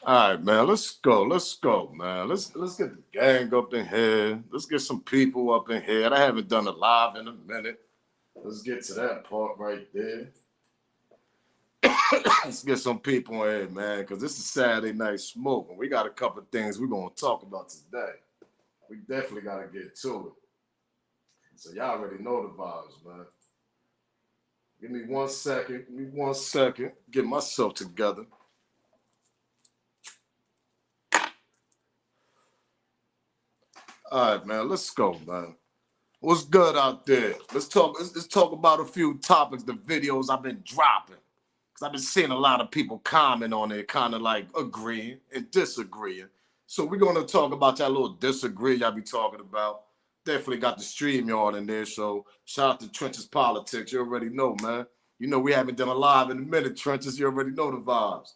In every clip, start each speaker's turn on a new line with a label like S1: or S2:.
S1: All right, man. Let's go. Let's go, man. Let's get the gang up in here. Let's get some people up in here. I haven't done a live in a minute. Let's get to that part right there. Let's get some people in here, man, because this is Saturday night smoking. We got a couple of things we're gonna talk about today. We definitely gotta get to it. So y'all already know the vibes, man. Give me 1 second. Give me 1 second. Get myself together. All right, man. Let's go, man. What's good out there? Let's talk about a few topics, the videos I've been dropping. Because I've been seeing a lot of people comment on it, kind of like agreeing and disagreeing. So we're gonna talk about that little disagree y'all be talking about. Definitely got the stream yard in there. So shout out to Trenches Politics. You already know, man. You know we haven't done a live in a minute, Trenches. You already know the vibes.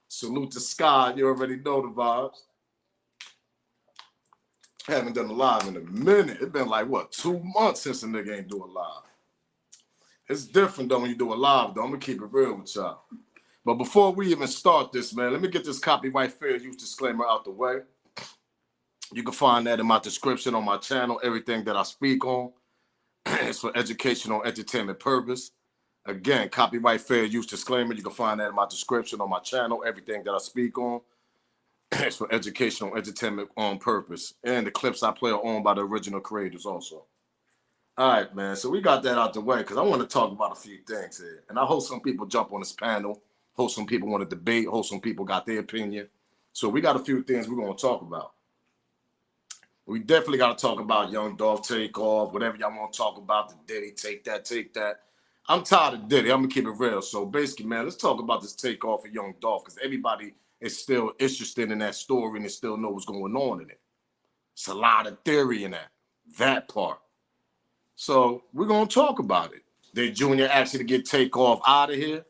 S1: Salute to Scott. You already know the vibes. Haven't done a live in a minute. It's been like, what, 2 months since a nigga ain't do a live. It's different, though, when you do a live, though. I'm going to keep it real with y'all. But before we even start this, man, let me get this copyright fair use disclaimer out the way. You can find that in my description on my channel. Everything that I speak on is for educational entertainment purpose. Again, copyright fair use disclaimer. You can find that in my description on my channel. Everything that I speak on is for educational entertainment on purpose. And the clips I play are owned by the original creators also. All right, man. So we got that out the way because I want to talk about a few things here. And I hope some people jump on this panel. Hope some people want to debate. Hope some people got their opinion. So we got a few things we're going to talk about. We definitely got to talk about Young Dolph Takeoff, whatever y'all want to talk about, the Diddy, take that. I'm tired of Diddy. I'm going to keep it real. So basically, man, let's talk about this takeoff of Young Dolph because everybody is still interested in that story and they still know what's going on in it. It's a lot of theory in that part. So we're going to talk about it. Did Junior actually get Takeoff out of here?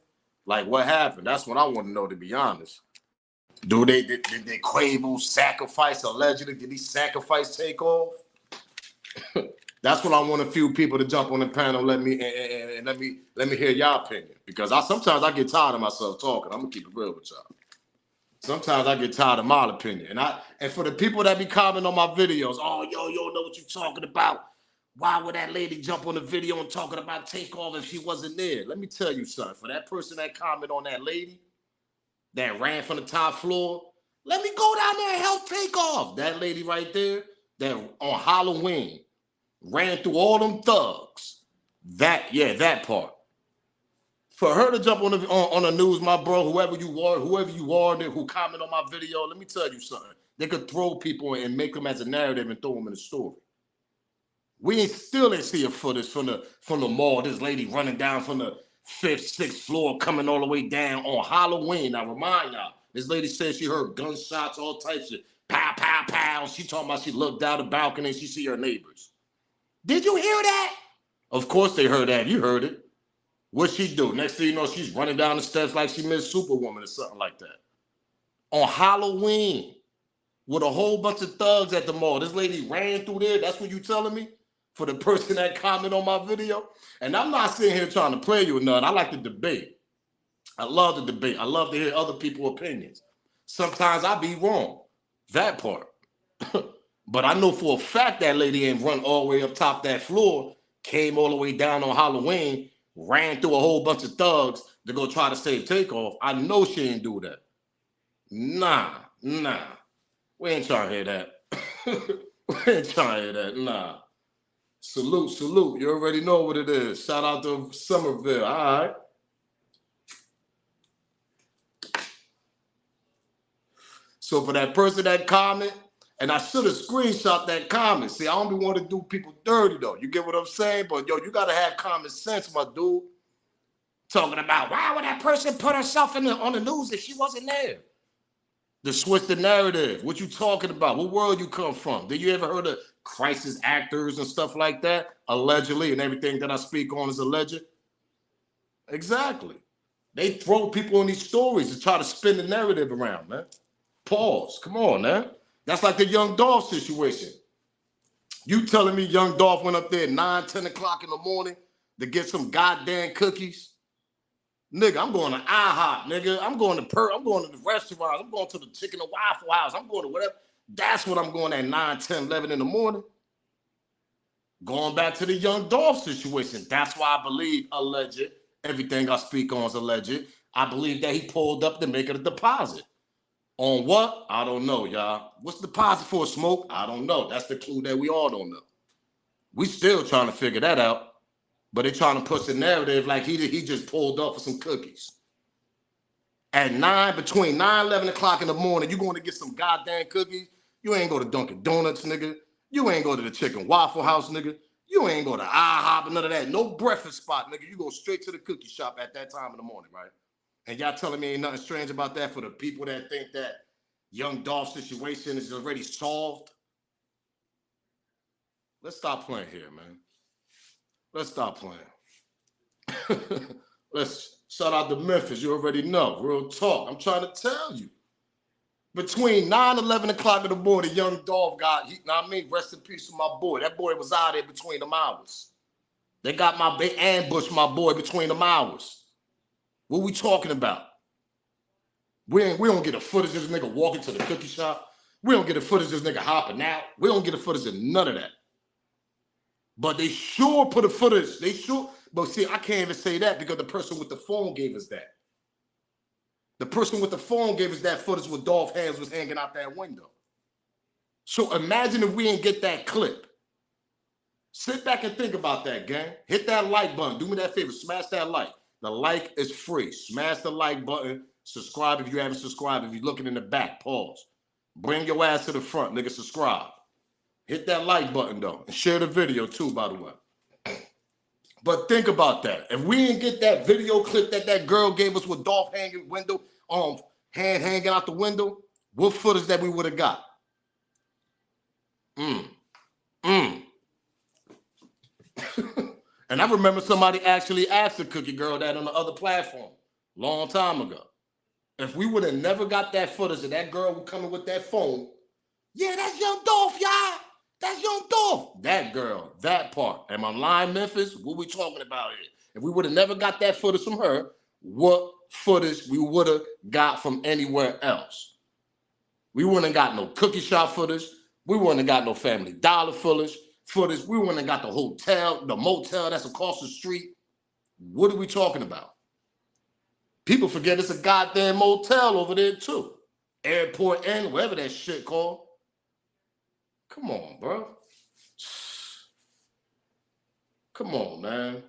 S1: Like, what happened? That's what I want to know, to be honest. Did they Quavo sacrifice allegedly? Did he sacrifice Takeoff? That's what I want a few people to jump on the panel. Let me hear y'all opinion because sometimes I get tired of myself talking. I'm gonna keep it real with y'all. Sometimes I get tired of my opinion, and for the people that be commenting on my videos, oh yo know what you talking about? Why would that lady jump on the video and talking about Takeoff if she wasn't there? Let me tell you something. For that person that comment on that lady that ran from the top floor, let me go down there and help Takeoff. That lady right there that on Halloween ran through all them thugs. That part. For her to jump on the news, my bro, whoever you are, who comment on my video, let me tell you something. They could throw people and make them as a narrative and throw them in a story. We still ain't see a footage from the mall. This lady running down from the 5th, 6th floor, coming all the way down on Halloween. Now remind y'all, this lady said she heard gunshots, all types of pow, pow, pow. She talking about she looked down the balcony and she see her neighbors. Did you hear that? Of course they heard that. You heard it. What'd she do? Next thing you know, she's running down the steps like she Miss Superwoman or something like that. On Halloween, with a whole bunch of thugs at the mall. This lady ran through there. That's what you telling me? For the person that commented on my video? And I'm not sitting here trying to play you or nothing. I like to debate. I love to debate. I love to hear other people's opinions. Sometimes I be wrong. That part. But I know for a fact that lady ain't run all the way up top that floor, came all the way down on Halloween, ran through a whole bunch of thugs to go try to save Takeoff. I know she ain't do that. Nah. We ain't trying to hear that. We ain't trying to hear that. Nah. Salute. You already know what it is. Shout out to Somerville. All right. So for that person that comment, and I should have screenshot that comment. See, I don't be want to do people dirty though. You get what I'm saying? But yo, you gotta have common sense, my dude. Talking about why would that person put herself on the news if she wasn't there? To switch the narrative. What you talking about? What world you come from? Did you ever heard of crisis actors and stuff like that? Allegedly, and everything that I speak on is alleged. Exactly. They throw people in these stories to try to spin the narrative around, man. Pause. Come on, man. That's like the Young Dolph situation. You telling me Young Dolph went up there at 9, 10 o'clock in the morning to get some goddamn cookies? Nigga, I'm going to IHOP, nigga. I'm going to the restaurants. I'm going to the chicken and waffle house. I'm going to whatever. That's what I'm going at 9, 10, 11 in the morning. Going back to the Young Dolph situation. That's why I believe alleged. Everything I speak on is alleged. I believe that he pulled up to make it a deposit. On what? I don't know, y'all. What's the deposit for, Smoke? I don't know. That's the clue that we all don't know. We still trying to figure that out. But they're trying to push the narrative like he just pulled up for some cookies. At between 9, 11 o'clock in the morning, you going to get some goddamn cookies. You ain't go to Dunkin' Donuts, nigga. You ain't go to the Chicken Waffle House, nigga. You ain't go to IHOP and none of that. No breakfast spot, nigga. You go straight to the cookie shop at that time in the morning, right? And y'all telling me ain't nothing strange about that for the people that think that Young Dolph situation is already solved? Let's stop playing here, man. Let's stop playing. Let's shout out to Memphis. You already know. Real talk. I'm trying to tell you. Between 9, 11 o'clock in the morning, Young Dolph got, rest in peace to my boy. That boy was out there between them hours. They ambushed my boy between them hours. What we talking about? We don't get a footage of this nigga walking to the cookie shop. We don't get a footage of this nigga hopping out. We don't get a footage of none of that. But they sure put a footage. They sure. But see, I can't even say that because the person with the phone gave us that. The person with the phone gave us that footage where Dolph hands was hanging out that window. So imagine if we didn't get that clip. Sit back and think about that, gang. Hit that like button. Do me that favor. Smash that like. The like is free. Smash the like button. Subscribe if you haven't subscribed. If you're looking in the back, pause. Bring your ass to the front, nigga. Subscribe. Hit that like button, though. And share the video, too, by the way. But think about that. If we didn't get that video clip that girl gave us with Dolph hanging window, hand hanging out the window, what footage that we would have got? And I remember somebody actually asked the cookie girl that on the other platform long time ago. If we would have never got that footage of that girl coming with that phone, yeah, that's Young Dolph, y'all. That's Young Dolph. That girl, that part. Am I lying, Memphis? What we talking about here? If we would have never got that footage from her, what footage we would have got from anywhere else? We wouldn't have got no cookie shop footage. We wouldn't have got no Family Dollar footage. We wouldn't have got the hotel, the motel that's across the street. What are we talking about? People forget it's a goddamn motel over there too. Airport Inn, whatever that shit called. Come on, bro. Come on, man.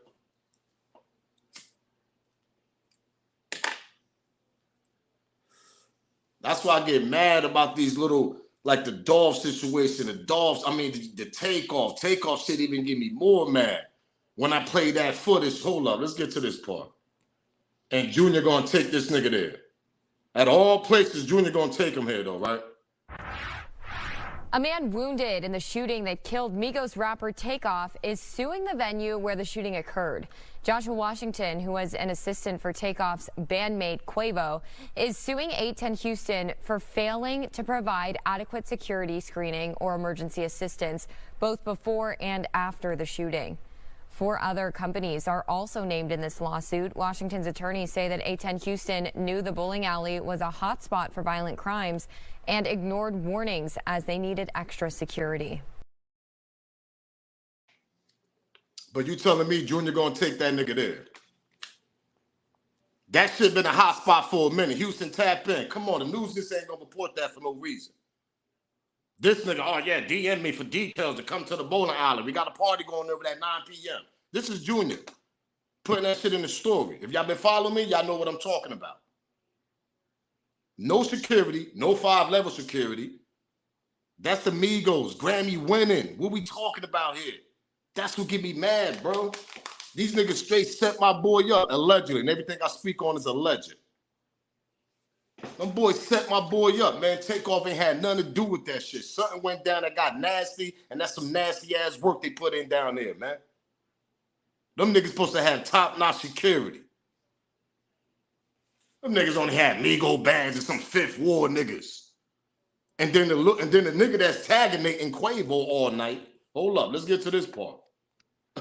S1: That's why I get mad about these little, like the Dolph situation, the Takeoff. Takeoff shit even get me more mad when I play that footage. Hold up, let's get to this part. And Junior gonna take this nigga there. At all places, Junior gonna take him here though, right?
S2: A man wounded in the shooting that killed Migos rapper Takeoff is suing the venue where the shooting occurred. Joshua Washington, who was an assistant for Takeoff's bandmate Quavo, is suing 810 Houston for failing to provide adequate security screening or emergency assistance both before and after the shooting. 4 other companies are also named in this lawsuit. Washington's attorneys say that 810 Houston knew the bowling alley was a hotspot for violent crimes and ignored warnings as they needed extra security.
S1: But you telling me Junior gonna take that nigga there? That shit been a hotspot for a minute. Houston, tap in. Come on, the news just ain't gonna report that for no reason. This nigga, oh yeah, DM me for details to come to the bowling alley. We got a party going over at 9 p.m. This is Junior putting that shit in the story. If y'all been following me, y'all know what I'm talking about. No security, no 5-level security. That's the Migos, Grammy winning. What we talking about here? That's what get me mad, bro. These niggas straight set my boy up, allegedly, and everything I speak on is alleged. Them boys set my boy up, man. Takeoff ain't had nothing to do with that shit. Something went down that got nasty, and that's some nasty-ass work they put in down there, man. Them niggas supposed to have top-notch security. Them niggas only had Migo bands and some Fifth Ward niggas. And then the nigga that's tagging Nate and Quavo all night. Hold up, let's get to this part.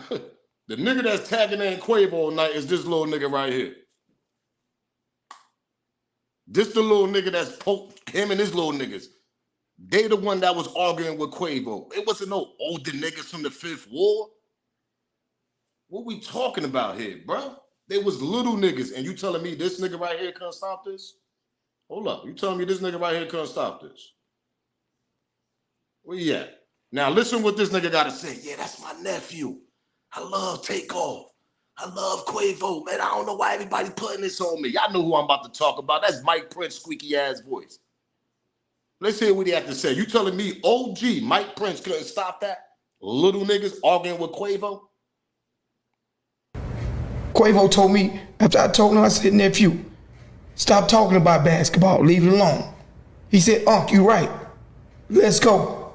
S1: The nigga that's tagging Nate and Quavo all night is this little nigga right here. This the little nigga that's poked him and his little niggas. They the one that was arguing with Quavo. It wasn't no older niggas from the Fifth Ward. What we talking about here, bro? They was little niggas, and you telling me this nigga right here couldn't stop this? Hold up, you telling me this nigga right here couldn't stop this? Where you at? Now listen what this nigga gotta say. Yeah, that's my nephew. I love Takeoff. I love Quavo, man. I don't know why everybody putting this on me. Y'all know who I'm about to talk about. That's Mike Prince, squeaky ass voice. Let's hear what he had to say. You telling me OG Mike Prince couldn't stop that? Little niggas arguing with Quavo?
S3: Quavo told me, after I told him, I said, nephew, stop talking about basketball, leave it alone. He said, Unc, you right. Let's go.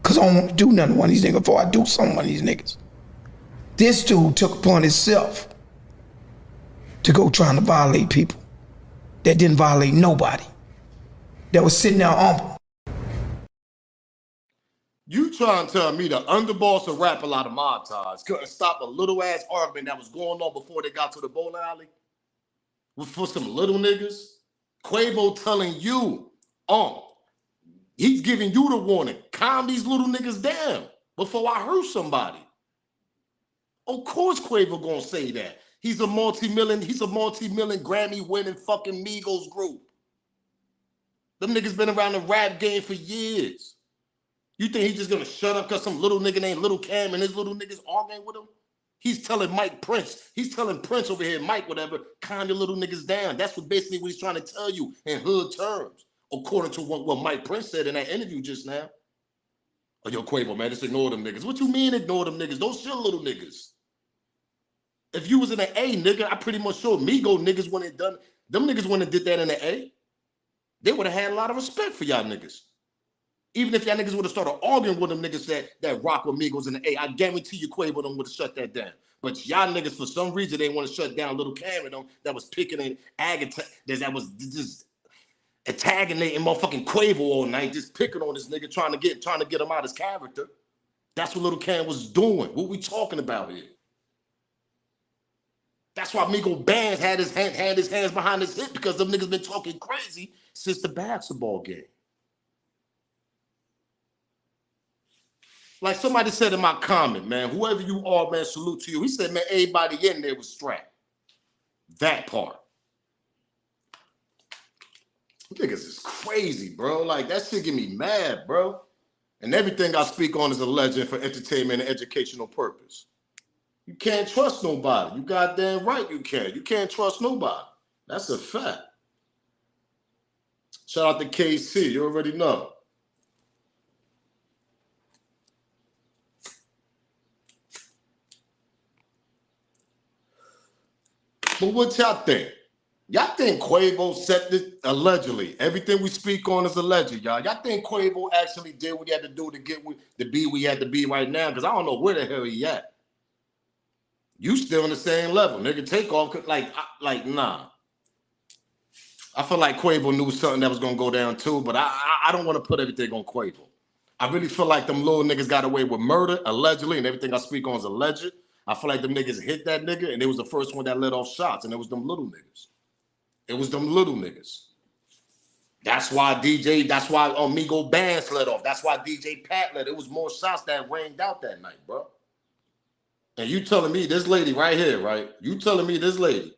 S3: Cause I don't want to do nothing to one of these niggas before I do something to one of these niggas. This dude took upon himself to go trying to violate people that didn't violate nobody, that was sitting there humble.
S1: You trying to tell me the underboss of rap a lot of montage couldn't stop a little ass argument that was going on before they got to the bowling alley? For some little niggas? Quavo telling you, he's giving you the warning. Calm these little niggas down before I hurt somebody. Of course Quavo gonna say that. He's a multi-million Grammy winning fucking Migos group. Them niggas been around the rap game for years. You think he's just gonna shut up because some little nigga named Little Cam and his little niggas arguing with him? He's telling Mike Prince, he's telling Prince over here, Mike, whatever, calm your little niggas down. That's what basically what he's trying to tell you in hood terms, according to what Mike Prince said in that interview just now. Oh, yo, Quavo, man, just ignore them niggas. What you mean ignore them niggas? Those shit little niggas. If you was in the A, nigga, I pretty much showed Migo niggas when it done. Them niggas when it did that in the A, they would have had a lot of respect for y'all niggas. Even if y'all niggas would have started arguing with them niggas that rock with Migos in the A, I guarantee you Quavo them would have shut that down. But y'all niggas, for some reason, they want to shut down Little Cam and them that was picking and that was just antagonating motherfucking Quavo all night, just picking on this nigga, trying to get him out his character. That's what Little Cam was doing. What we talking about here? That's why Migo Bands had his hands behind his hip, because them niggas been talking crazy since the basketball game. Like somebody said in my comment, man, whoever you are, man, salute to you. He said, man, everybody in there was strapped. That part. Niggas is crazy, bro. Like, that shit get me mad, bro. And everything I speak on is a legend for entertainment and educational purpose. You can't trust nobody. You goddamn right you can. You can't trust nobody. That's a fact. Shout out to KC. You already know. But what y'all think? Y'all think Quavo set this allegedly? Everything we speak on is alleged, y'all. Y'all think Quavo actually did what he had to do to get to be where he had to be right now? Because I don't know where the hell he at. You still on the same level, nigga. Takeoff, like nah. I feel like Quavo knew something that was gonna go down too, but I don't want to put everything on Quavo. I really feel like them little niggas got away with murder, allegedly, and everything I speak on is alleged. I feel like them niggas hit that nigga, and it was the first one that let off shots, and it was them little niggas. It was them little niggas. That's why Migo Bands let off. That's why DJ Pat let. It was more shots that rained out that night, bro. And you telling me this lady right here, right? You telling me this lady.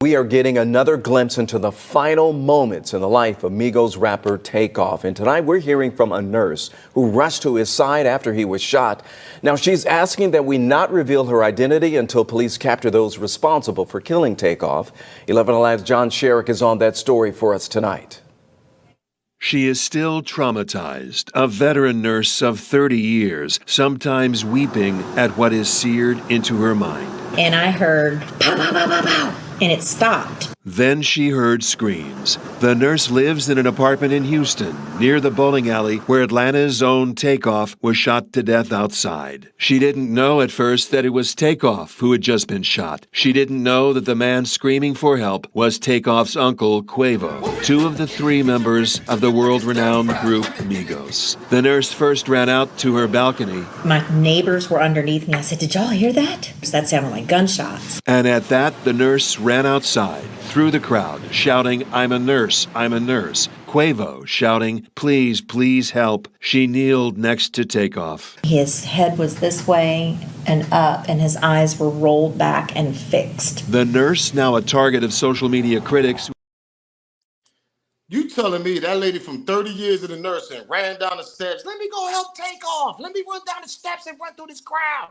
S4: We are getting another glimpse into the final moments in the life of Migos rapper Takeoff. And tonight we're hearing from a nurse who rushed to his side after he was shot. Now she's asking that we not reveal her identity until police capture those responsible for killing Takeoff. 11 Alive's John Sherrick is on that story for us tonight.
S5: She is still traumatized, a veteran nurse of 30 years, sometimes weeping at what is seared into her mind.
S6: And I heard pow, pow, pow, pow, pow, and it stopped.
S5: Then she heard screams. The nurse lives in an apartment in Houston, near the bowling alley where Atlanta's own Takeoff was shot to death outside. She didn't know at first that it was Takeoff who had just been shot. She didn't know that the man screaming for help was Takeoff's uncle, Quavo, two of the three members of the world-renowned group Migos. The nurse first ran out to her balcony.
S6: My neighbors were underneath me. I said, "Did y'all hear that?" That sounded like gunshots.
S5: And at that, the nurse ran outside, through the crowd, shouting, "I'm a nurse, I'm a nurse." Quavo shouting, "Please, please help." She kneeled next to Takeoff.
S6: His head was this way and up, and his eyes were rolled back and fixed.
S5: The nurse, now a target of social media critics.
S1: You telling me that lady from 30 years in the nursing ran down the steps? Let me go help Takeoff. Let me run down the steps and run through this crowd.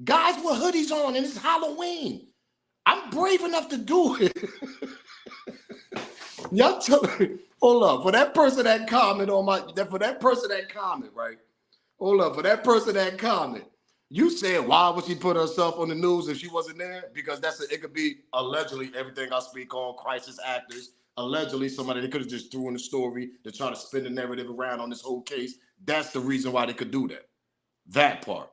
S1: Guys with hoodies on, and it's Halloween. I'm brave enough to do it. Y'all telling me, hold up, for that person that comment on my, for that person that comment, right? Hold up, for that person that comment, you said, why would she put herself on the news if she wasn't there? Because it could be allegedly everything I speak on, crisis actors, allegedly somebody they could have just threw in the story to try to spin the narrative around on this whole case. That's the reason why they could do that. That part.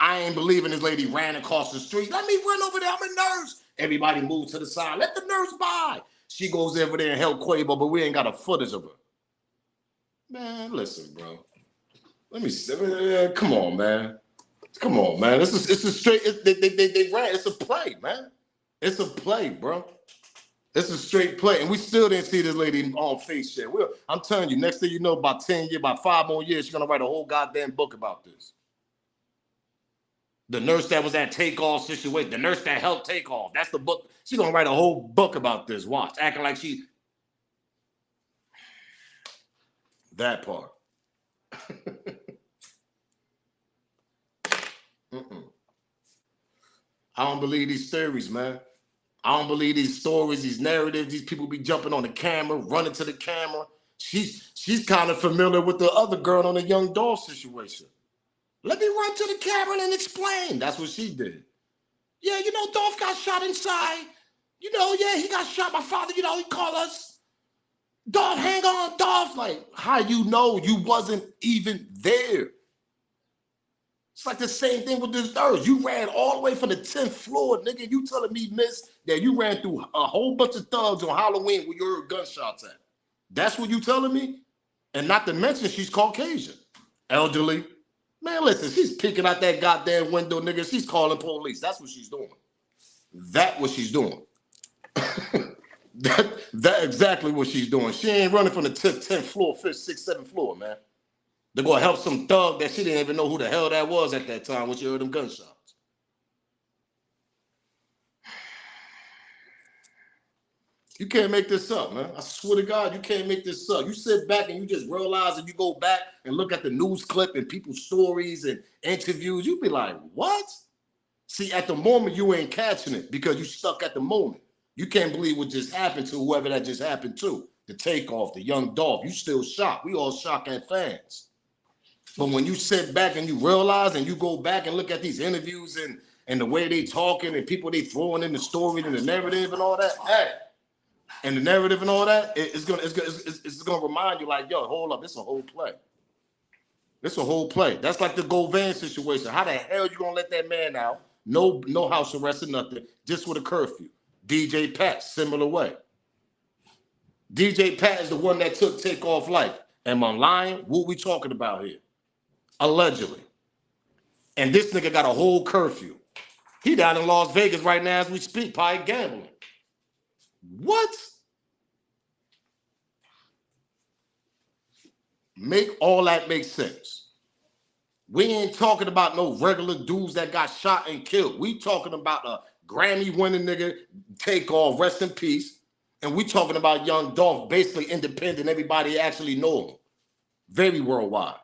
S1: I ain't believing this lady ran across the street. Let me run over there. I'm a nurse. Everybody moves to the side. Let the nurse by. She goes over there and help Quavo, but we ain't got a footage of her. Man, listen, bro. Let me see. Come on, man. Come on, man. It's a straight. They ran. It's a play, man. It's a play, bro. It's a straight play, and we still didn't see this lady on face shit. I'm telling you, next thing you know, about 10 years, about 5 more years, she's gonna write a whole goddamn book about this. The nurse that was at Takeoff situation, the nurse that helped Takeoff. That's the book. She's gonna write a whole book about this. Watch, acting like she. That part. I don't believe these theories, man. I don't believe these stories, these narratives. These people be jumping on the camera, running to the camera. She's kind of familiar with the other girl on the Young Dolph situation. Let me run to the camera and explain. That's what she did. Yeah, you know, Dolph got shot inside. You know, yeah, he got shot. My father, you know, he called us. Dolph, hang on, Dolph. Like, how you know you wasn't even there? It's like the same thing with this nurse. You ran all the way from the 10th floor, nigga. You telling me, miss, that you ran through a whole bunch of thugs on Halloween where you heard gunshots at. That's what you telling me? And not to mention she's Caucasian, elderly. Man, listen, she's peeking out that goddamn window, nigga. She's calling police. That's what she's doing. That's what she's doing. That exactly what she's doing. She ain't running from the 10th floor, 5th, 6th, 7th floor, man. They're going to help some thug that she didn't even know who the hell that was at that time when she heard them gunshots. You can't make this up, man. I swear to God, you can't make this up. You sit back and you just realize and you go back and look at the news clip and people's stories and interviews. You be like, what? See, at the moment, you ain't catching it because you stuck at the moment. You can't believe what just happened to whoever that just happened to. The Takeoff, the Young Dolph. You still shocked. We all shocked at fans. But when you sit back and you realize and you go back and look at these interviews and the way they talking and people they throwing in the story and the narrative and all that, hey, and the narrative and all that, it's gonna remind you like, yo, hold up, it's a whole play. It's a whole play. That's like the Govan situation. How the hell you gonna let that man out? No house arrest or nothing, just with a curfew. DJ Pat, similar way. DJ Pat is the one that took Takeoff life. Am I lying? What we talking about here? Allegedly. And this nigga got a whole curfew. He down in Las Vegas right now as we speak, probably gambling. What? Make all that make sense. We ain't talking about no regular dudes that got shot and killed. We talking about a Grammy-winning nigga, Takeoff, rest in peace. And we talking about Young Dolph, basically independent. Everybody actually know him. Very worldwide.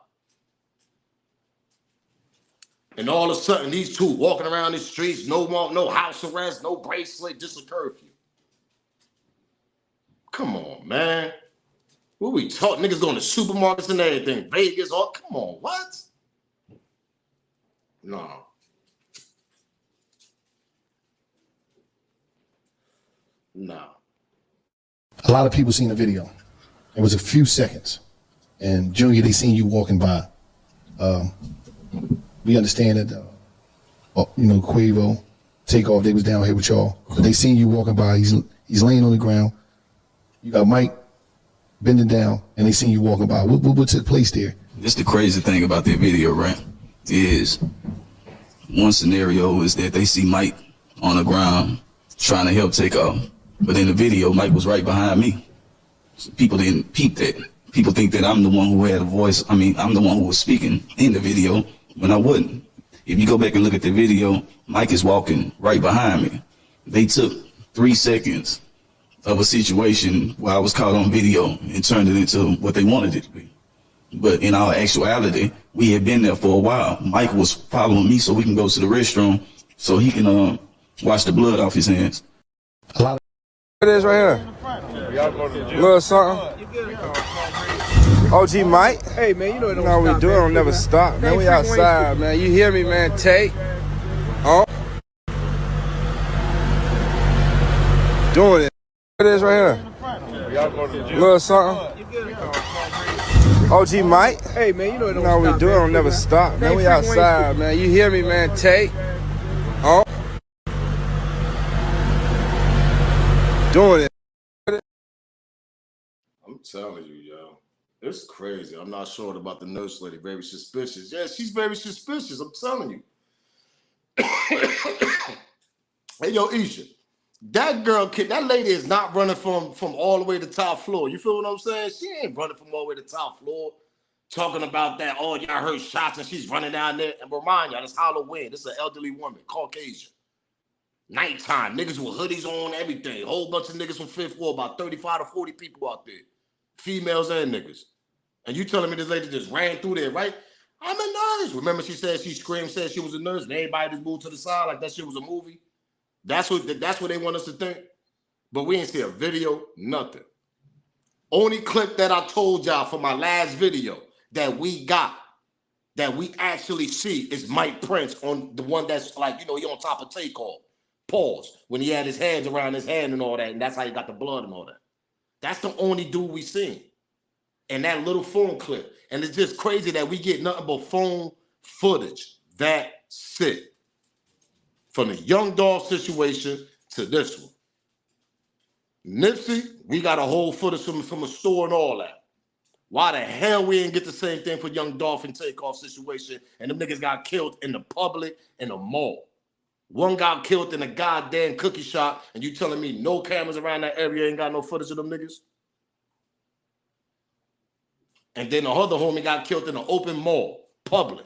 S1: And all of a sudden, these two walking around the streets, no house arrest, no bracelet, just a curfew. Come on, man. What we talk? Niggas going to supermarkets and everything. Vegas, all, come on, what? No. No.
S7: A lot of people seen the video. It was a few seconds. And Junior, they seen you walking by. We understand that, Quavo, Takeoff, they was down here with y'all. But they seen you walking by. He's laying on the ground. You got Mike bending down, and they seen you walking by. What took place there?
S8: This the crazy thing about that video, right? Is one scenario is that they see Mike on the ground trying to help Takeoff. But in the video, Mike was right behind me. So people didn't peep that. People think that I'm the one who had a voice. I mean, I'm the one who was speaking in the video when I wasn't. If you go back and look at the video, Mike is walking right behind me. They took 3 seconds of a situation where I was caught on video and turned it into what they wanted it to be. But in all actuality, we had been there for a while. Mike was following me so we can go to the restroom so he can wash the blood off his hands.
S9: A lot of it is right here. Little something. OG Mike. Hey man, you know what we doing. Don't never stop, man. We outside, man. You hear me, man? Take. Doing it. It is right here. Little something. OG Mike. Hey man, you know what we doing. Don't never stop, man. We outside, man. You hear me, man? Take. Doing it.
S1: I'm telling you, yo. It's crazy. I'm not sure about the nurse lady. Very suspicious. Yeah, she's very suspicious. I'm telling you. Hey, yo, Isha. That girl, that lady is not running from all the way to the top floor. You feel what I'm saying? She ain't running from all the way to the top floor. Talking about that, oh, y'all heard shots and she's running down there. And remind y'all, it's Halloween. This is an elderly woman, Caucasian. Nighttime, niggas with hoodies on, everything. A whole bunch of niggas from 5th floor, about 35 to 40 people out there. Females and niggas. And you telling me this lady just ran through there, right? I'm a nurse. Remember she said she screamed, said she was a nurse, and everybody just moved to the side like that shit was a movie? That's what they want us to think. But we ain't see a video, nothing. Only clip that I told y'all for my last video that we got, that we actually see is Mike Prince on the one that's like, you know, he on top of Takeoff. Pause. When he had his hands around his hand and all that, and that's how he got the blood and all that. That's the only dude we seen. And that little phone clip. And it's just crazy that we get nothing but phone footage. That's it. From the Young Dolph situation to this one. Nipsey, we got a whole footage from a store and all that. Why the hell we didn't get the same thing for Young Dolph and Takeoff situation and them niggas got killed in the public in the mall? One got killed in a goddamn cookie shop and you telling me no cameras around that area ain't got no footage of them niggas? And then the other homie got killed in an open mall, public.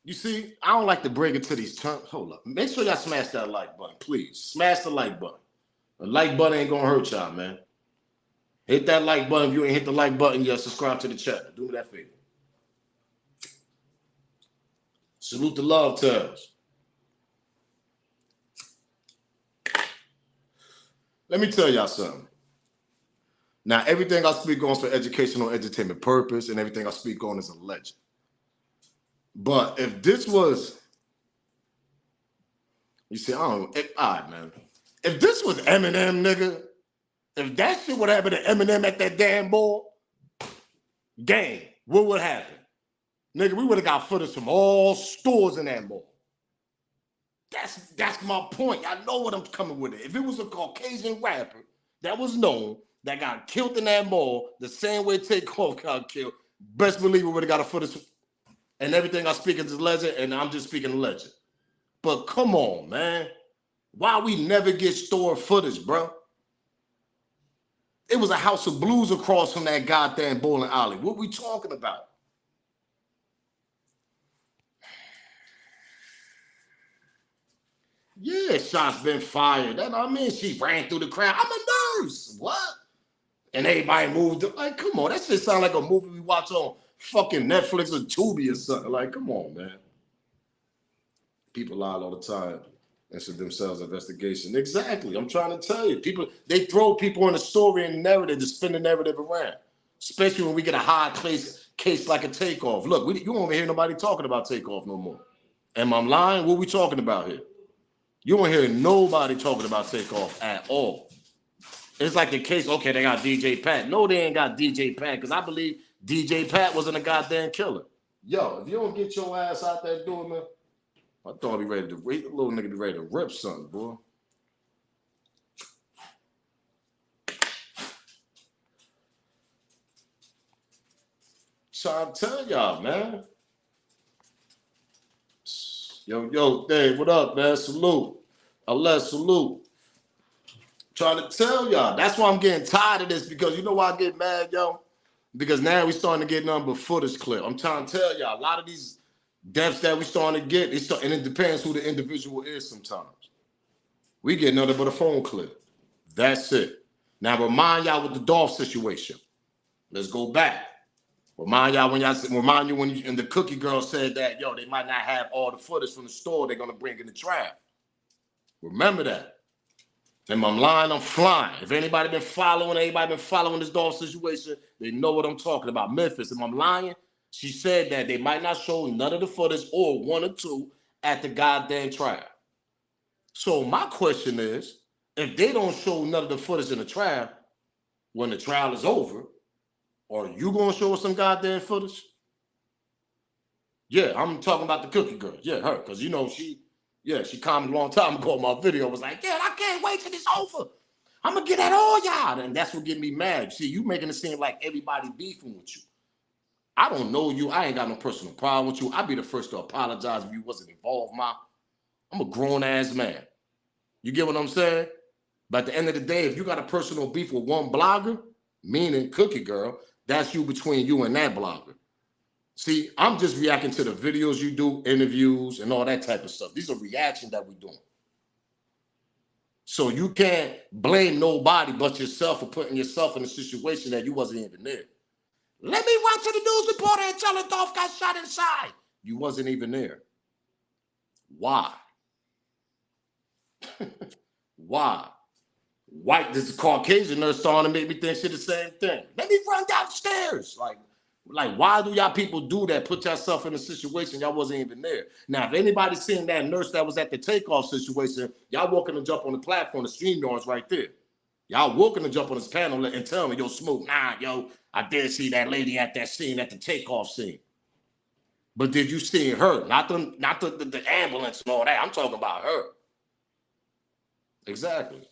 S1: You see, I don't like to bring it to these terms. Hold up. Make sure y'all smash that like button, please. Smash the like button. The like button ain't gonna hurt y'all, man. Hit that like button. If you ain't hit the like button yet, subscribe to the channel. Do me that favor. Salute the love terms. Let me tell y'all something. Now, everything I speak on is for educational entertainment purpose, and everything I speak on is alleged. But if this was, you see, I don't know, all right, man. If this was Eminem, nigga, if that shit would happen to Eminem at that damn ball, gang, what would happen? Nigga, we would have got footage from all stores in that mall. That's my point. I know what I'm coming with it. If it was a Caucasian rapper that was known that got killed in that mall the same way Takeoff got killed, best believe we would have got a footage. And everything I speak is legend, and I'm just speaking legend. But come on, man. Why we never get stored footage, bro? It was a house of blues across from that goddamn bowling alley. What we talking about? Yeah, shots been fired. That I mean, she ran through the crowd. I'm a nurse. What? And everybody moved. Like, come on. That shit sound like a movie we watch on fucking Netflix or Tubi or something. Like, come on, man. People lie all the time. Answer themselves investigation. Exactly. I'm trying to tell you. People, they throw people in a story and narrative to spin the narrative around. Especially when we get a high case like a Takeoff. Look, you won't hear nobody talking about Takeoff no more. Am I lying? What we talking about here? You won't hear nobody talking about Takeoff at all. It's like the case, okay, they got DJ Pat. No, they ain't got DJ Pat, because I believe DJ Pat wasn't a goddamn killer. Yo, if you don't get your ass out there doing, man, I thought I'd be ready to rip, little nigga be ready to rip something, boy. Trying to tell y'all, man. Yo, Dave, what up, man? Salute. Salute. Trying to tell y'all. That's why I'm getting tired of this, because you know why I get mad, yo? Because now we starting to get nothing but footage clip. I'm trying to tell y'all, a lot of these deaths that we starting to get, and it depends who the individual is sometimes. We get nothing but a phone clip. That's it. Now remind y'all with the Dolph situation. Let's go back. Remind you when and the cookie girl said that, yo, they might not have all the footage from the store they're gonna bring in the trial. Remember that. And I'm lying, I'm flying. If anybody been following this Dolph situation, they know what I'm talking about. Memphis, if I'm lying, she said that they might not show none of the footage or one or two at the goddamn trial. So my question is, if they don't show none of the footage in the trial, when the trial is over, are you gonna show us some goddamn footage? Yeah, I'm talking about the cookie girl. Yeah, her, because you know she commented a long time ago on my video, was like, yeah, I can't wait till it's over. I'm gonna get at all y'all. And that's what get me mad. See, you making it seem like everybody beefing with you. I don't know you. I ain't got no personal problem with you. I'd be the first to apologize if you wasn't involved, ma. I'm a grown-ass man. You get what I'm saying? But at the end of the day, if you got a personal beef with one blogger, meaning Cookie Girl, that's you between you and that blogger. See, I'm just reacting to the videos you do, interviews, and all that type of stuff. These are reactions that we're doing. So you can't blame nobody but yourself for putting yourself in a situation that you wasn't even there. Let me run to the news reporter and tell her Dolph got shot inside. You wasn't even there. Why? Why? White, this Caucasian nurse starting to make me think shit the same thing. Let me run downstairs. Like, why do y'all people do that? Put yourself in a situation y'all wasn't even there. Now, if anybody's seen that nurse that was at the Takeoff situation, y'all walking to jump on the platform, the stream yards right there. Y'all walking to jump on this panel and tell me, yo, Smoke, nah, yo, I did see that lady at that scene, at the Takeoff scene. But did you see her? Not the ambulance and all that. I'm talking about her. Exactly.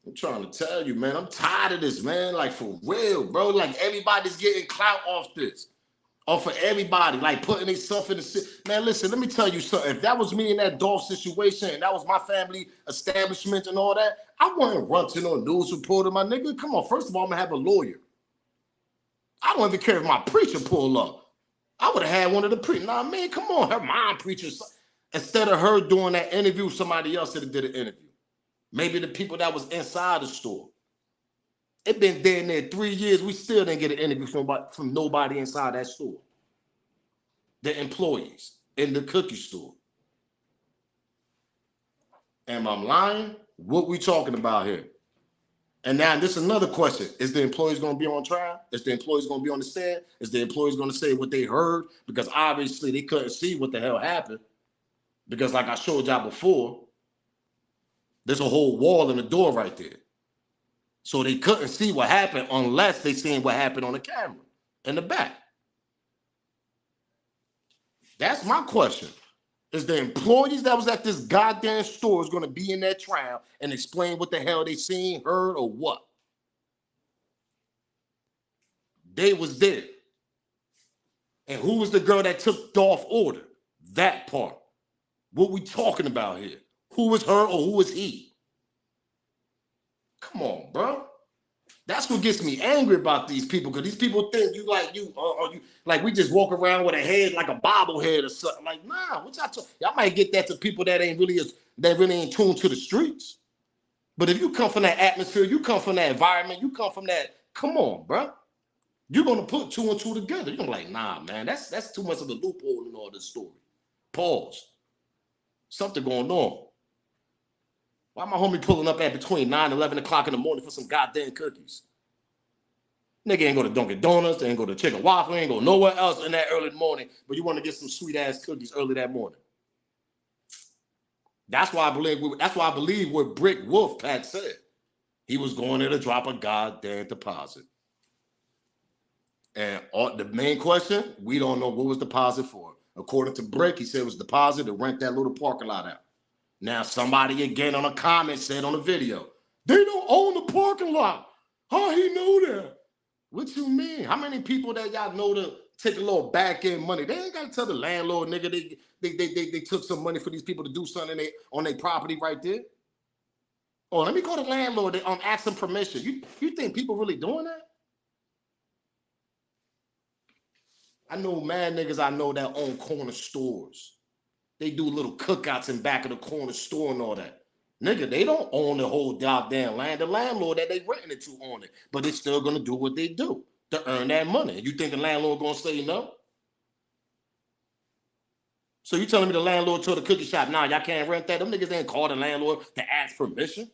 S1: I'm trying to tell you, man, I'm tired of this, man. Like, for real, bro. Like, everybody's getting clout off this. Off of everybody, like, putting themselves in the... Man, listen, let me tell you something. If that was me in that Dolph situation and that was my family establishment and all that, I wouldn't run to no news reporter, my nigga. Come on, first of all, I'm going to have a lawyer. I don't even care if my preacher pull up. I would have had one of the preachers. Nah, man, come on. Her mom preachers. Instead of her doing that interview, somebody else that did an interview. Maybe the people that was inside the store. It been there in there 3 years. We still didn't get an interview from nobody inside that store. The employees in the cookie store. Am I lying? What we talking about here? And now this is another question. Is the employees going to be on trial? Is the employees going to be on the stand? Is the employees going to say what they heard? Because obviously they couldn't see what the hell happened. Because like I showed y'all before, there's a whole wall in the door right there. So they couldn't see what happened unless they seen what happened on the camera in the back. That's my question. Is the employees that was at this goddamn store is going to be in that trial and explain what the hell they seen, heard, or what? They was there. And who was the girl that took Dolph order? That part. What we talking about here? Who was her or who was he? Come on, bro. That's what gets me angry about these people, because these people think you like we just walk around with a head like a bobblehead or something. Like, nah, what y'all might get that to people that ain't really in tune to the streets. But if you come from that atmosphere, you come from that environment, you come from that, come on, bro. You're gonna put two and two together. You're gonna be like, nah, man, that's too much of a loophole in all this story. Pause. Something going on. Why my homie pulling up at between 9 and 11 o'clock in the morning for some goddamn cookies? Nigga ain't go to Dunkin' Donuts, they ain't go to Chicken Waffle, ain't go nowhere else in that early morning, but you want to get some sweet-ass cookies early that morning. That's why I believe what Brick Wolfpack said. He was going there to drop a goddamn deposit. And the main question, we don't know what was deposit for. According to Brick, he said it was deposit to rent that little parking lot out. Now, somebody again on a comment said on the video, they don't own the parking lot. How he know that? What you mean? How many people that y'all know take a little back end money. They ain't got to tell the landlord, nigga, they took some money for these people to do something on their property right there. Oh, let me call the landlord and ask them permission. You think people really doing that? I know mad niggas I know that own corner stores. They do little cookouts in back of the corner store and all that. Nigga, they don't own the whole goddamn land. The landlord that they renting it to own it. But they still gonna do what they do to earn that money. You think the landlord gonna say no? So you telling me the landlord told the cookie shop, nah, y'all can't rent that? Them niggas ain't called the landlord to ask permission.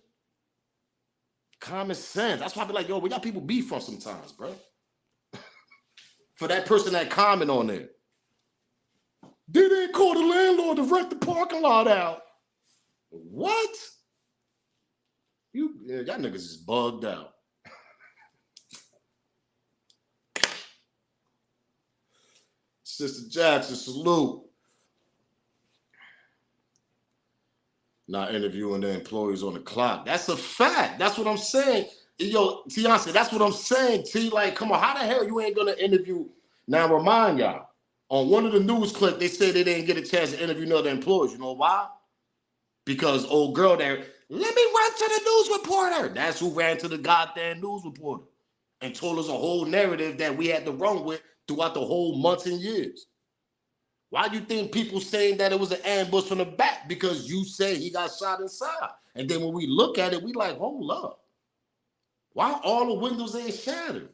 S1: Common sense. That's why I be like, yo, we got people beef from sometimes, bro. For that person that comment on there. They didn't call the landlord to rent the parking lot out. What? Y'all niggas is bugged out. Sister Jackson, salute. Not interviewing the employees on the clock. That's a fact. That's what I'm saying. Yo, Tianse, that's what I'm saying, T. Like, come on, how the hell you ain't gonna interview? Now, remind y'all, on one of the news clips, they said they didn't get a chance to interview other employees. You know why? Because old girl there, let me run to the news reporter. That's who ran to the goddamn news reporter and told us a whole narrative that we had to run with throughout the whole months and years. Why do you think people saying that it was an ambush from the back? Because you say he got shot inside. And then when we look at it, we like, hold up. Why all the windows ain't shattered?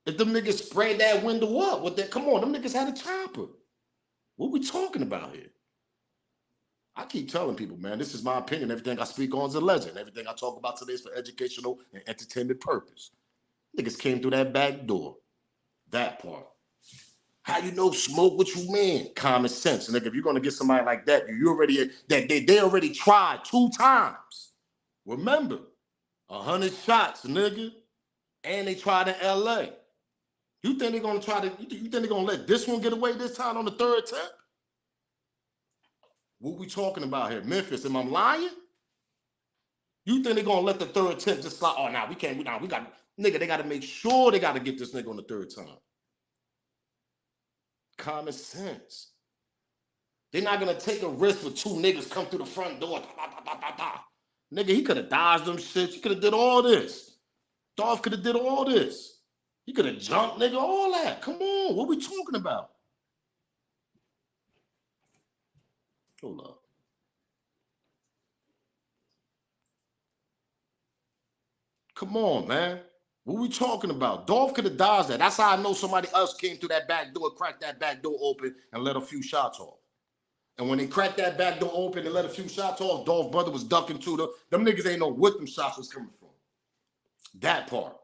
S1: If them niggas sprayed that window up with that, come on, them niggas had a chopper. What we talking about here? I keep telling people, man, this is my opinion. Everything I speak on is a legend. Everything I talk about today is for educational and entertainment purpose. Niggas came through that back door. That part. How you know smoke? What you mean? Common sense. Nigga, if you're gonna get somebody like that, they already tried 2 times. Remember, 100 shots, nigga, and they tried in LA. You think they're gonna you think they're gonna let this one get away this time on the 3rd attempt? What we talking about here? Memphis, am I lying? You think they're gonna let the 3rd attempt just slide? Oh, nah, we can't, we got, nigga, they gotta make sure they gotta get this nigga on the 3rd time. Common sense. They're not gonna take a risk for 2 niggas come through the front door. Nigga, he could have dodged them shit. He could have did all this. Dolph could have did all this. He could have jumped, nigga, all that. Come on, what we talking about? Hold up. Come on, man. What we talking about? Dolph could have dodged that. That's how I know somebody else came through that back door, cracked that back door open, and let a few shots off. And when they cracked that back door open and let a few shots off, Dolph's brother was ducking to them niggas ain't know what them shots was coming from. That part.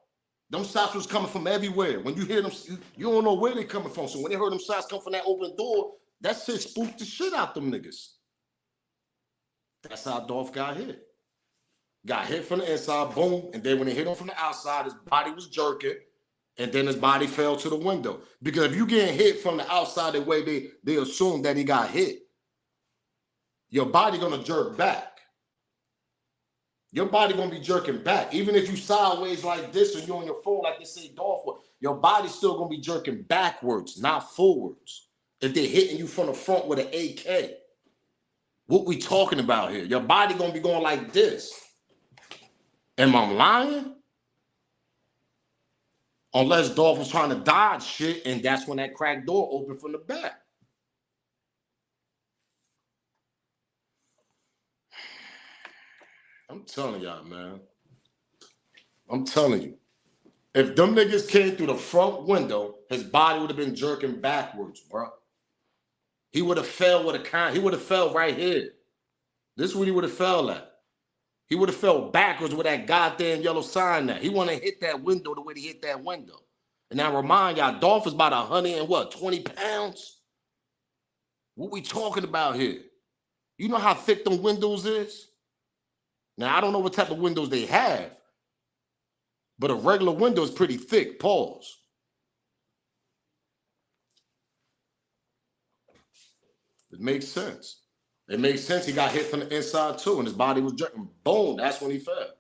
S1: Them shots was coming from everywhere. When you hear them, you don't know where they coming from. So when they heard them shots come from that open door, that shit spooked the shit out them niggas. That's how Dolph got hit. Got hit from the inside, boom, and then when they hit him from the outside, his body was jerking, and then his body fell to the window. Because if you getting hit from the outside the way they assume that he got hit, your body gonna jerk back. Your body gonna be jerking back. Even if you sideways like this or you on your phone like they say Dolph, your body's still gonna be jerking backwards, not forwards. If they're hitting you from the front with an AK. What we talking about here? Your body gonna be going like this. Am I lying? Unless Dolph was trying to dodge shit, and that's when that cracked door opened from the back. I'm telling y'all, man. I'm telling you. If them niggas came through the front window, his body would have been jerking backwards, bro. He would have fell with a con. He would have fell right here. This is where he would have fell at. He would have fell backwards with that goddamn yellow sign there. He want to hit that window the way he hit that window. And now remind y'all, Dolph is about 120 pounds? What we talking about here? You know how thick them windows is? Now, I don't know what type of windows they have, but a regular window is pretty thick. Pause. It makes sense. It makes sense he got hit from the inside too, and his body was jerking. Boom, that's when he fell.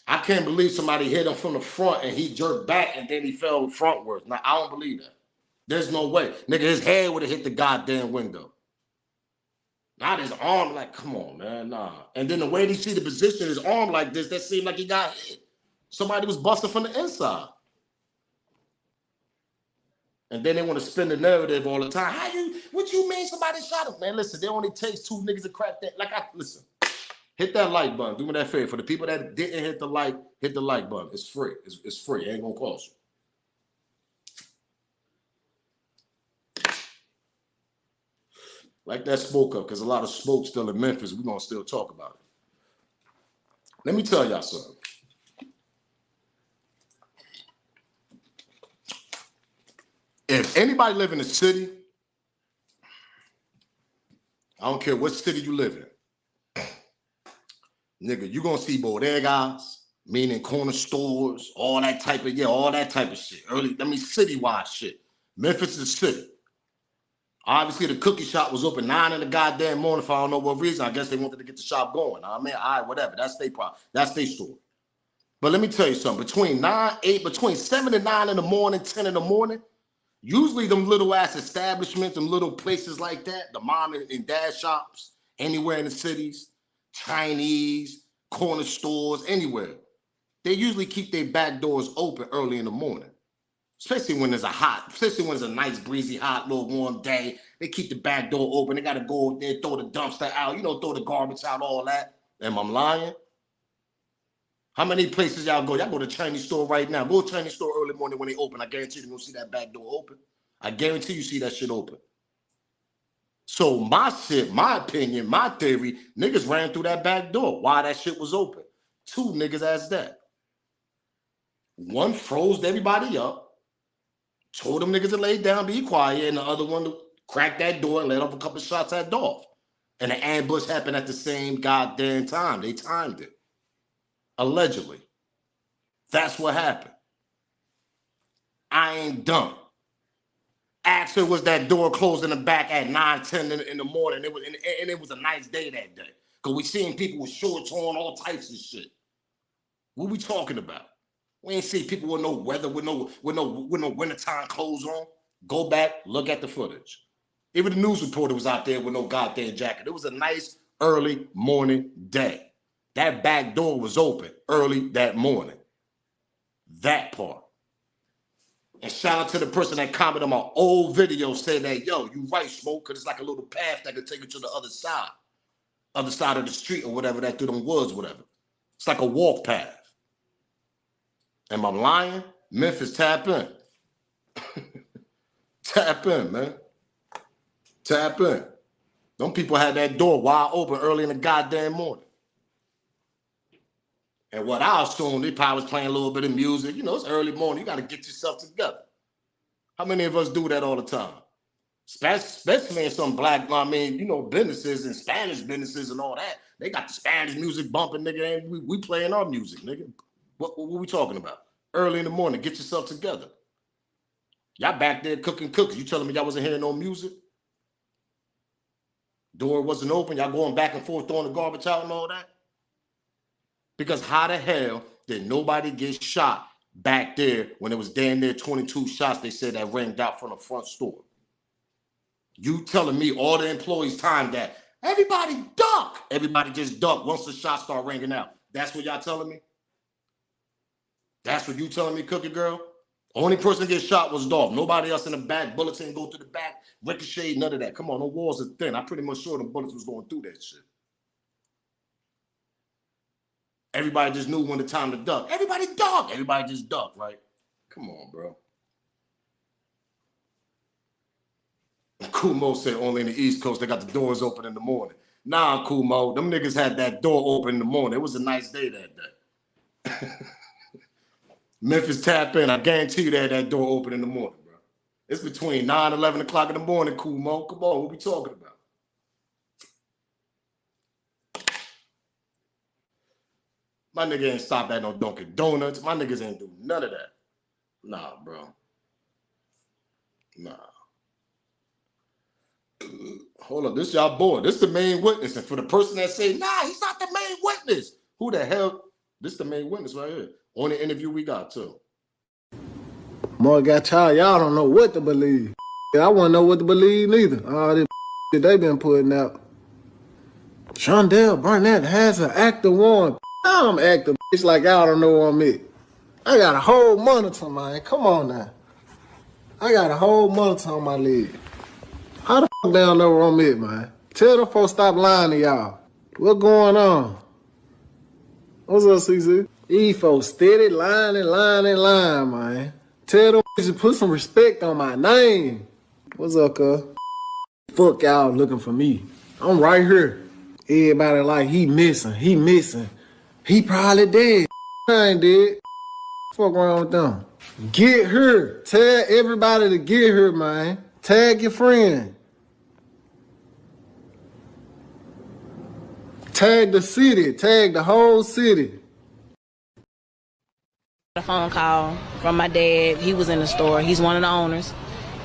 S1: I can't believe somebody hit him from the front and he jerked back and then he fell frontwards. Now, I don't believe that. There's no way. Nigga, his head would have hit the goddamn window. Not his arm, like, come on, man, nah. And then the way they see the position of his arm like this, that seemed like he got hit. Somebody was busting from the inside. And then they want to spin the narrative all the time. What you mean somebody shot him? Man, listen, it only takes 2 niggas to crack that. Listen, hit that like button. Do me that favor. For the people that didn't hit the like button. It's free. It's free. It ain't gonna cost you. Like that smoke up, because a lot of smoke still in Memphis. We're going to still talk about it. Let me tell y'all something. If anybody live in the city, I don't care what city you live in, nigga, you going to see bodegas, meaning corner stores, all that type of shit. Citywide shit. Memphis is a city. Obviously, the cookie shop was open 9 in the goddamn morning for I don't know what reason. I guess they wanted to get the shop going. I mean, all right, whatever. That's their problem. That's their story. But let me tell you something. Between 7 and 9 in the morning, 10 in the morning, usually them little ass establishments, them little places like that, the mom and dad shops, anywhere in the cities, Chinese, corner stores, anywhere, they usually keep their back doors open early in the morning. Especially when it's a nice, breezy, hot, little warm day. They keep the back door open. They got to go there, throw the dumpster out, throw the garbage out, all that. Am I lying? How many places y'all go? Y'all go to the Chinese store right now. Go to the Chinese store early morning when they open. I guarantee you're going to see that back door open. I guarantee you see that shit open. So my opinion, my theory, niggas ran through that back door. Why that shit was open? 2 niggas asked that. One froze everybody up. Told them niggas to lay down, be quiet, and the other one to crack that door and let off a couple shots at Dolph. And the ambush happened at the same goddamn time. They timed it. Allegedly. That's what happened. I ain't dumb. Actually, was that door closed in the back at 9, 10 in the morning. It was a nice day that day. Because we seen people with shorts on, all types of shit. What we talking about? We ain't see people with no weather, with no wintertime clothes on. Go back, look at the footage. Even the news reporter was out there with no goddamn jacket. It was a nice early morning day. That back door was open early that morning. That part. And shout out to the person that commented on my old video saying that, yo, you right, Smoke, because it's like a little path that could take you to the other side of the street or whatever, that through them woods, whatever. It's like a walk path. Am I lying? Memphis, tap in. Tap in, man. Tap in. Them people had that door wide open early in the goddamn morning. And what I assume, they probably was playing a little bit of music. It's early morning. You got to get yourself together. How many of us do that all the time? Especially in some black, businesses and Spanish businesses and all that. They got the Spanish music bumping, nigga, and we playing our music, nigga. What we talking about? Early in the morning, get yourself together. Y'all back there cooking cookies. You telling me y'all wasn't hearing no music? Door wasn't open. Y'all going back and forth throwing the garbage out and all that? Because how the hell did nobody get shot back there when it was damn near 22 shots they said that rang out from the front store? You telling me all the employees timed that? Everybody duck. Everybody just duck once the shots start ringing out. That's what y'all telling me? That's what you telling me, Cookie Girl? Only person that gets shot was Dolph. Nobody else in the back. Bullets didn't go to the back. Ricochet, none of that. Come on, the walls are thin. I'm pretty much sure the bullets was going through that shit. Everybody just knew when the time to duck. Everybody duck. Everybody just duck, right? Come on, bro. Kumo said only in the East Coast they got the doors open in the morning. Nah, Kumo. Them niggas had that door open in the morning. It was a nice day that day. Memphis, tap in. I guarantee you that door open in the morning, bro. It's between 9 and 11 o'clock in the morning, Kumo. Come on, what we talking about? My nigga ain't stopped at no Dunkin' Donuts. My niggas ain't do none of that. Nah, bro. Nah. Hold up, this y'all boy. This the main witness. And for the person that say, nah, he's not the main witness. Who the hell? This the main witness right here. On the interview we got too.
S10: More got y'all don't know what to believe. I wouldn't know what to believe neither. All this that they been putting out. Shondell Burnett has an active warrant. I'm active. It's like y'all don't know where I'm at. I got a whole monitor, man. Come on now. I got a whole monitor on my leg. How the fuck they don't know where I'm at, man? Tell them folks stop lying to y'all. What going on? What's up, CC? These folks steady lying and lying and lying, man. Tell them to put some respect on my name. What's up, cuz? Fuck y'all looking for me. I'm right here. Everybody like, he missing. He probably dead. I ain't dead. Fuck wrong with them? Get here. Tell everybody to get here, man. Tag your friend. Tag the city. Tag the whole city.
S11: A phone call from my dad. He was in the store. He's one of the owners.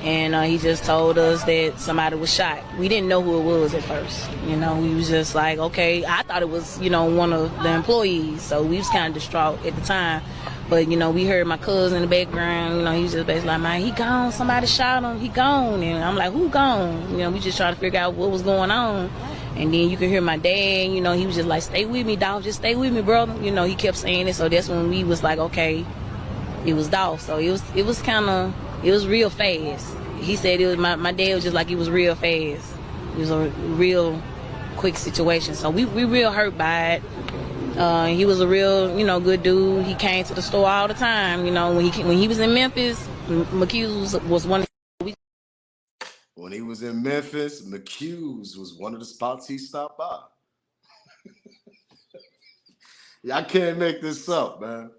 S11: And he just told us that somebody was shot. We didn't know who it was at first. You know, we was just like, okay. I thought it was, you know, one of the employees. So we was kind of distraught at the time. But, you know, we heard my cousin in the background. You know, he was just basically like, man, he gone. Somebody shot him. He gone. And I'm like, who gone? You know, we just trying to figure out what was going on. And then you can hear my dad, you know, he was just like, stay with me, Dolph. Just stay with me, brother. You know, he kept saying it. So that's when we was like, okay, it was Dolph. So it was kind of, it was real fast. He said it was my dad was just like, it was real fast. It was a real quick situation. So we real hurt by it. He was a real, you know, good dude. He came to the store all the time. You know, when he was in Memphis, McHugh's was one of
S1: When he was in Memphis, McHugh's was one of the spots he stopped by. Yeah, I can't make this up, man.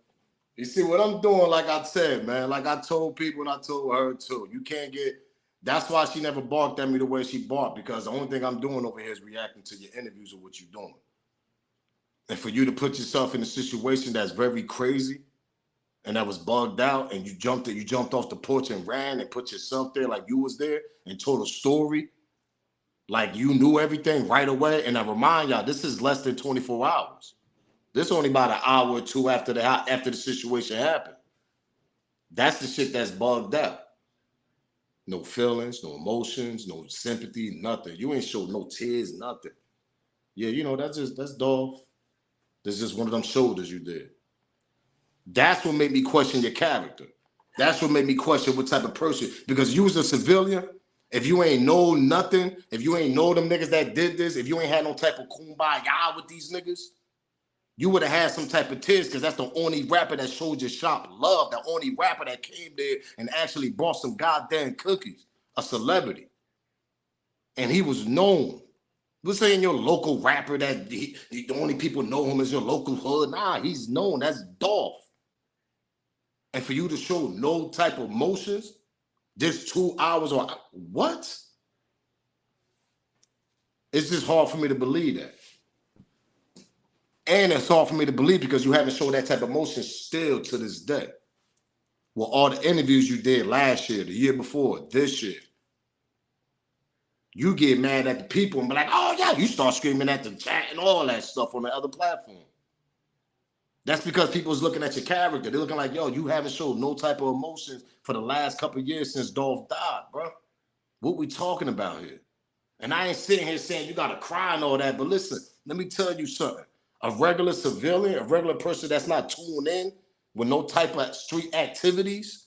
S1: You see what I'm doing, like I said, man, like I told people and I told her too. You can't get, that's why she never barked at me the way she barked, because the only thing I'm doing over here is reacting to your interviews of what you're doing. And for you to put yourself in a situation that's very crazy and that was bugged out and you jumped off the porch and ran and put yourself there like you was there and told a story like you knew everything right away. And I remind y'all, this is less than 24 hours. This is only about an hour or two after the situation happened. That's the shit that's bugged out. No feelings, no emotions, no sympathy, nothing. You ain't showed no tears, nothing. Yeah, you know, that's Dolph. That's just one of them shoulders you did. That's what made me question your character. That's what made me question what type of person. Because you was a civilian. If you ain't know nothing, if you ain't know them niggas that did this, if you ain't had no type of kumbaya with these niggas, you would have had some type of tears, because that's the only rapper that showed your shop love. The only rapper that came there and actually bought some goddamn cookies. A celebrity. And he was known. We're saying your local rapper that the only people know him is your local hood. Nah, he's known. That's Dolph. And for you to show no type of emotions, just 2 hours or what? It's just hard for me to believe that. And it's hard for me to believe because you haven't shown that type of emotion still to this day. Well, all the interviews you did last year, the year before, this year, you get mad at the people and be like, oh yeah, you start screaming at the chat and all that stuff on the other platform. That's because people's looking at your character. They're looking like, yo, you haven't showed no type of emotions for the last couple of years since Dolph died, bro. What we talking about here? And I ain't sitting here saying you got to cry and all that, but listen, let me tell you something. A regular civilian, a regular person that's not tuned in with no type of street activities,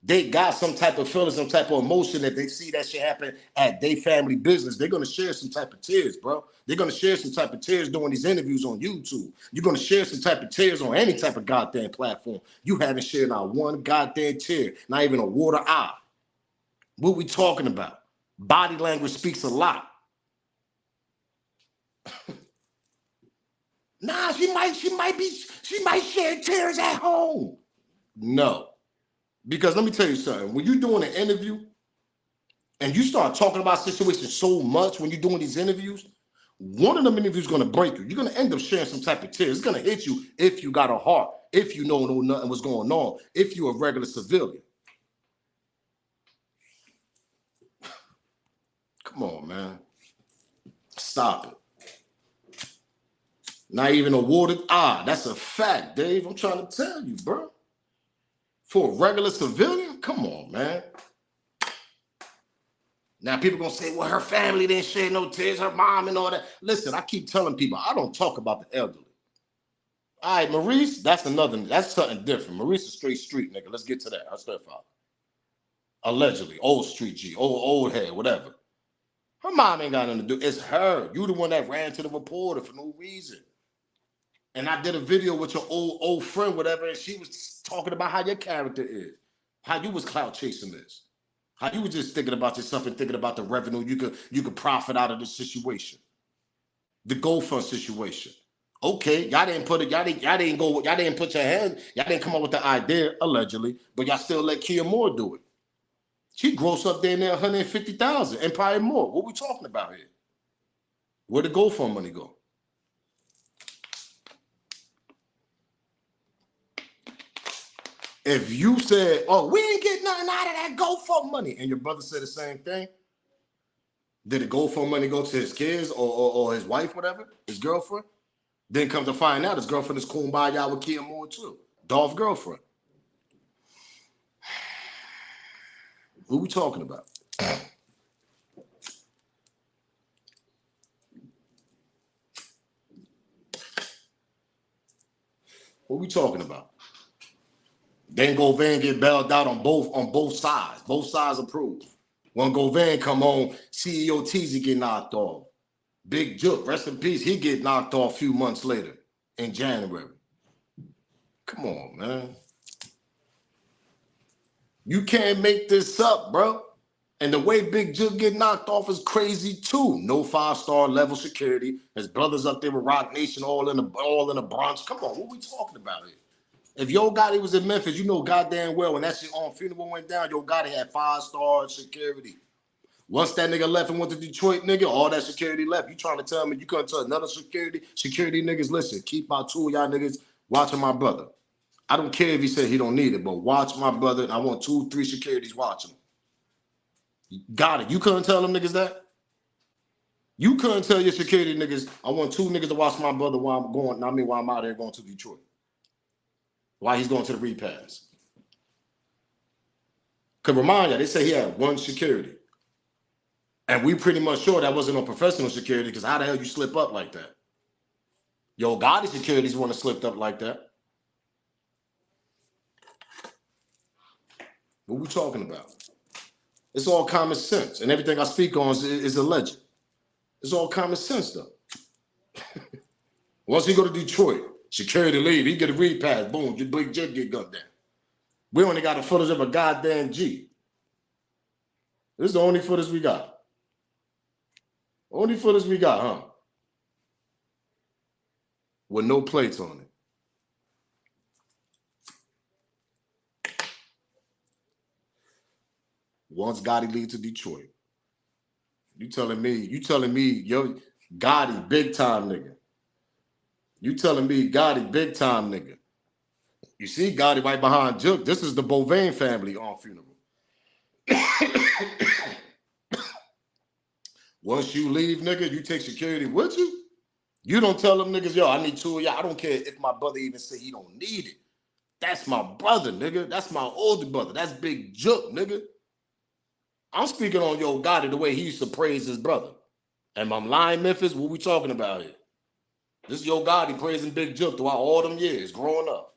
S1: they got some type of feeling, some type of emotion that they see that shit happen at their family business. They're going to share some type of tears, bro. They're going to share some type of tears doing these interviews on YouTube. You're going to share some type of tears on any type of goddamn platform. You haven't shared not one goddamn tear, not even a water eye. What we talking about? Body language speaks a lot. Nah, she might shed tears at home. No. Because let me tell you something. When you're doing an interview and you start talking about situations so much when you're doing these interviews, one of them interviews is going to break you. You're going to end up sharing some type of tears. It's going to hit you if you got a heart, if you know nothing was going on, if you're a regular civilian. Come on, man. Stop it. Not even awarded. That's a fact, Dave. I'm trying to tell you, bro. For a regular civilian, come on, man. Now people gonna say, well, her family didn't shed no tears, her mom and all that. Listen, I keep telling people, I don't talk about the elderly. All right, Maurice, that's something different. Maurice is straight street, nigga. Let's get to that. Her stepfather. Allegedly, old street G, old head, whatever. Her mom ain't got nothing to do. It's her. You the one that ran to the reporter for no reason. And I did a video with your old friend, whatever, and she was talking about how your character is, how you was clout chasing this, how you was just thinking about yourself and thinking about the revenue you could profit out of this situation, the gold fund situation. Okay, y'all didn't put your hand, y'all didn't come up with the idea allegedly, but y'all still let Kia Moore do it. She grossed up there near 150,000 and probably more. What we talking about here? Where the gold fund money go? If you said, oh, we ain't get nothing out of that GoFundMe money, and your brother said the same thing, did the GoFundMe money go to his kids or his wife, whatever, his girlfriend? Then come to find out his girlfriend is kumbaya with Kia Moore too. Dolph girlfriend. What we talking about? What we talking about? Then Govan get bailed out on both sides. Both sides approved. When Govan come on, CEO Teasy get knocked off. Big Jook, rest in peace, he get knocked off a few months later in January. Come on, man. You can't make this up, bro. And the way Big Jook get knocked off is crazy too. No 5-star level security. His brothers up there with Rock Nation all in the Bronx. Come on, what we talking about here? If Yo Gotti was in Memphis, you know goddamn well when that shit on funeral went down, Yo Gotti had 5-star security. Once that nigga left and went to Detroit, nigga, all that security left. You trying to tell me you couldn't tell another security niggas, listen, keep my 2 of y'all niggas watching my brother. I don't care if he said he don't need it, but watch my brother. I want 2, 3 securities watching him. Got it. You couldn't tell them niggas that? You couldn't tell your security niggas, I want 2 niggas to watch my brother while I'm out here going to Detroit. Why he's going to the repass. Could remind you, they say he had 1 security. And we pretty much sure that wasn't on professional security, because how the hell you slip up like that? Yo Gotti securities want to slip up like that. What we talking about? It's all common sense. And everything I speak on is alleged. It's all common sense, though. Once he go to Detroit, security leave, he get a repass, boom, your Big Jet get gunned down. We only got a footage of a goddamn G. This is the only footage we got. Only footage we got, huh? With no plates on it. Once Gotti leads to Detroit. You telling me, yo, Gotti, big time nigga. You telling me Gotti, big time nigga. You see Gotti right behind Jook. This is the Bovain family on funeral. Once you leave, nigga, you take security with you. You don't tell them niggas, yo, I need 2 of y'all. I don't care if my brother even say he don't need it. That's my brother, nigga. That's my older brother. That's Big Jook, nigga. I'm speaking on Yo Gotti the way he used to praise his brother. And I'm lying, Memphis, what we talking about here? This Yo Gotti praising Big Jook throughout all them years growing up.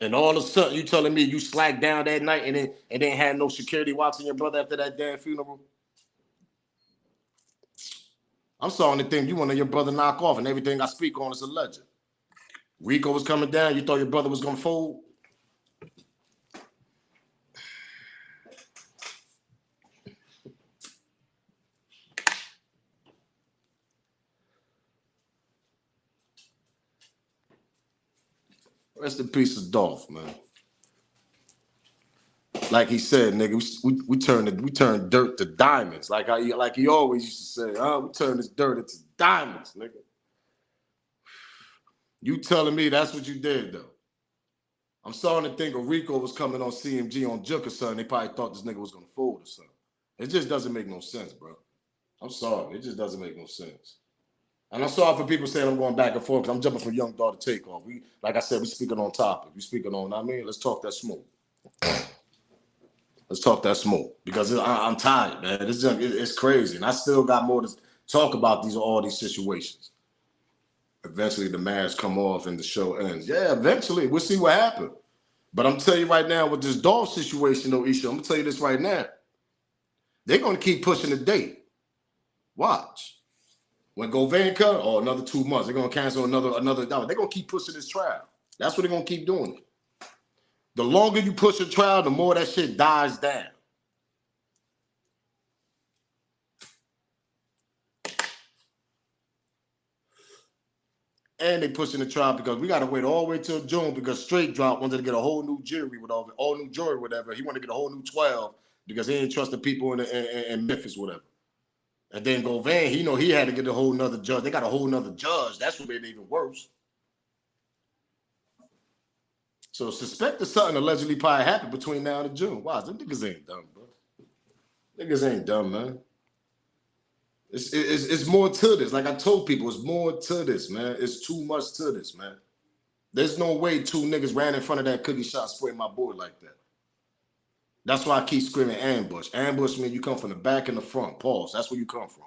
S1: And all of a sudden, you telling me you slacked down that night and then had no security watching your brother after that damn funeral? I'm starting to think you want to your brother knock off, and everything I speak on is alleged. Rico was coming down. You thought your brother was going to fold? Rest in peace of Dolph, man. Like he said, nigga, we turned dirt to diamonds. Like he always used to say, we turn this dirt into diamonds, nigga. You telling me that's what you did, though? I'm starting to think if Rico was coming on CMG on Jook or something, they probably thought this nigga was gonna fold or something. It just doesn't make no sense, bro. I'm sorry, it just doesn't make no sense. And I'm sorry for people saying I'm going back and forth because I'm jumping from Young Dolph to Takeoff. We, like I said, we speaking on topic. We speaking on, I mean, let's talk that smoke. Let's talk that smoke because I'm tired, man. It's crazy, and I still got more to talk about all these situations. Eventually, the mask come off and the show ends. Yeah, eventually, we'll see what happens. But I'm telling you right now with this Dolph situation, though, Isha, I'm gonna tell you this right now. They're gonna keep pushing the date. Watch. When Govan cut, another 2 months. They're gonna cancel another. They're gonna keep pushing this trial. That's what they're gonna keep doing. The longer you push a trial, the more that shit dies down. And they pushing the trial because we got to wait all the way till June because Straight Drop wanted to get a whole new jury with all new jury, whatever. He wanted to get a whole new 12 because he didn't trust the people in Memphis, whatever. And then Govan, he had to get a whole nother judge. They got a whole nother judge. That's what made it even worse. So suspect that something allegedly probably happened between now and June. Wow, them niggas ain't dumb, bro. Niggas ain't dumb, man. It's more to this. Like I told people, it's more to this, man. It's too much to this, man. There's no way 2 niggas ran in front of that cookie shop spraying my board like that. That's why I keep screaming ambush. Ambush means you come from the back and the front. Pause. That's where you come from.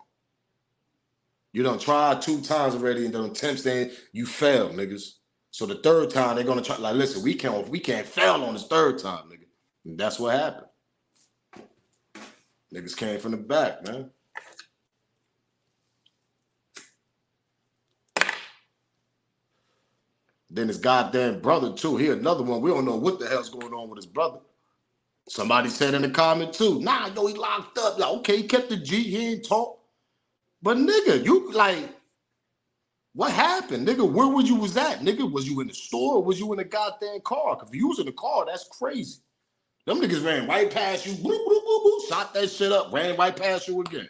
S1: You done tried 2 times already and done attempts, then you fail, niggas. So the 3rd time they're gonna try. Like, listen, we can't fail on this 3rd time, nigga. And that's what happened. Niggas came from the back, man. Then his goddamn brother too. He another one. We don't know what the hell's going on with his brother. Somebody said in the comment too. Nah, yo, he locked up. Like, okay, he kept the G. He ain't talk. But nigga, you like, what happened, nigga? Where was at, nigga? Was you in the store or was you in the goddamn car? Because if you was in the car, that's crazy. Them niggas ran right past you, bloop, bloop, bloop, bloop, shot that shit up, ran right past you again.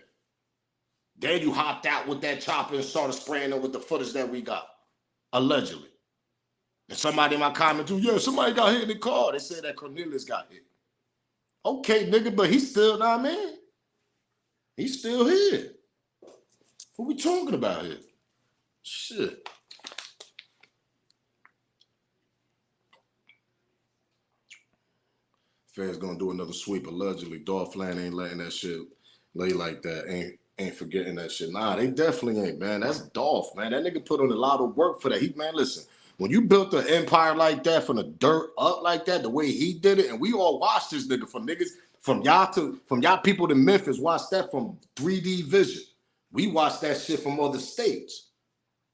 S1: Then you hopped out with that chopper and started spraying them with the footage that we got, allegedly. And somebody in my comment too, yeah, somebody got hit in the car. They said that Cornelius got hit. Okay, nigga, but he's still not, man. He's still here. What we talking about here? Shit. Fans gonna do another sweep, allegedly. Dolph ain't letting that shit lay like that. Ain't forgetting that shit. Nah, they definitely ain't, man. That's Dolph, man. That nigga put on a lot of work for that. Man, listen. When you built an empire like that from the dirt up like that, the way he did it, and we all watched this nigga from y'all people to Memphis, watched that from 3D vision. We watched that shit from other states.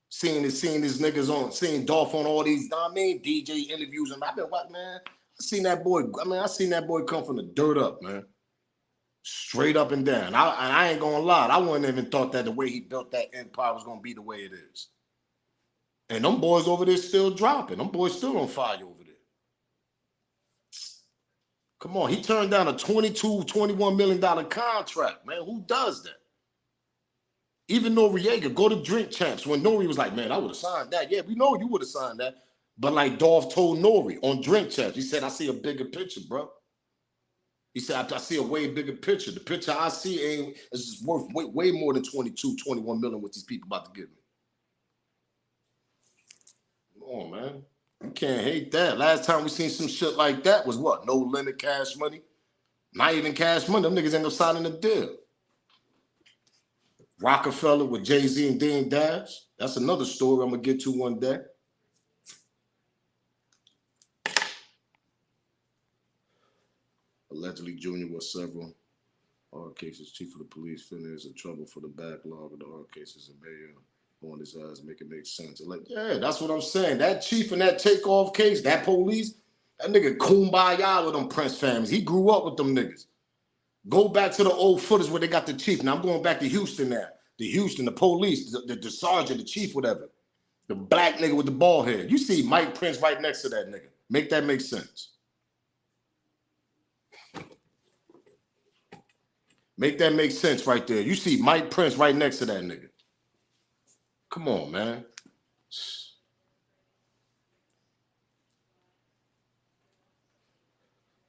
S1: Seeing these niggas seeing Dolph on all these, DJ interviews, and I've been what, man? I seen that boy come from the dirt up, man. Straight up and down. I ain't gonna lie, I wouldn't even thought that the way he built that empire was gonna be the way it is. And them boys over there still dropping. Them boys still on fire over there. Come on, he turned down a $21 million contract, man. Who does that? Even Noriega, go to Drink Champs. When Nori was like, man, I would have signed that. Yeah, we know you would have signed that. But like Dolph told Nori on Drink Champs, he said, I see a bigger picture, bro. He said, I see a way bigger picture. The picture I see is worth way more than 21 million what these people about to give me. Come on, man. You can't hate that. Last time we seen some shit like that was what? No limit cash money? Not even cash money. Them niggas end up signing a deal. Rockefeller with Jay-Z and Dean Dash. That's another story I'm going to get to one day. Allegedly, Junior was several hard cases. Chief of the police finished in trouble for the backlog of the hard cases and bail on his eyes, make it make sense. Yeah, that's what I'm saying. That chief in that Takeoff case, that police, that nigga kumbaya with them Prince families. He grew up with them niggas. Go back to the old footage where they got the chief. Now I'm going back to Houston now. The police, the sergeant, the chief, whatever. The black nigga with the bald head. You see Mike Prince right next to that nigga. Make that make sense. Make that make sense right there. You see Mike Prince right next to that nigga. Come on, man.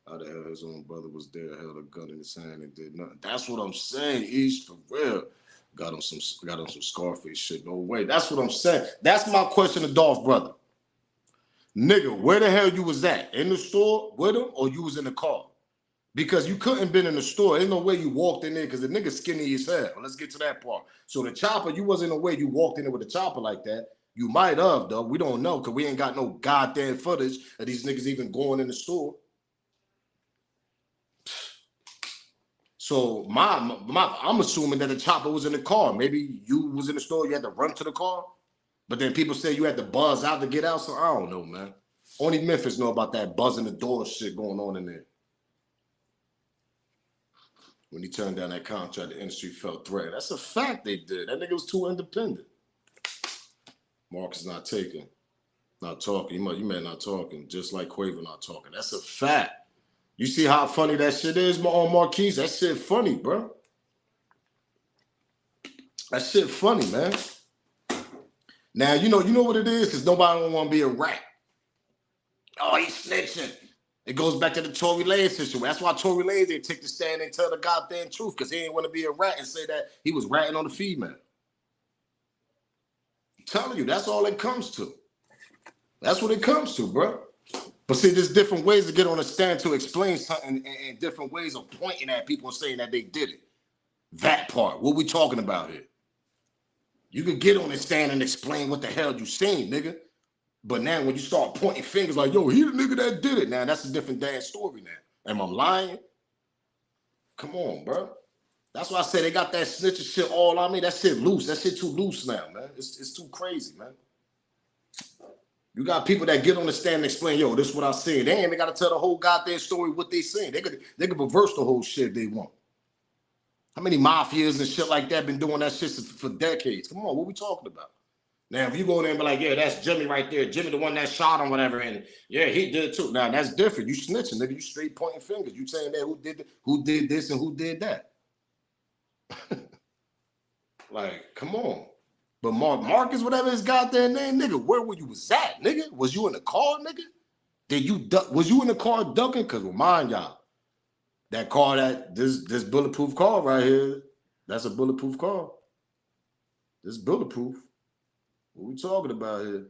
S1: How the hell his own brother was there, held a gun in his hand and did nothing. That's what I'm saying, East, for real. Got on some Scarface shit. No way. That's what I'm saying. That's my question to Dolph, brother. Nigga, where the hell you was at? In the store with him, or you was in the car? Because you couldn't been in the store. Ain't no way you walked in there because the nigga skinny as hell. Let's get to that part. So the chopper, you wasn't in the way you walked in there with a chopper like that. You might have, though. We don't know because we ain't got no goddamn footage of these niggas even going in the store. So I'm assuming that the chopper was in the car. Maybe you was in the store, you had to run to the car. But then people say you had to buzz out to get out. So I don't know, man. Only Memphis know about that buzzing the door shit going on in there. When he turned down that contract, the industry felt threatened. That's a fact they did. That nigga was too independent. Marcus not taking, not talking. You man not talking, just like Quavo not talking. That's a fact. You see how funny that shit is on Marquise? That shit funny, bro. That shit funny, man. Now, you know what it is? Because nobody don't want to be a rat. Oh, he's snitching. It goes back to the Tory Lanez situation. That's why Tory Lanez didn't take the stand and tell the goddamn truth, because he didn't want to be a rat and say that he was ratting on the female. I'm telling you, that's all it comes to. That's what it comes to, bro. But see, there's different ways to get on a stand to explain something and different ways of pointing at people and saying that they did it. That part. What we talking about here? You can get on the stand and explain what the hell you seen, nigga. But now when you start pointing fingers like, yo, he the nigga that did it. Now that's a different damn story now. Am I lying? Come on, bro. That's why I say they got that snitching shit all on me. That shit loose. That shit too loose now, man. It's too crazy, man. You got people that get on the stand and explain, yo, this is what I seen. They ain't even got to tell the whole goddamn story what they seen. They could reverse the whole shit they want. How many mafias and shit like that been doing that shit for decades? Come on, what we talking about? Now, if you go there and be like, yeah, that's Jimmy right there. Jimmy, the one that shot him, whatever, and yeah, he did too. Now, that's different. You snitching, nigga. You straight pointing fingers. You saying that who did this and who did that. Like, come on. But Marcus, whatever his goddamn name, nigga, where were you was at, nigga? Was you in the car, nigga? Was you in the car ducking? Because remind y'all, that car, this bulletproof car right here, that's a bulletproof car. This is bulletproof. What we talking about here?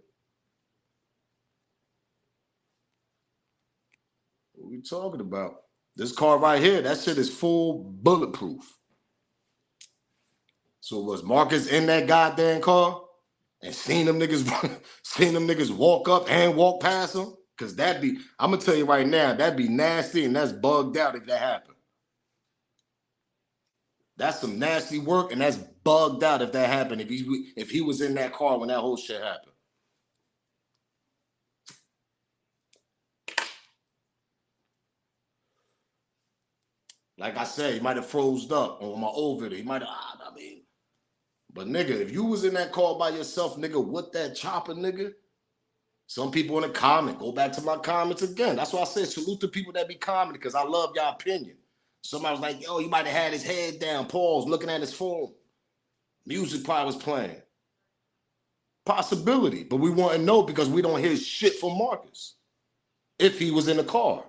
S1: What we talking about? This car right here, that shit is full bulletproof. So was Marcus in that goddamn car and seen them niggas walk up and walk past him? Cause I'm gonna tell you right now, that'd be nasty and that's bugged out if that happened. That's some nasty work, and that's bugged out if that happened. If he was in that car when that whole shit happened. Like I said, he might have froze up on my old video. He might have, but nigga, if you was in that car by yourself, nigga, with that chopper, nigga, some people in the comment, go back to my comments again. That's why I said salute to people that be commenting, because I love y'all opinion. Somebody was like, yo, he might have had his head down, pause, looking at his phone. Music probably was playing. Possibility, but we want to know because we don't hear shit from Marcus if he was in the car.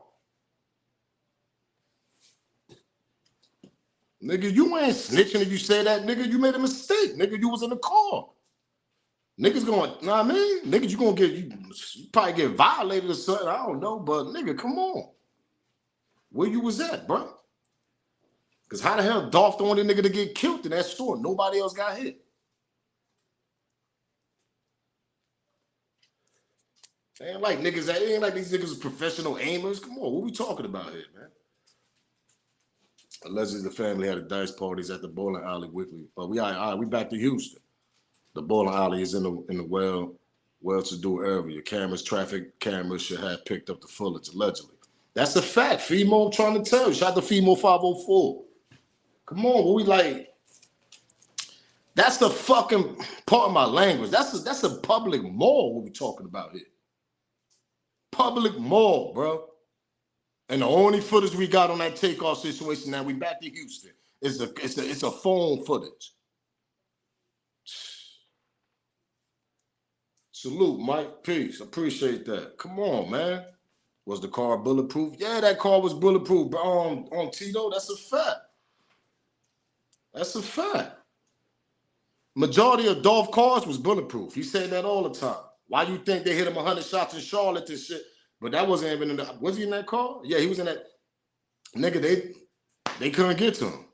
S1: Nigga, you ain't snitching if you say that, nigga. You made a mistake. Nigga, you was in the car. Niggas going, know what I mean? Niggas, you probably get violated or something. I don't know, but nigga, come on. Where you was at, bro? Because how the hell Dolph the only nigga to get killed in that store? Nobody else got hit. It ain't like these niggas are professional aimers. Come on, what we talking about here, man? Allegedly, the family had a dice parties at the bowling alley weekly. But we back to Houston. The bowling alley is in the well-to-do area. Traffic cameras should have picked up the footage, allegedly. That's a fact. FEMO, I'm trying to tell you. Shout out to FEMO 504. Come on, what we like? That's the fucking part of my language. That's a public mall, what we talking about here. Public mall, bro. And the only footage we got on that Takeoff situation, now we back to Houston, it's a phone footage. Salute, Mike. Peace. Appreciate that. Come on, man. Was the car bulletproof? Yeah, that car was bulletproof. But on Tito, that's a fact. That's a fact. Majority of Dolph cars was bulletproof. He said that all the time. Why you think they hit him 100 shots in Charlotte and shit? But that wasn't even in the, was he in that car? Yeah, he was in that. Nigga, they couldn't get to him.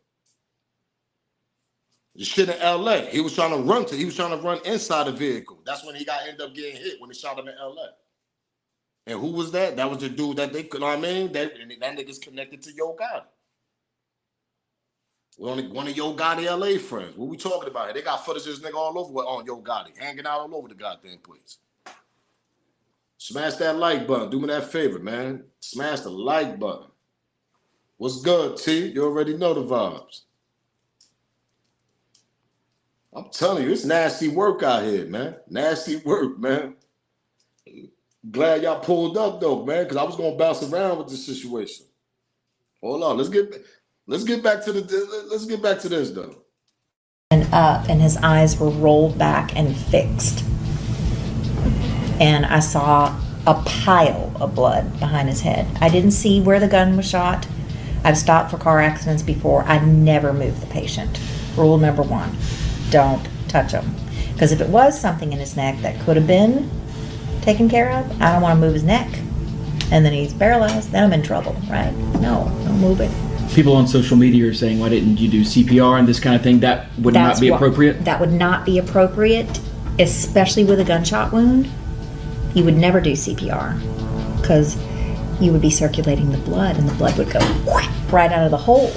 S1: The shit in LA. He was trying to run inside the vehicle. That's when he ended up getting hit when they shot him in LA. And who was that? That was the dude that they, you know what I mean? That nigga's connected to Yo Gotti. One of Yo Gotti LA friends. What we talking about here? They got footage of this nigga all over on Yo Gotti, hanging out all over the goddamn place. Smash that like button. Do me that favor, man. Smash the like button. What's good, T? You already know the vibes. I'm telling you, it's nasty work out here, man. Nasty work, man. Glad y'all pulled up though, man, because I was gonna bounce around with this situation. Hold on, let's get back to this though.
S6: And up, and his eyes were rolled back and fixed. And I saw a pile of blood behind his head. I didn't see where the gun was shot. I've stopped for car accidents before. I never move the patient. Rule number 1, don't touch him. Because if it was something in his neck that could have been taken care of, I don't want to move his neck. And then he's paralyzed, then I'm in trouble, right? No, don't move it.
S12: People on social media are saying, why didn't you do CPR and this kind of thing? That would not be appropriate?
S6: That would not be appropriate, especially with a gunshot wound. You would never do CPR because you would be circulating the blood and the blood would go right out of the hole.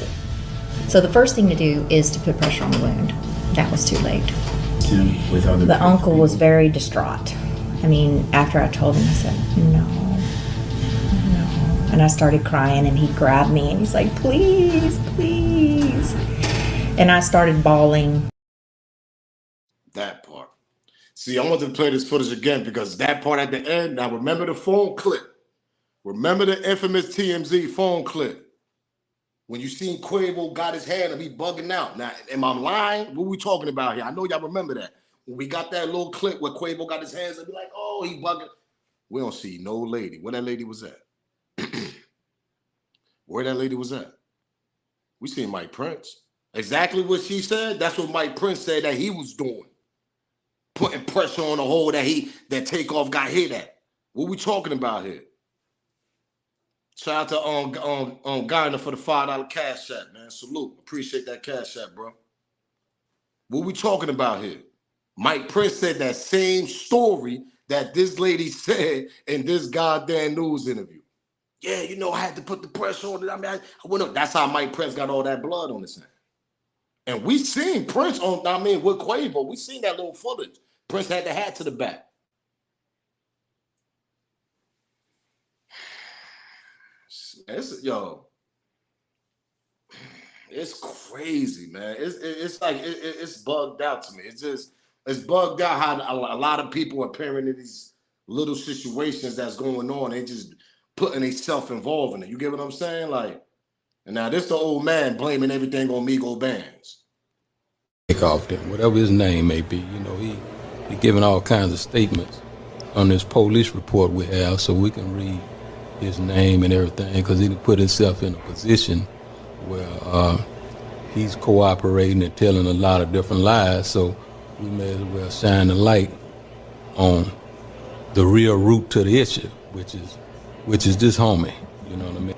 S6: So the first thing to do is to put pressure on the wound. That was too late. The uncle was very distraught. I mean, after I told him, I said, no. And I started crying and he grabbed me and he's like, please, please. And I started bawling.
S1: That part. See, I wanted to play this footage again because that part at the end, now remember the phone clip. Remember the infamous TMZ phone clip. When you seen Quavo got his hand and he bugging out. Now, am I lying? What we talking about here? I know y'all remember that. When we got that little clip where Quavo got his hands and be like, oh, he bugging. We don't see no lady. Where that lady was at? Where that lady was at? We seen Mike Prince. Exactly what she said. That's what Mike Prince said that he was doing. Putting pressure on the hole that Takeoff got hit at. What we talking about here? Shout out to Garner for the $5 cash app, man. Salute. Appreciate that cash app, bro. What we talking about here? Mike Prince said that same story that this lady said in this goddamn news interview. Yeah, you know, I had to put the pressure on it. I mean, I went up. That's how Mike Prince got all that blood on his hand. And we seen Prince with Quavo. We seen that little footage. Prince had the hat to the back. It's crazy, man. It's like it's bugged out to me. It's bugged out how a lot of people are appearing in these little situations that's going on. They just putting themselves involved in it. You get what I'm saying? Like, and now this the old man blaming everything on Migo Bands.
S13: Takeoff, whatever his name may be, you know, he giving all kinds of statements on this police report we have, so we can read his name and everything, because he put himself in a position where he's cooperating and telling a lot of different lies, so we may as well shine the light on the real root to the issue, which is this homie, you know what I mean?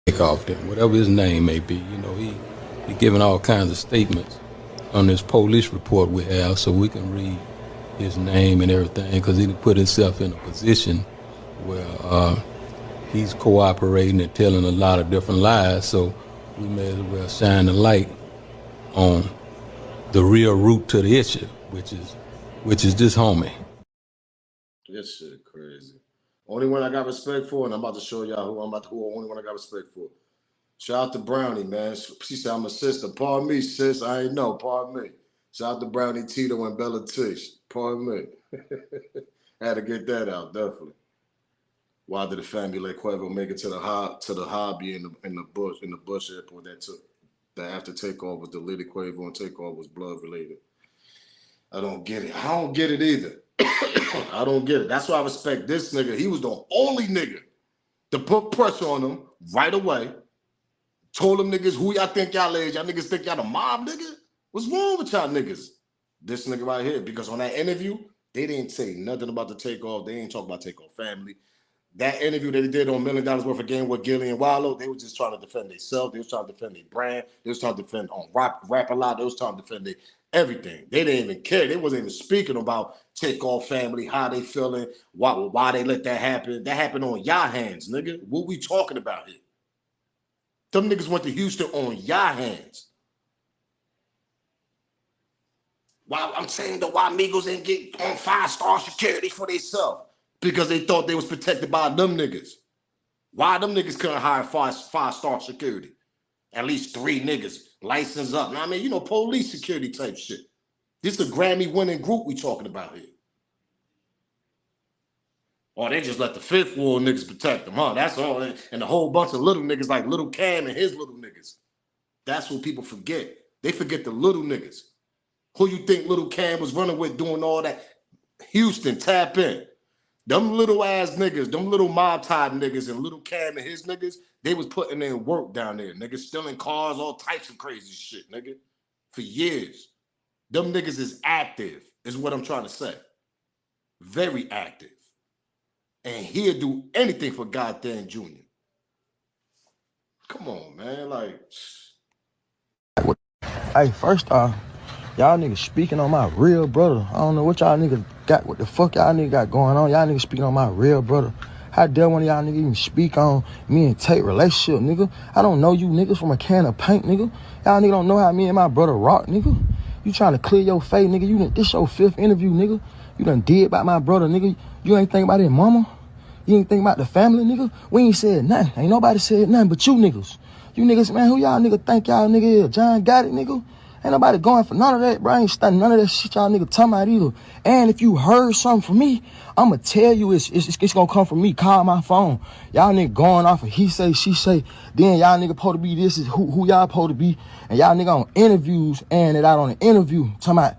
S13: Takeoff, whatever his name may be, you know, he giving all kinds of statements on this police report we have, so we can read his name and everything, because he put himself in a position where he's cooperating and telling a lot of different lies, so we may as well shine the light on the real root to the issue, which is this homie.
S1: This shit crazy. Only one I got respect for, and I'm about to show y'all who only one I got respect for. Shout out to Brownie, man. She said I'm a sister. Pardon me, sis. I ain't know. Pardon me. Shout out to Brownie, Tito, and Bella Tish. Pardon me. Had to get that out, definitely. Why did the family let Quavo make it to the hobby in the Bush airport that after Takeoff was deleted? Quavo and Takeoff was blood related. I don't get it. I don't get it either. I don't get it. That's why I respect this nigga. He was the only nigga to put pressure on him right away. Told them niggas, who y'all think y'all is? Y'all niggas think y'all the mob, nigga? What's wrong with y'all niggas? This nigga right here, because on that interview, they didn't say nothing about the Takeoff. They ain't talk about Takeoff family. That interview that they did on $1 Million Worth of Game with Gilly and Wallow, they were just trying to defend themselves. They was trying to defend their brand. They was trying to defend on rap a lot. They was trying to defend everything. They didn't even care. They wasn't even speaking about Takeoff family, how they feeling, why they let that happen. That happened on y'all hands, nigga. What we talking about here? Them niggas went to Houston on y'all hands. Why I'm saying though, why Migos ain't get on 5-star security for themselves? Because they thought they was protected by them niggas. Why them niggas couldn't hire 5-star security? At least 3 niggas licensed up. Now, I mean, you know, police security type shit. This is a Grammy-winning group we talking about here. Or they just let the Fifth Ward niggas protect them, huh? That's all. And a whole bunch of little niggas like Little Cam and his little niggas. That's what people forget. They forget the little niggas. Who you think Little Cam was running with doing all that? Houston, tap in. Them little ass niggas, them little mob type niggas and Little Cam and his niggas, they was putting in work down there. Niggas stealing cars, all types of crazy shit, nigga. For years. Them niggas is active, is what I'm trying to say. Very active. And he'll do anything for goddamn Junior. Come on, man. Like,
S14: hey, first off, y'all niggas speaking on my real brother. I don't know what y'all niggas got, what the fuck y'all niggas got going on. Y'all niggas speaking on my real brother. How dare one of y'all niggas even speak on me and Tate relationship, nigga? I don't know you niggas from a can of paint, nigga. Y'all niggas don't know how me and my brother rock, nigga. You trying to clear your face, nigga. This your 5th interview, nigga. You done did about my brother, nigga. You ain't think about his mama. You ain't think about the family, nigga. We ain't said nothing. Ain't nobody said nothing but you niggas. You niggas, man, who y'all niggas think y'all nigga is? John got it, nigga. Ain't nobody going for none of that, bro. I ain't studying none of that shit y'all nigga talking about either. And if you heard something from me, I'ma tell you it's gonna come from me. Call my phone. Y'all nigga going off of he say, she say. Then y'all nigga supposed to be this is who y'all supposed to be. And y'all nigga on interviews and it out on the interview. Talking about,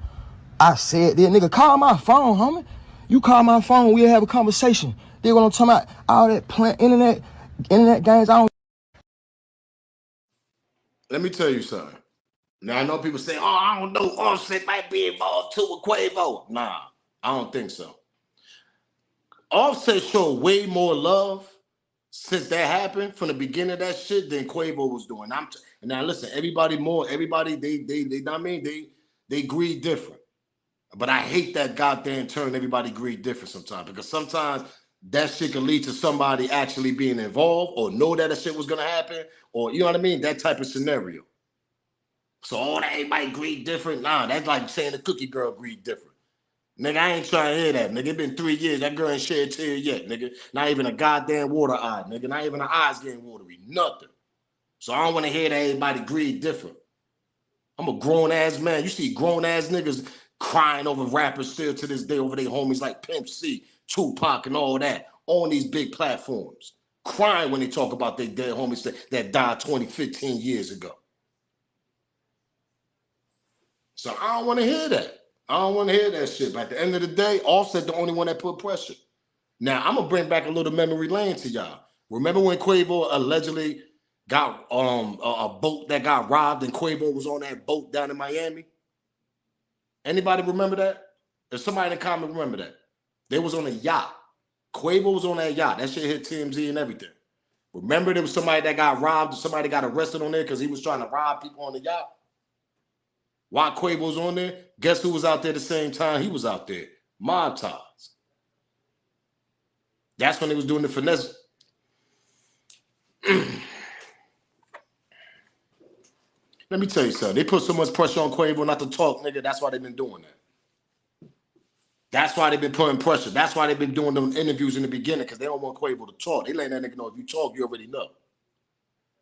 S14: I said that. Nigga, call my phone, homie. You call my phone, we'll have a conversation. They what I'm talking about. All that internet games, I don't.
S1: let me tell you something. Now, I know people say, oh, I don't know, Offset might be involved too with Quavo. Nah, I don't think so. Offset showed way more love since that happened from the beginning of that shit than Quavo was doing. Now, listen, everybody, they I mean, they greed different. But I hate that goddamn term, everybody greed different sometimes, because sometimes that shit can lead to somebody actually being involved or know that shit was going to happen, or, you know what I mean, that type of scenario. So all that everybody greed different. Nah, that's like saying the cookie girl greed different. Nigga, I ain't trying to hear that. Nigga, it been 3 years. That girl ain't shed a tear yet, nigga. Not even a goddamn water eye, nigga. Not even her eyes getting watery. Nothing. So I don't want to hear that everybody greed different. I'm a grown-ass man. You see grown-ass niggas crying over rappers still to this day over their homies like Pimp C, Tupac, and all that on these big platforms. Crying when they talk about their dead homies that died 20, 15 years ago. So I don't want to hear that. I don't want to hear that shit. But at the end of the day, Offset the only one that put pressure. Now, I'm going to bring back a little memory lane to y'all. Remember when Quavo allegedly got a boat that got robbed and Quavo was on that boat down in Miami? Anybody remember that? If somebody in the comment remember that. They was on a yacht. Quavo was on that yacht. That shit hit TMZ and everything. Remember there was somebody that got robbed, somebody got arrested on there because he was trying to rob people on the yacht? While Quavo was on there, guess who was out there the same time he was out there? Mob Ties. That's when they was doing the finesse. Let me tell you something. They put so much pressure on Quavo not to talk, nigga. That's why they've been doing that. That's why they've been putting pressure. That's why they've been doing them interviews in the beginning, because they don't want Quavo to talk. They letting that nigga know if you talk, you already know.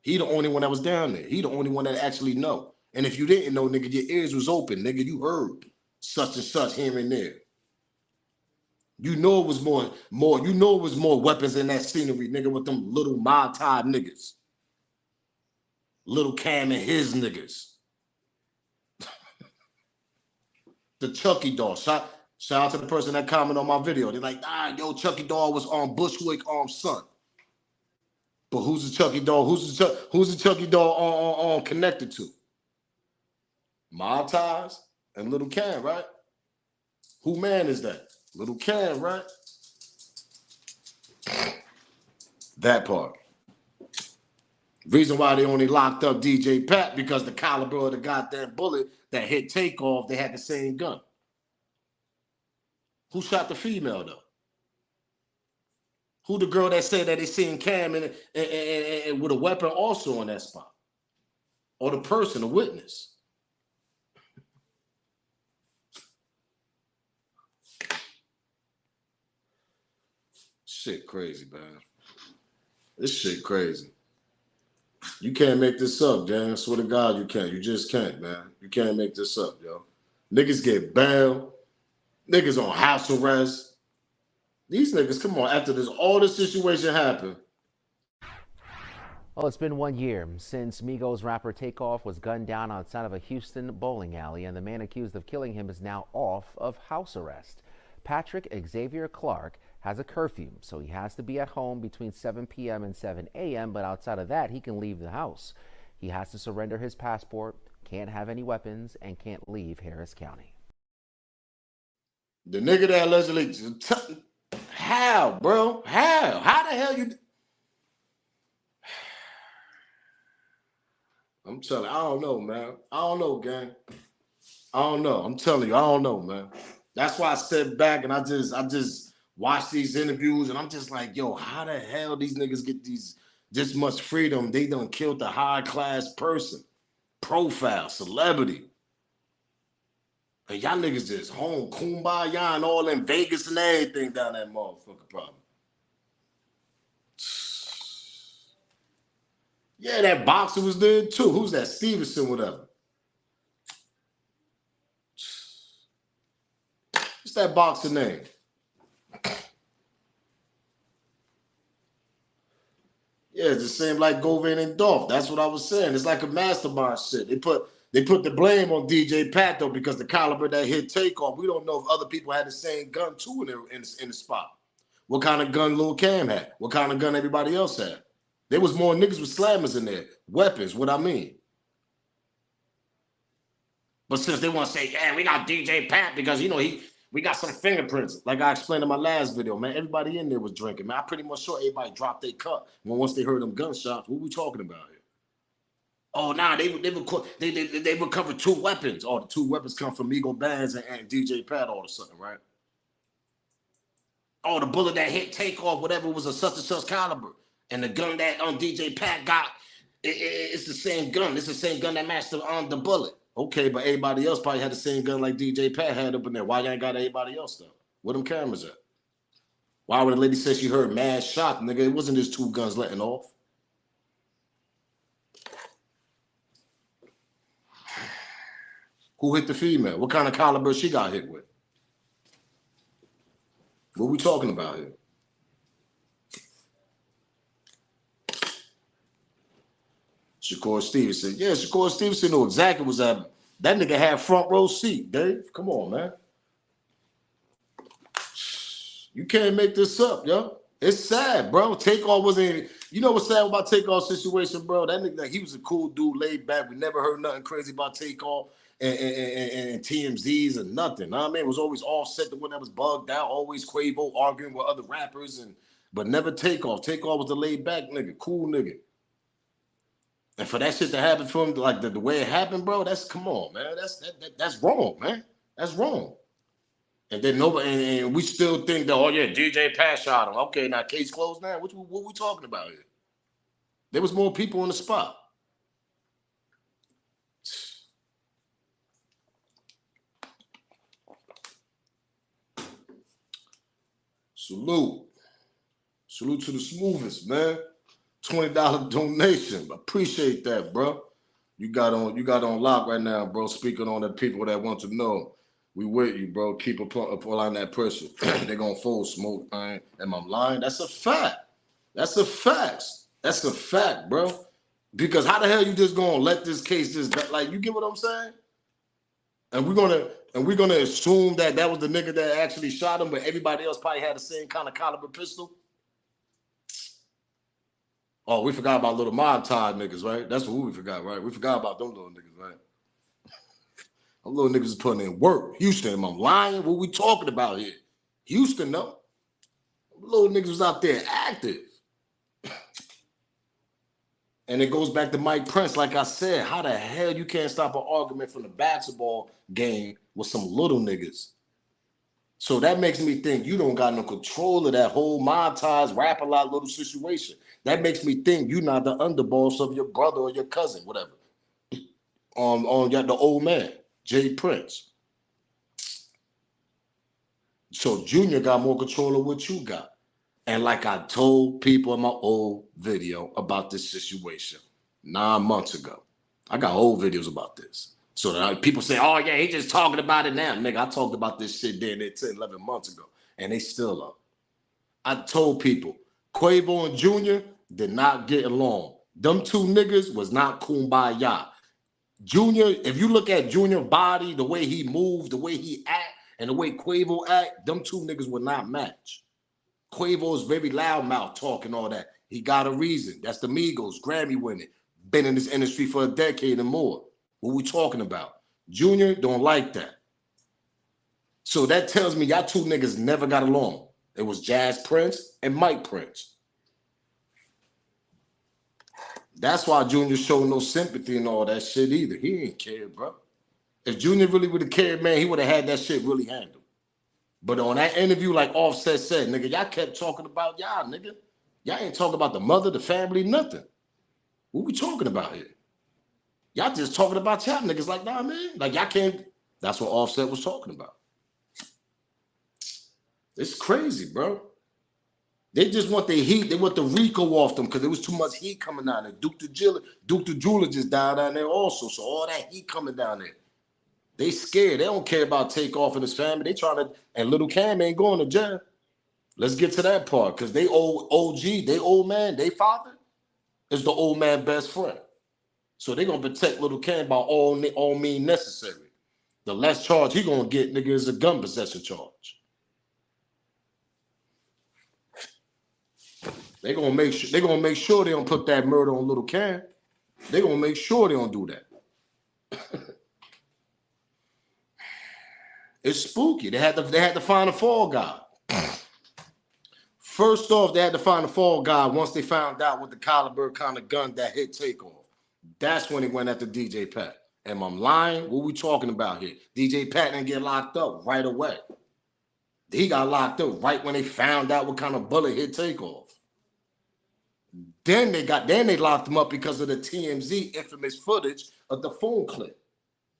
S1: He the only one that was down there. He the only one that actually know. And if you didn't know, nigga, your ears was open, nigga. You heard such and such here and there. You know it was more. You know it was more weapons in that scenery, nigga, with them little mob type niggas. Little Cam and his niggas. The Chucky doll. Shout out to the person that commented on my video. They're like, yo, Chucky doll was on Bushwick son. But who's the Chucky doll? Who's the Chucky doll on connected to? Mob Ties and Little Cam, right? Who man is that? Little Cam, right? That part. Reason why they only locked up DJ Pat, because the caliber of the goddamn bullet that hit Takeoff, they had the same gun. Who shot the female, though? Who the girl that said that they seen Cam and with a weapon also on that spot? Or the person, the witness? Shit crazy, man. This shit crazy. You can't make this up, gang. I swear to God, you can't. You just can't, man. You can't make this up, yo. Niggas get bail. Niggas on house arrest. These niggas, come on, after all this situation happened.
S15: Well, it's been 1 year since Migos rapper Takeoff was gunned down outside of a Houston bowling alley, and the man accused of killing him is now off of house arrest. Patrick Xavier Clark has a curfew, so he has to be at home between 7 p.m. and 7 a.m., but outside of that, he can leave the house. He has to surrender his passport, can't have any weapons, and can't leave Harris County.
S1: The nigga that allegedly... How, bro? How? How the hell you... I'm telling you, I don't know, man. I don't know, gang. I don't know. I'm telling you, I don't know, man. That's why I sat back and I just watch these interviews and I'm just like, yo, how the hell these niggas get this much freedom? They done killed a high class person, profile, celebrity. And y'all niggas just home, kumbaya and all in Vegas and everything down that motherfucker problem. Yeah, that boxer was there too. Who's that? Stevenson, whatever. What's that boxer name? Yeah, it's the same like Govan and Dolph. That's what I was saying. It's like a mastermind shit. They put the blame on DJ Pat though, because the caliber that hit Takeoff. We don't know if other people had the same gun too in the spot. What kind of gun Lil Cam had? What kind of gun everybody else had? There was more niggas with slammers in there. Weapons, what I mean. But since they want to say, yeah, we got DJ Pat because, you know, we got some fingerprints. Like I explained in my last video, man, everybody in there was drinking, man. I'm pretty much sure everybody dropped their cup once they heard them gunshots. What we talking about here? Oh, nah, they recovered 2 weapons. Oh, the 2 weapons come from Migo Bands and DJ Pat all of a sudden, right? Oh, the bullet that hit Takeoff, whatever, was a such and such caliber. And the gun that DJ Pat got, it's the same gun. It's the same gun that matched the bullet. Okay, but everybody else probably had the same gun like DJ Pat had up in there. Why you ain't got everybody else though? Where them cameras at? Why would the lady say she heard mad shot, nigga? It wasn't just 2 guns letting off. Who hit the female? What kind of caliber she got hit with? What we talking about here? Shakur Stevenson. Yeah, Shakur Stevenson knew exactly what's happening. That nigga had front row seat, Dave. Come on, man. You can't make this up, yo. It's sad, bro. Takeoff wasn't... You know what's sad about Takeoff's situation, bro? That nigga, he was a cool dude, laid back. We never heard nothing crazy about Takeoff and TMZs or nothing. Know what I mean? It was always offset to when that was bugged out. Always Quavo arguing with other rappers, but never Takeoff. Takeoff was the laid back nigga, cool nigga. And for that shit to happen for him, like the way it happened, bro, come on, man. That's wrong, man. That's wrong. And then nobody, and we still think that, oh yeah, DJ Pat shot him. Okay, now case closed now. What we talking about here? There was more people on the spot. Salute. Salute to the smoothest, man. $20 donation. Appreciate that, bro. You got on lock right now, bro. Speaking on the people that want to know. We with you, bro. Keep applying that pressure. They're gonna fold smoke, man. Am I lying? That's a fact. That's a fact. That's a fact, bro. Because how the hell you just gonna let this case just like, you get what I'm saying? And we're gonna assume that was the nigga that actually shot him, but everybody else probably had the same kind of caliber pistol. Oh, we forgot about little mob Todd niggas, right? That's what we forgot, right? We forgot about them little niggas, right? Them little niggas is putting in work. Houston, am I lying? What we talking about here? Houston, though. Little niggas was out there active. And it goes back to Mike Prince, like I said, how the hell you can't stop an argument from the basketball game with some little niggas? So that makes me think you don't got no control of that whole montage, rap a lot little situation. That makes me think you're not the underboss of your brother or your cousin, whatever. On the old man, Jay Prince. So Junior got more control of what you got. And like I told people in my old video about this situation 9 months ago, I got old videos about this. So that people say, oh yeah, he just talking about it now. Nigga, I talked about this shit then 10, 11 months ago, and they still up. I told people, Quavo and Junior did not get along. Them two niggas was not kumbaya. Junior, if you look at Junior body, the way he moved, the way he act, and the way Quavo act, them two niggas would not match. Quavo's very loudmouth talking all that. He got a reason. That's the Migos, Grammy winning. Been in this industry for a decade and more. What we talking about? Junior don't like that. So that tells me y'all two niggas never got along. It was Jazz Prince and Mike Prince. That's why Junior showed no sympathy and all that shit either. He ain't care, bro. If Junior really would have cared, man, he would have had that shit really handled. But on that interview, like Offset said, nigga, y'all kept talking about y'all, nigga. Y'all ain't talking about the mother, the family, nothing. What we talking about here? Y'all just talking about y'all niggas like, nah, man. Like, y'all can't. That's what Offset was talking about. It's crazy, bro. They just want the heat. They want the Rico off them because there was too much heat coming down there. Duke the Jeweler just died down there also. So all that heat coming down there. They scared. They don't care about Takeoff and his family. They trying to, and little Cam ain't going to jail. Let's get to that part because they old OG, they old man, they father is the old man best friend. So they gonna protect little Cam by all means necessary. The less charge he gonna get, nigga, is a gun possession charge. They gonna make sure they don't put that murder on little Cam. They gonna make sure they don't do that. It's spooky. They had to find a fall guy. First off, they had to find a fall guy once they found out what the caliber kind of gun that hit Takeoff. That's when he went after DJ Pat. Am I lying? What we talking about here? DJ Pat didn't get locked up right away. He got locked up right when they found out what kind of bullet hit Takeoff. Then they locked him up because of the TMZ infamous footage of the phone clip.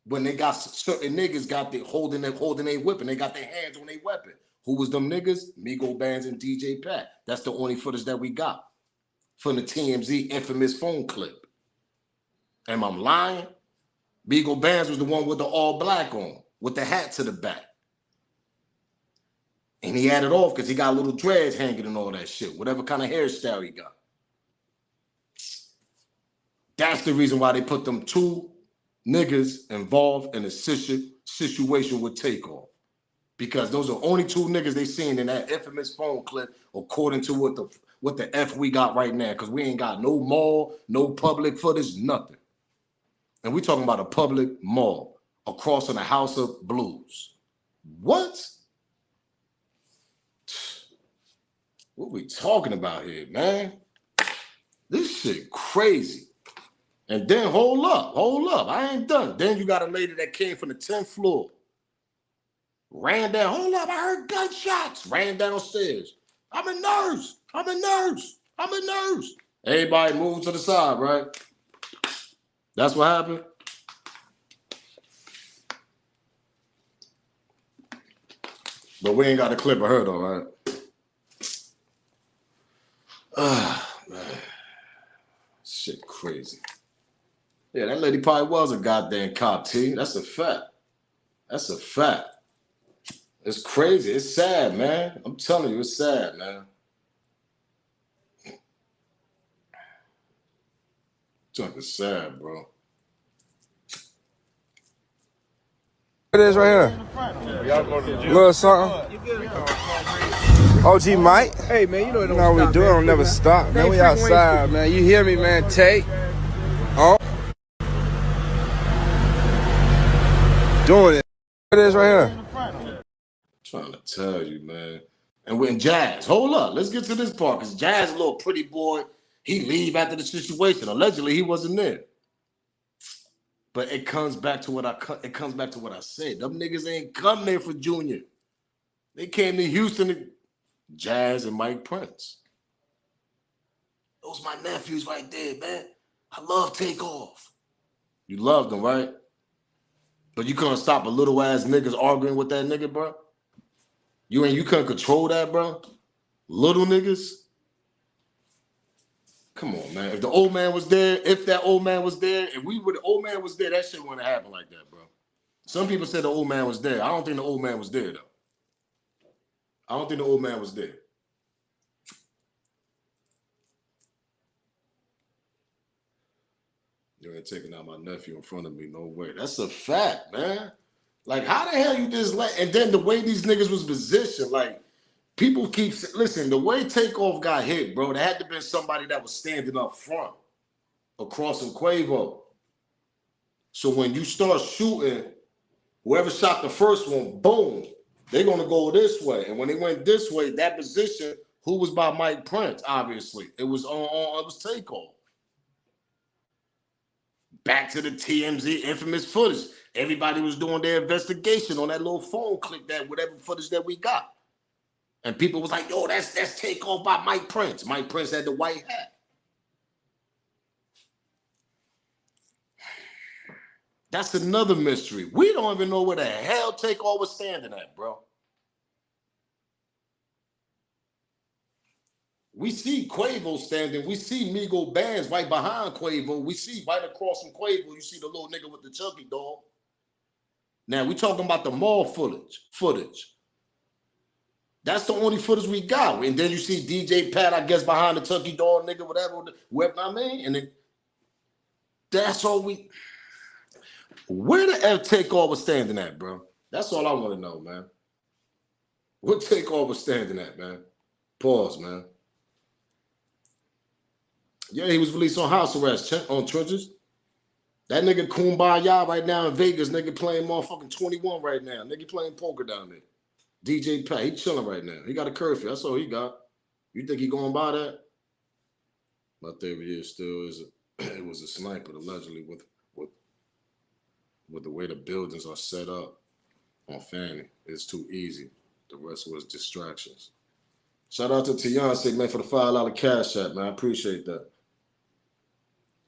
S1: When they got certain niggas got the holding their weapon, they got their hands on their weapon. Who was them niggas? Migo Bands and DJ Pat. That's the only footage that we got from the TMZ infamous phone clip. Am I lying? Migo Bands was the one with the all black on, with the hat to the back. And he had it off because he got little dreads hanging and all that shit, whatever kind of hairstyle he got. That's the reason why they put them two niggas involved in a situation with Takeoff. Because those are only two niggas they seen in that infamous phone clip, according to what the F we got right now. Because we ain't got no mall, no public footage, nothing. And we talking about a public mall across from the House of Blues. What? What we talking about here, man? This shit crazy. And then hold up. I ain't done. Then you got a lady that came from the 10th floor. Ran down, hold up, I heard gunshots. Ran downstairs. I'm a nurse. Everybody move to the side, right? That's what happened. But we ain't got a clip of her though, right? Man. Shit crazy. Yeah, that lady probably was a goddamn cop, T. That's a fact. It's crazy. It's sad, man. I'm telling you, it's sad, man. It's sad, bro.
S9: It is right here. Little something. OG Mike. Hey, man, you know what we do. Don't never stop. Man, we outside, man. You hear me, man? Take. Oh. doing it. It is right here.
S1: Trying to tell you, man. And when Jazz, hold up, let's get to this part, because Jazz, a little pretty boy, he leave after the situation. Allegedly, he wasn't there. But it comes back to what I said. Them niggas ain't come there for Junior. They came to Houston to Jazz and Mike Prince. Those my nephews right there, man. I love Takeoff. You love them, right? But you couldn't stop a little ass niggas arguing with that nigga, bro. You couldn't control that, bro. Little niggas. Come on, man. If the old man was there, if the old man was there, that shit wouldn't have happened like that, bro. Some people said the old man was there. I don't think the old man was there, though. I don't think the old man was there. You ain't taking out my nephew in front of me, no way. That's a fact, man. Like, how the hell you just let, and then the way these niggas was positioned, like, people keep, listen, the way Takeoff got hit, bro, there had to be somebody that was standing up front across from Quavo. So when you start shooting, whoever shot the first one, boom, they're going to go this way. And when they went this way, that position, who was by Mike Prince, obviously. It was Takeoff. Back to the TMZ infamous footage. Everybody was doing their investigation on that little phone clip, that whatever footage that we got. And people was like, yo, that's Takeoff by Mike Prince. Mike Prince had the white hat. That's another mystery. We don't even know where the hell Takeoff was standing at, bro. We see Quavo standing. We see Migo bands right behind Quavo. We see right across from Quavo, you see the little nigga with the Chucky doll. Now, we talking about the mall footage. That's the only footage we got. And then you see DJ Pat, I guess, behind the Chucky doll nigga, whatever I mean. And that's all we... Where the F Takeoff was standing at, bro? That's all I want to know, man. What Takeoff was standing at, man? Pause, man. Yeah, he was released on house arrest, on charges. That nigga Kumbaya right now in Vegas, nigga playing motherfucking 21 right now. Nigga playing poker down there. DJ Pat, he chilling right now. He got a curfew. That's all he got. You think he going by that? My theory is still it was a sniper, allegedly, with the way the buildings are set up on Fannie. It's too easy. The rest was distractions. Shout out to Tian, man, for the $5 cash app, man. I appreciate that.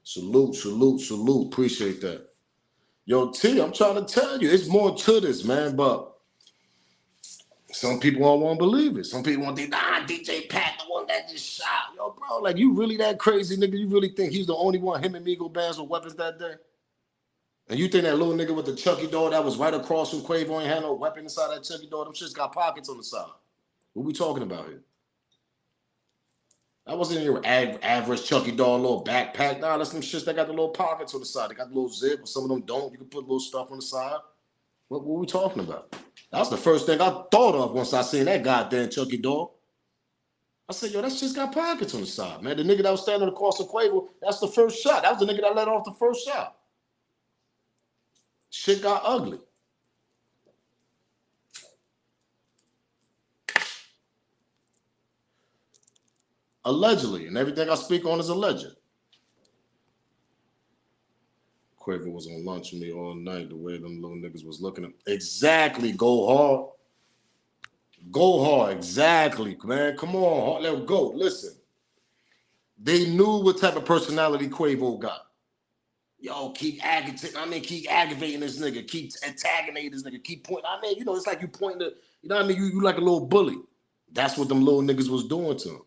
S1: Salute. Appreciate that. Yo, T, I'm trying to tell you, it's more to this, man, but some people don't want to believe it. Some people want to think, DJ Pat, the one that just shot. Yo, bro, like, you really that crazy, nigga? You really think he's the only one, him and Migo bands with weapons that day? And you think that little nigga with the Chucky doll that was right across from Quavo ain't had no weapon inside that Chucky doll? Them shits got pockets on the side. What we talking about here? That wasn't your average Chucky doll, little backpack. Nah, that's some shits that got the little pockets on the side. They got the little zip, but some of them don't. You can put little stuff on the side. What we talking about? That was the first thing I thought of once I seen that goddamn Chucky doll. I said, yo, that shit's got pockets on the side, man. The nigga that was standing across from Quavo, that's the first shot. That was the nigga that let off the first shot. Shit got ugly. Allegedly, and everything I speak on is alleged. Quavo was on lunch with me all night, the way them little niggas was looking at him. Exactly, go hard. Go hard, exactly, man. Come on, let go. Listen, they knew what type of personality Quavo got. Yo, keep aggravating this nigga, keep antagonating this nigga, keep pointing. I mean, you know, it's like you pointing to, you know what I mean? You like a little bully. That's what them little niggas was doing to him.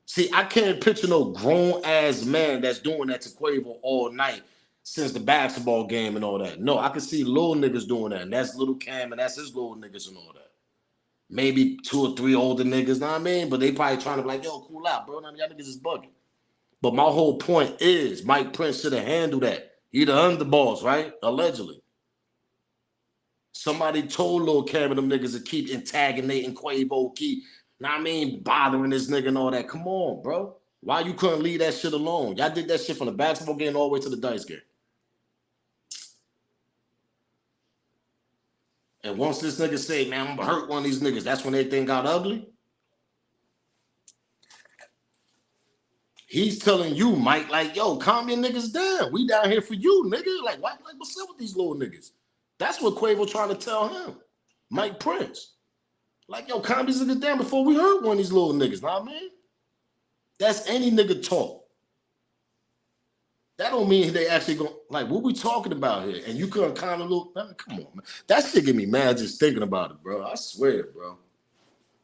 S1: See, I can't picture no grown-ass man that's doing that to Quavo all night since the basketball game and all that. No, I can see little niggas doing that, and that's Little Cam, and that's his little niggas and all that. Maybe 2 or 3 older niggas, know what I mean? But they probably trying to be like, yo, cool out, bro. I mean, y'all niggas is bugging. But my whole point is Mike Prince should have handled that. He the underboss, right? Allegedly. Somebody told Lil Cam and them niggas to keep antagonating Quavo, keep, know what I mean, bothering this nigga and all that. Come on, bro. Why you couldn't leave that shit alone? Y'all did that shit from the basketball game all the way to the dice game. And once this nigga say, man, I'm gonna hurt one of these niggas, that's when everything got ugly. He's telling you, Mike, like, yo, calm your niggas down. We down here for you, nigga. Like, what's up with these little niggas? That's what Quavo trying to tell him, Mike Prince. Like, yo, calm these niggas down before we hurt one of these little niggas, know what I mean? That's any nigga talk. That don't mean they actually go, like, what we talking about here? And you couldn't kind of look, man, come on, man. That shit get me mad just thinking about it, bro. I swear, bro.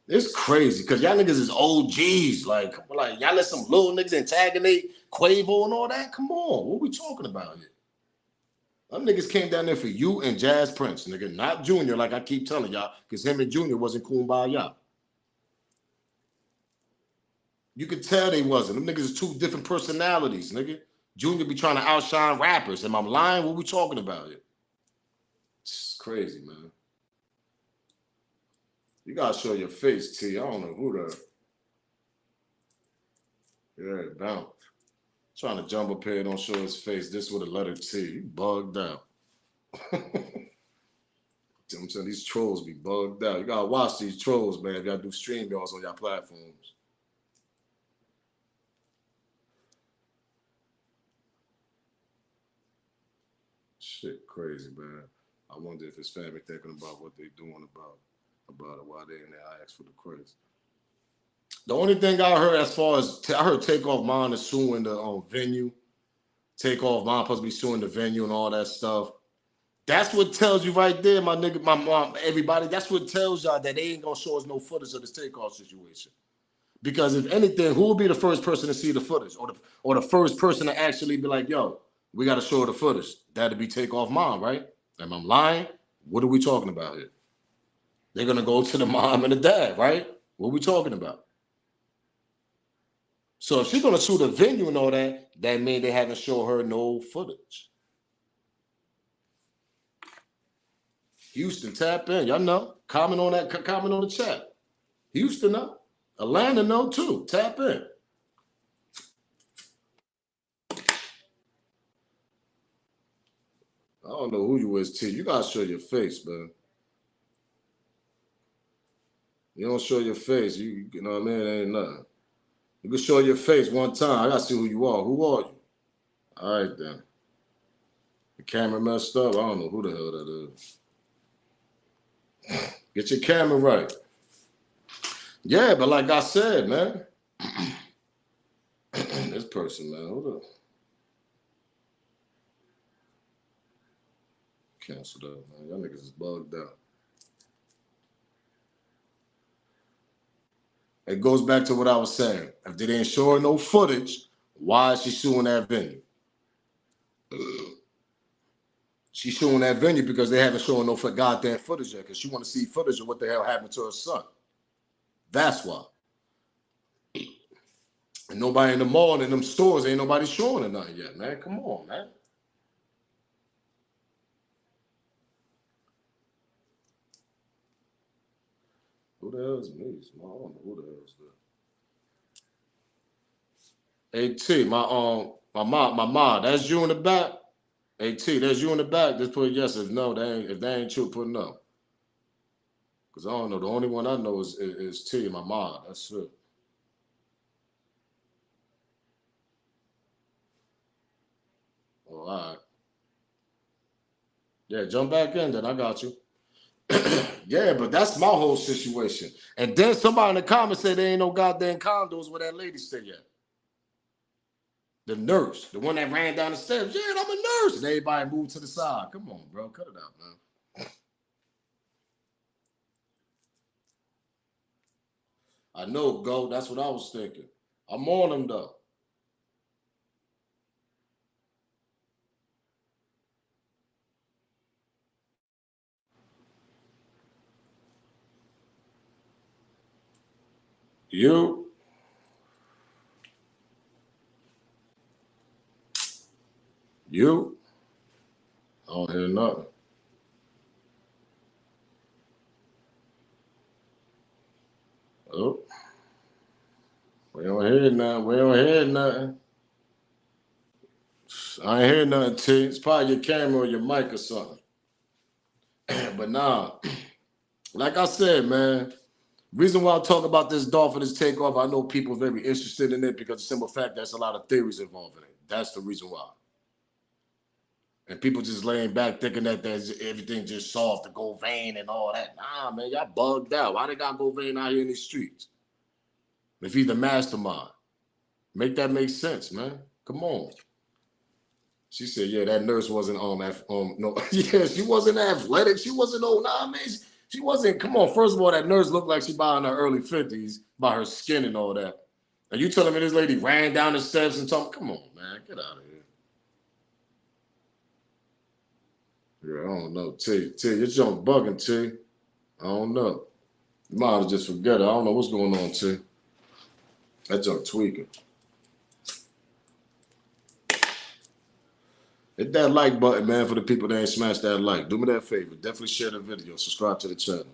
S1: It's crazy because y'all niggas is OGs. Like y'all let some little niggas antagonate Quavo and all that. Come on, what we talking about here? Them niggas came down there for you and Jazz Prince, nigga, not Junior, like I keep telling y'all, because him and Junior wasn't kumbaya. You could tell they wasn't. Them niggas is two different personalities, nigga. Junior be trying to outshine rappers. Am I lying? What we talking about here? It's crazy, man. You gotta show your face, T. I don't know who that. Yeah, bounce. Trying to jump up here, don't show his face. This with a letter T. You bugged out. I'm saying these trolls be bugged out. You gotta watch these trolls, man. If y'all do stream y'all on y'all platforms. Shit, crazy, man. I wonder if his family thinking about what they doing about it, why they in there. I asked for the credits. The only thing I heard as far as I heard Takeoff Mine is suing the venue. Takeoff Mine supposed to be suing the venue and all that stuff. That's what tells you right there, my nigga, my mom, everybody. That's what tells y'all that they ain't gonna show us no footage of this Takeoff situation. Because if anything, who will be the first person to see the footage, or the first person to actually be like, yo, we got to show the footage? That'd be Takeoff Mom, right? Am I lying? What are we talking about here? They're gonna go to the mom and the dad, right? What are we talking about? So if she's gonna sue the venue and all that, that means they haven't shown her no footage. Houston, tap in. Y'all know. Comment on that. Comment on the chat. Houston, know. Atlanta, know too. Tap in. I don't know who you is, T. You gotta show your face, man. You don't show your face, you know what I mean? It ain't nothing. You can show your face one time. I gotta see who you are. Who are you? All right, then. The camera messed up. I don't know who the hell that is. Get your camera right. Yeah, but like I said, man. This person, man. Hold up. Cancel that, man. Y'all niggas is bugged out. It goes back to what I was saying. If they didn't show her no footage, why is she suing that venue? She's suing that venue because they haven't shown no goddamn footage yet, because she want to see footage of what the hell happened to her son. That's why. And nobody in the mall and in them stores, ain't nobody showing her nothing yet, man. Come on, man. Who the hell is me? I don't know who the hell is that. Hey T, my mom, that's you in the back. Hey T, that's you in the back. Just put yes. If no, if they ain't true, put no. Cause I don't know. The only one I know is T, my mom. That's it. Oh, all right. Yeah, jump back in. Then I got you. Yeah, but that's my whole situation. And then somebody in the comments said there ain't no goddamn condos where that lady stay at. The nurse, the one that ran down the steps. Yeah, I'm a nurse. And everybody moved to the side. Come on, bro. Cut it out, man. I know, go. That's what I was thinking. I'm on them, though. You? I don't hear nothing. Oh. We don't hear nothing. I ain't hear nothing, T. It's probably your camera or your mic or something. But nah, like I said, man, reason why I'm talking about this Dolph and his takeoff, I know people are very interested in it because the simple fact there's a lot of theories involved in it. That's the reason why. And people just laying back thinking that there's everything just soft, the Govain and all that. Nah, man, y'all bugged out. Why they got Govain out here in these streets? If he's the mastermind, make that make sense, man. Come on. She said, yeah, that nurse wasn't no, yeah, she wasn't athletic. She wasn't old. Nah, man, she wasn't. Come on. First of all, that nurse looked like she by in her early 50s by her skin and all that. And you telling me this lady ran down the steps and told me, come on, man, get out of here. Yeah, I don't know. T, your junk bugging, T. I don't know. You might have just forget it. I don't know what's going on, T. That junk tweaking. Hit that like button, man, for the people that ain't smashed that like. Do me that favor. Definitely share the video. Subscribe to the channel.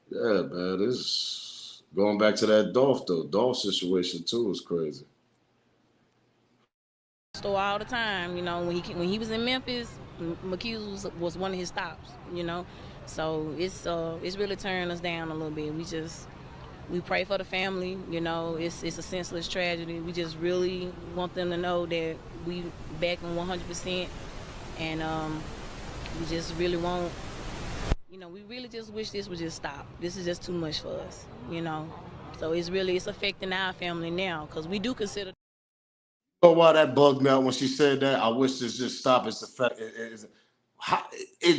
S1: Yeah, man, this is going back to that Dolph, though. Dolph situation, too, is crazy.
S11: Store all the time, you know. When he was in Memphis, McHughes was one of his stops, you know. So it's really turning us down a little bit. We pray for the family, you know. It's a senseless tragedy. We just really want them to know that we back them 100%, and we just really want, you know, we really just wish this would just stop. This is just too much for us, you know. So it's affecting our family now because we do consider.
S1: You know why that bugged me out when she said that? I wish this just stopped. It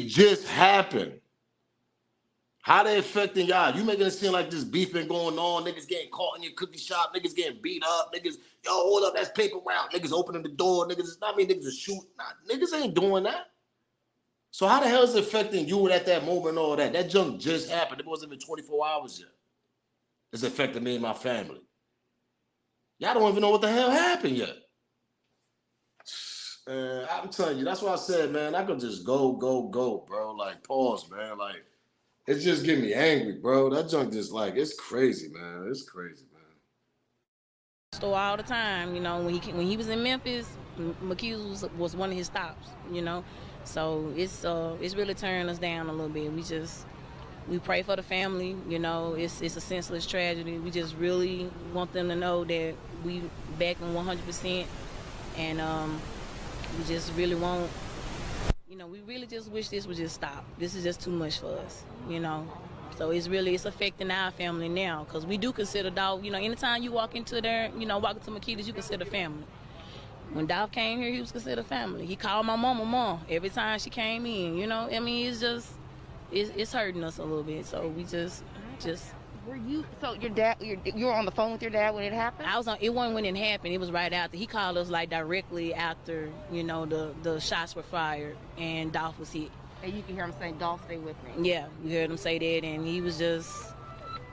S1: just happened. How they affecting y'all? You making it seem like this beef been going on. Niggas getting caught in your cookie shop. Niggas getting beat up. Niggas, yo, hold up, that's paper route. Niggas opening the door. Niggas, I mean, niggas are shooting. Nah, niggas ain't doing that. So how the hell is it affecting you at that moment and all that? That junk just happened. It wasn't even 24 hours yet. It's affecting me and my family. Y'all don't even know what the hell happened yet. I'm telling you, that's why I said, man, I could just go, bro. Like, pause, man. Like, it's just getting me angry, bro. That junk just like, it's crazy, man. It's crazy, man.
S11: Store all the time, you know. When he was in Memphis, McHughes was one of his stops, you know. So it's really turning us down a little bit. We pray for the family, you know. It's a senseless tragedy. We just really want them to know that we back them 100%, and we just really want, you know, we really just wish this would just stop. This is just too much for us, you know. So it's affecting our family now because we do consider Dolph, you know, anytime you walk into there, you know, walk into Makeda's, you consider family. When Dolph came here, he was considered family. He called my mom every time she came in, you know. I mean, it's hurting us a little bit. So we just.
S16: Were you, so your dad, you were on the phone with your dad when it happened?
S11: It wasn't when it happened. It was right after. He called us like directly after, you know, the shots were fired and Dolph was hit.
S16: And you can hear him saying, "Dolph, stay with me."
S11: Yeah, we heard him say that, and he was just,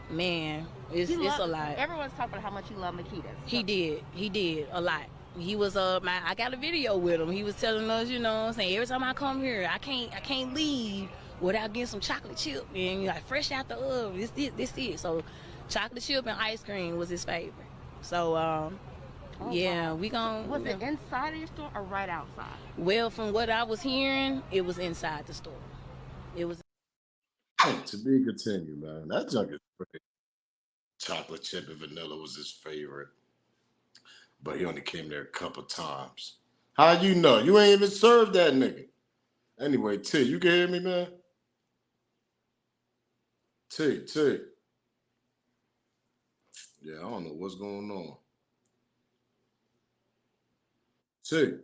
S11: man, it's a lot.
S16: Everyone's talking about how much he loved Makeda.
S11: He did a lot. He was I got a video with him. He was telling us, you know what I'm saying, every time I come here, I can't leave without getting some chocolate chip and like fresh out the oven. This it. So chocolate chip and ice cream was his favorite. So yeah, wow. We gon'
S16: Was it inside of your store or right outside?
S11: Well, from what I was hearing, it was inside the store. It was.
S1: To be continued, man. That junk is great. Chocolate chip and vanilla was his favorite. But he only came there a couple times. How you know? You ain't even served that nigga. Anyway, T, you can hear me, man? T. Yeah, I don't know what's going on. T.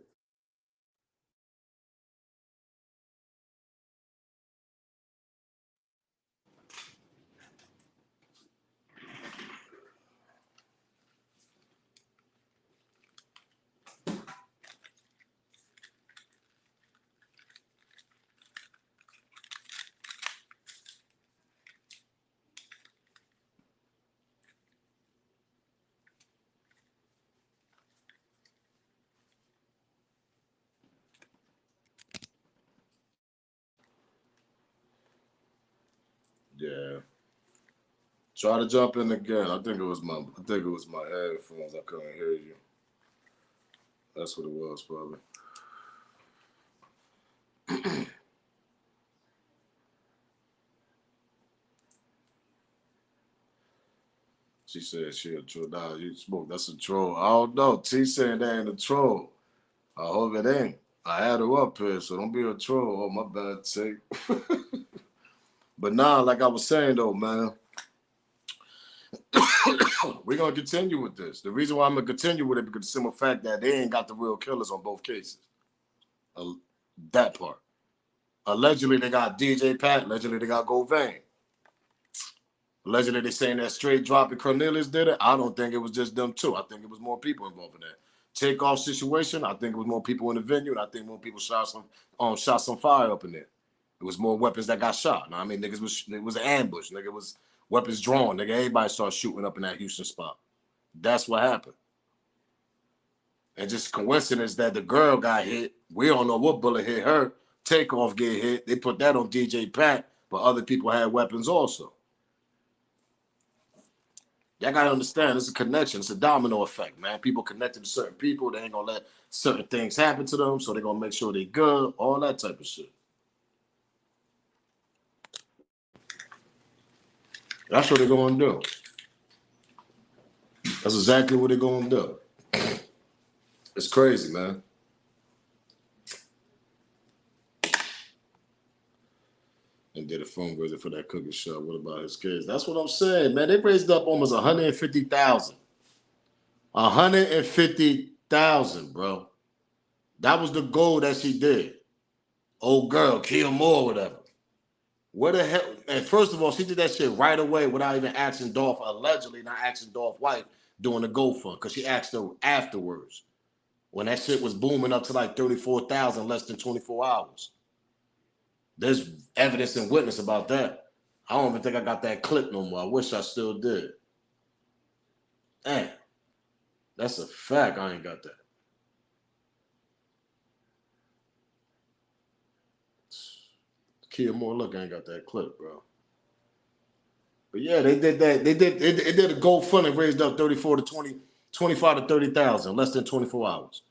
S1: Yeah. Try to jump in again. I think it was my headphones. I couldn't hear you. That's what it was, probably. She said she a troll. Nah, you smoke. That's a troll. I don't know. T saying that ain't a troll. I hope it ain't. I had her up here, so don't be a troll. Oh, my bad, T. But nah, like I was saying though, man, we're gonna continue with this. The reason why I'm gonna continue with it because the simple fact that they ain't got the real killers on both cases. That part. Allegedly, they got DJ Pat. Allegedly, they got Govain. Allegedly, they saying that straight drop and Cornelius did it. I don't think it was just them two. I think it was more people involved in that takeoff situation. I think it was more people in the venue, and I think more people shot some fire up in there. It was more weapons that got shot. Now, I mean, it was an ambush. Nigga, it was weapons drawn. Nigga, everybody started shooting up in that Houston spot. That's what happened. And just coincidence that the girl got hit. We don't know what bullet hit her. Takeoff get hit. They put that on DJ Pat, but other people had weapons also. Y'all gotta understand, it's a connection. It's a domino effect, man. People connected to certain people. They ain't gonna let certain things happen to them, so they're gonna make sure they good, all that type of shit. That's what they're gonna do. That's exactly what they're gonna do. It's crazy, man. And did a fundraiser for that cookie shop. What about his kids? That's what I'm saying, man. They raised up almost 150,000. 150,000, bro. That was the goal that she did. Old girl, kill more, whatever. What the hell? And first of all, she did that shit right away without even asking Dolph, allegedly not asking Dolph's wife, doing the GoFund, because she asked her afterwards. When that shit was booming up to like 34,000 less than 24 hours. There's evidence and witness about that. I don't even think I got that clip no more. I wish I still did. Damn. That's a fact. I ain't got that. Kia Moore, look, I ain't got that clip, bro. But yeah, they did that. They did a GoFundMe, raised up 25 to 30,000, less than 24 hours.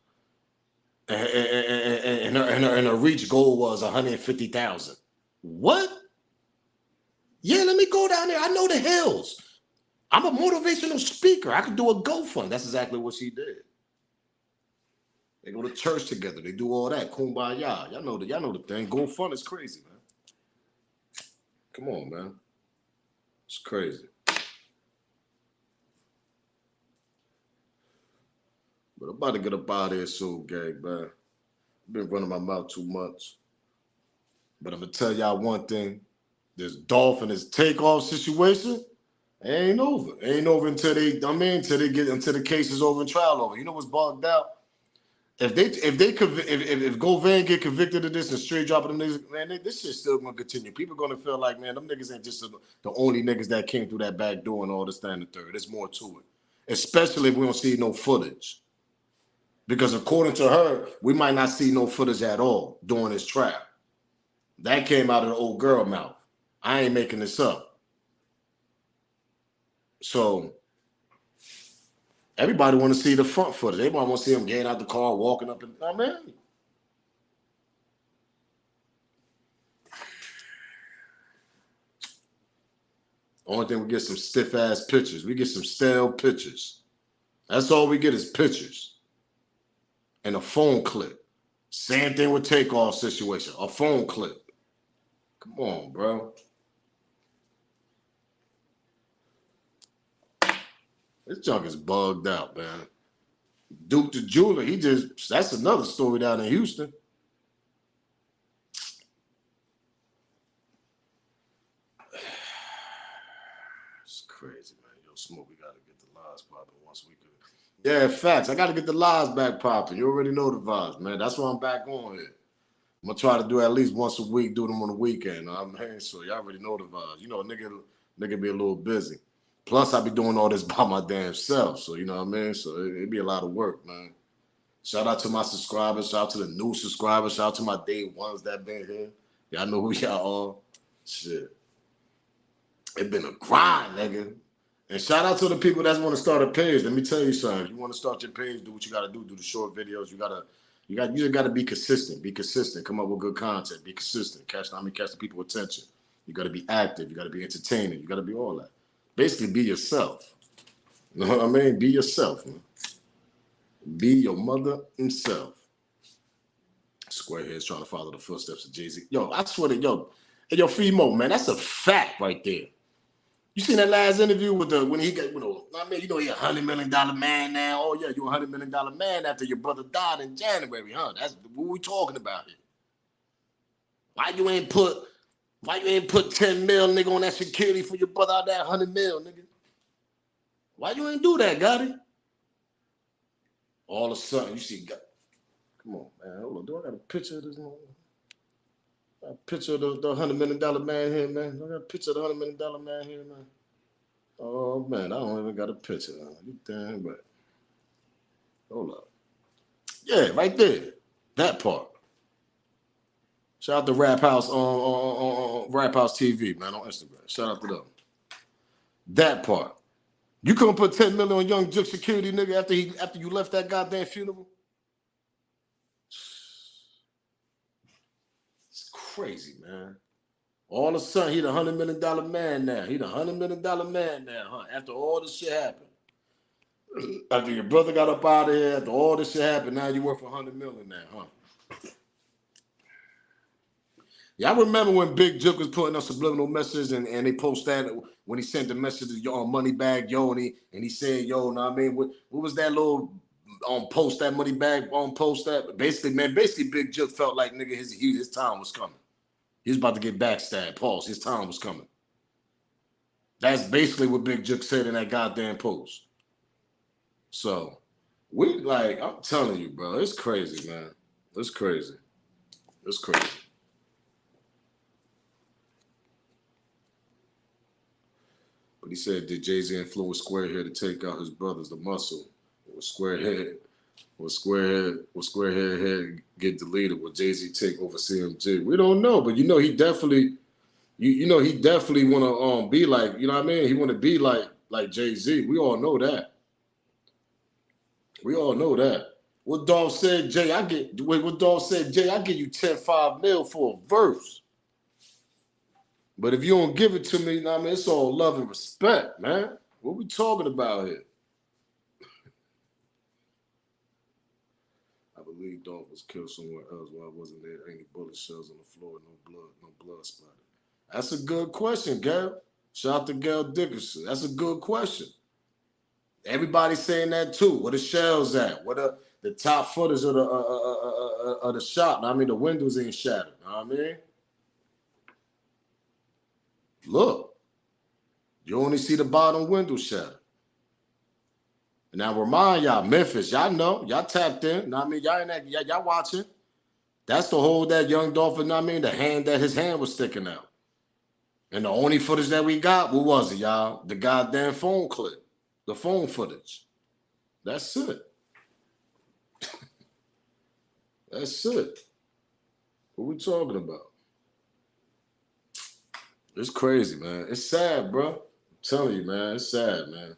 S1: And her reach goal was 150,000. What? Yeah, let me go down there. I know the hills. I'm a motivational speaker. I could do a GoFund. That's exactly what she did. They go to church together. They do all that. Kumbaya. Y'all know the thing. GoFund is crazy, man. Come on, man. It's crazy. But I'm about to get up out of here soon, gang, man. I've been running my mouth too much. But I'm going to tell y'all one thing. This Dolph and his takeoff situation ain't over. It ain't over until the case is over and trial over. You know what's bogged out? If Govain get convicted of this and straight dropping them niggas, man, this shit's still gonna continue. People gonna feel like, man, them niggas ain't just the only niggas that came through that back door and all this, that, and the third. There's more to it. Especially if we don't see no footage. Because according to her, we might not see no footage at all during this trial. That came out of the old girl mouth. I ain't making this up. So everybody want to see the front footage. Everybody want to see him getting out the car, walking up and down, man. Only thing we get some stiff ass pictures. We get some stale pictures. That's all we get is pictures. And a phone clip. Same thing with takeoff situation. A phone clip. Come on, bro. This junk is bugged out, man. Duke the Jeweler, that's another story down in Houston. It's crazy, man. Yo, Smoke, we got to get the lives popping once we can. Yeah, facts. I got to get the lives back popping. You already know the vibes, man. That's why I'm back on here. I'm going to try to do at least once a week, do them on the weekend. I'm here, so y'all already know the vibes. You know, nigga be a little busy. Plus, I be doing all this by my damn self, so you know what I mean? So it be a lot of work, man. Shout out to my subscribers. Shout out to the new subscribers. Shout out to my day ones that been here. Y'all know who y'all are. Shit. It been a grind, nigga. And shout out to the people that want to start a page. Let me tell you something. If you want to start your page, do what you got to do. Do the short videos. You just got to be consistent. Be consistent. Come up with good content. Be consistent. Catch the people's attention. You got to be active. You got to be entertaining. You got to be all that. Basically, be yourself. You know what I mean? Be yourself, man. Be your mother himself. Squarehead's trying to follow the footsteps of Jay-Z. Yo, I swear to hey, yo, Fimo, man, that's a fact right there. You seen that last interview with when he got, I mean, you know, he $100 million man now. Oh yeah, you $100 million man after your brother died in January, huh? That's what we talking about here. Why you ain't put 10 mil, nigga, on that security for your brother out there, 100 mil, nigga? Why you ain't do that, Gotti? All of a sudden, you see, come on, man. Hold on, do I got a picture of this one? A picture of the $100 million man here, man. I got a picture of the $100 million man here, man. Oh man, I don't even got a picture. You damn right. Hold up. Yeah, right there. That part. Shout out to Rap House on Rap House TV, man, on Instagram. Shout out to them. That part. You couldn't put 10 million on Young Juke security, nigga, after you left that goddamn funeral? It's crazy, man. All of a sudden, he the $100 million man now. He the $100 million man now, huh? After all this shit happened. After your brother got up out of here, after all this shit happened, now you worth $100 million now, huh? Yeah, I remember when Big Juke was putting up subliminal messages and they post that when he sent the message to yo on Moneybag Yo and he said, yo, know what I mean? What was that little post that Moneybag post that? Basically Big Juke felt like nigga his time was coming. He was about to get backstabbed. Pause. His time was coming. That's basically what Big Juke said in that goddamn post. So I'm telling you, bro, it's crazy, man. It's crazy. It's crazy. But he said, did Jay-Z influence Squarehead to take out his brothers, the muscle? Was Squarehead head get deleted? Will Jay-Z take over CMG? We don't know, but he definitely, he definitely want to be like, you know what I mean? He want to be like Jay-Z. We all know that. We all know that. What Dolph said, Jay, I give you 10-5 mil for a verse. But if you don't give it to me, I mean, it's all love and respect, man. What we talking about here? I believe Dolph was killed somewhere else. Why wasn't there any bullet shells on the floor? No blood splattered. That's a good question, Gail. Shout out to Gail Dickerson. That's a good question. Everybody's saying that too. Where the shells at? What the top footage of the shop? I mean, the windows ain't shattered. You know what I mean? Look, you only see the bottom window shattered. And now remind y'all, Memphis, y'all know, y'all tapped in. Know what I mean, y'all in that, y'all watching. That's the hole that Young Dolph, know what I mean, the hand that his hand was sticking out. And the only footage that we got, what was it, y'all? The goddamn phone clip, the phone footage. That's it. That's it. What we talking about? It's crazy, man. It's sad, bro. I'm telling you, man. It's sad, man.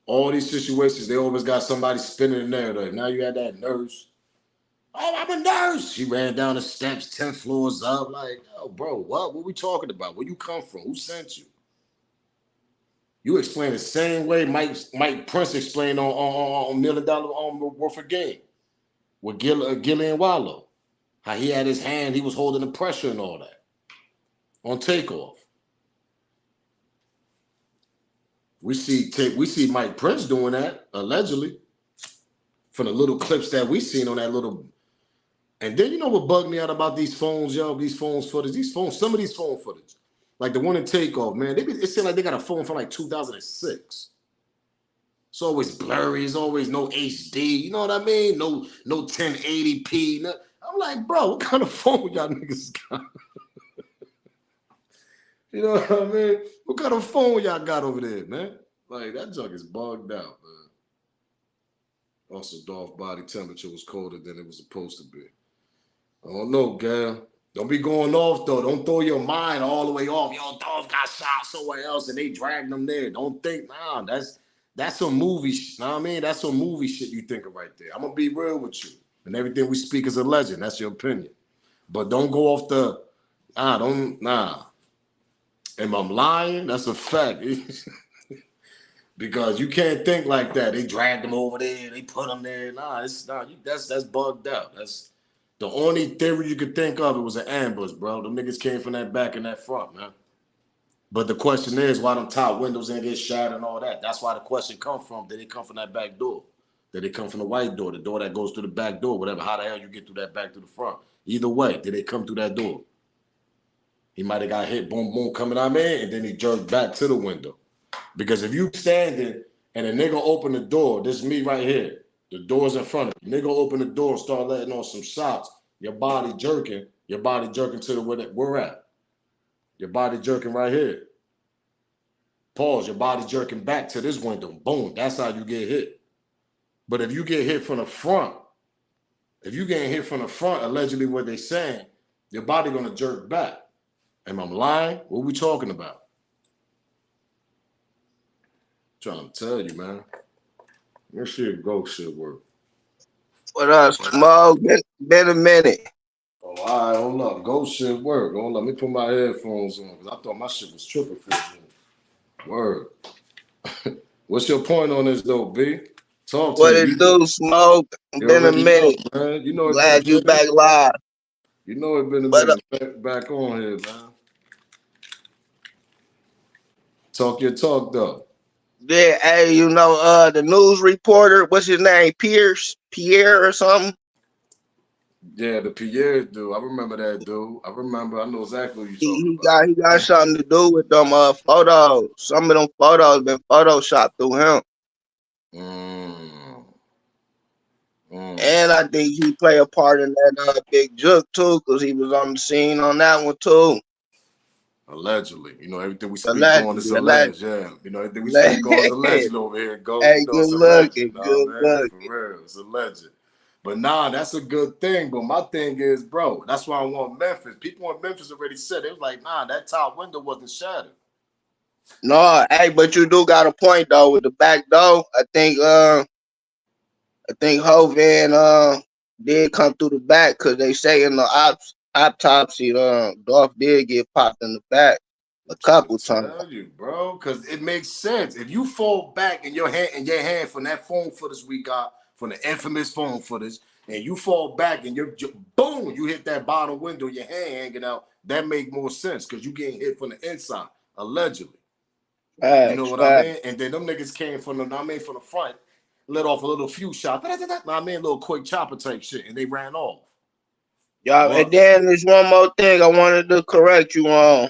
S1: All these situations, they always got somebody spinning the narrative. Now you had that nurse. Oh, I'm a nurse. She ran down the steps 10 floors up. Like, oh, bro, what? What we talking about? Where you come from? Who sent you? You explain the same way Mike Prince explained on $1 Million Worth of Game with Gillian Wallow. How he had his hand, he was holding the pressure and all that. On Takeoff. We see Mike Prince doing that, allegedly, from the little clips that we seen on that little. And then you know what bugged me out about these phones, yo, some of these phone footage, like the one in Takeoff, man, it seems like they got a phone from like 2006. It's always blurry, it's always no HD, you know what I mean? No 1080p. I'm like, bro, what kind of phone y'all niggas got? You know what I mean? What kind of phone y'all got over there, man? Like, that junk is bugged out, man. Also, Dolph's body temperature was colder than it was supposed to be. I don't know, Gal. Don't be going off, though. Don't throw your mind all the way off. Yo, Dolph got shot somewhere else and they dragged him there. Don't think, nah, that's some movie shit. Know what I mean? That's some movie shit you thinking right there. I'm going to be real with you. And everything we speak is a legend. That's your opinion. But don't go off the, nah. And I'm lying, that's a fact. Because you can't think like that. They dragged him over there. They put him there. Nah, it's not. That's bugged out. That's the only theory you could think of. It was an ambush, bro. Them niggas came from that back and that front, man. But the question is, why them top windows ain't get shattered and all that? That's why the question come from. Did they come from that back door? Did they come from the white door, the door that goes through the back door, whatever? How the hell you get through that back to the front? Either way, did they come through that door? He might have got hit, boom, boom, coming out, man, and then he jerked back to the window. Because if you standing and a nigga open the door, this is me right here. The door's in front of you. Nigga open the door, start letting on some shots. Your body jerking to the where we're at. Your body jerking right here. Pause. Your body jerking back to this window. Boom. That's how you get hit. But if you get hit from the front, allegedly what they saying, your body gonna jerk back. Am I lying? What we talking about? Trying to tell you, man. Let's see if ghost shit work.
S17: What up, Smoke? Been a minute.
S1: Oh, all right, hold up. Ghost shit work. Hold up. Let me put my headphones on because I thought my shit was tripping for you. Word. What's your point on this, though, B? Talk to
S17: What
S1: me.
S17: it do, Smoke? Been a minute.
S1: Know, man. You know
S17: Glad you back live.
S1: You know it been a minute back on here, man. Talk your talk, though.
S17: Yeah, hey, you know, the news reporter, what's his name? Pierre or something?
S1: Yeah, the Pierre dude. I remember that dude. I know exactly what you're talking about.
S17: He got something to do with them photos. Some of them photos been photoshopped through him. And I think he played a part in that big juke too, because he was on the scene on that one too.
S1: Allegedly, you know, everything we speak on is alleged. Yeah, you know, everything we speak on is alleged over here. Go,
S17: hey,
S1: you know,
S17: good
S1: it's
S17: looking,
S1: alleged.
S17: good looking.
S1: For real, it's alleged. But nah, that's a good thing. But my thing is, bro, that's why I want Memphis. People in Memphis already said it was like, nah, that top window wasn't shattered.
S17: No, hey, but you do got a point though with the back door. I think Hovan did come through the back because they say in the autopsy, Dolph did get popped in the back a couple times.
S1: Tell you, bro, because it makes sense. If you fall back in your hand from that phone footage we got, from the infamous phone footage, and you fall back and you're boom, you hit that bottom window, your hand hanging out, that make more sense because you getting hit from the inside, allegedly. You know what I mean? And then them niggas came from from the front, let off a little few shots, little quick chopper type shit, and they ran off.
S17: Y'all, and then there's one more thing I wanted to correct you on.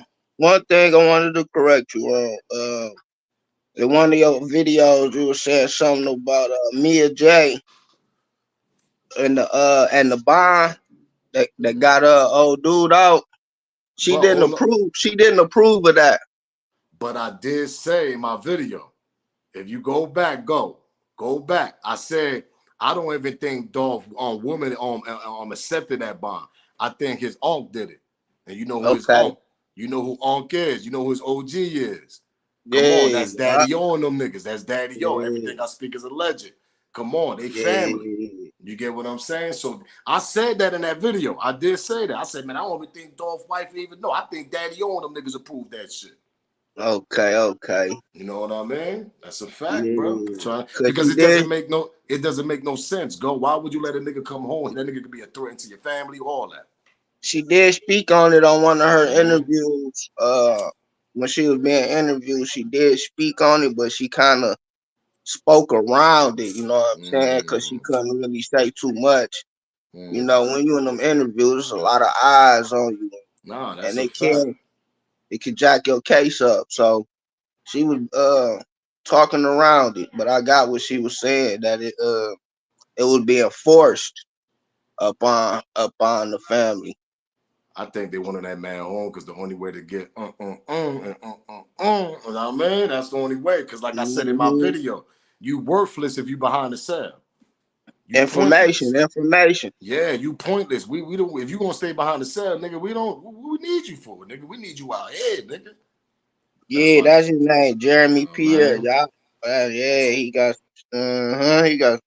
S17: In one of your videos, you were saying something about Mia J and the bond that got old dude out. She didn't approve of that.
S1: But I did say in my video, if you go back. I said I don't even think Dolph woman accepted that bond. I think his uncle did it, and you know who his uncle. You know who Unc is. You know who his OG is. Come on, that's Daddy O and them niggas. That's Daddy O. Everything I speak is alleged. Come on, they family. You get what I'm saying? So I said that in that video. I did say that. I said, man, I don't even think Dolph's wife even know. I think Daddy O and them niggas approved that shit.
S17: Okay.
S1: You know what I mean? That's a fact, bro. Because it doesn't make no sense. Why would you let a nigga come home and that nigga could be a threat to your family, all that?
S17: She did speak on it on one of her interviews. When she was being interviewed, she did speak on it, but she kind of spoke around it. You know what I'm saying? Because she couldn't really say too much. You know, when you in them interviews, there's a lot of eyes on you,
S1: that's
S17: and it can jack your case up. So she was talking around it, but I got what she was saying, that it was being forced upon the family.
S1: I think they wanted that man home because the only way to get you know what I mean? That's the only way. Because like I said in my video, you worthless if you behind the cell.
S17: Information.
S1: Yeah, you pointless. We don't. If you gonna stay behind the cell, nigga, we need you for it, nigga. We need you out here, nigga.
S17: That's his name, Jeremy Pierre. Y'all, he got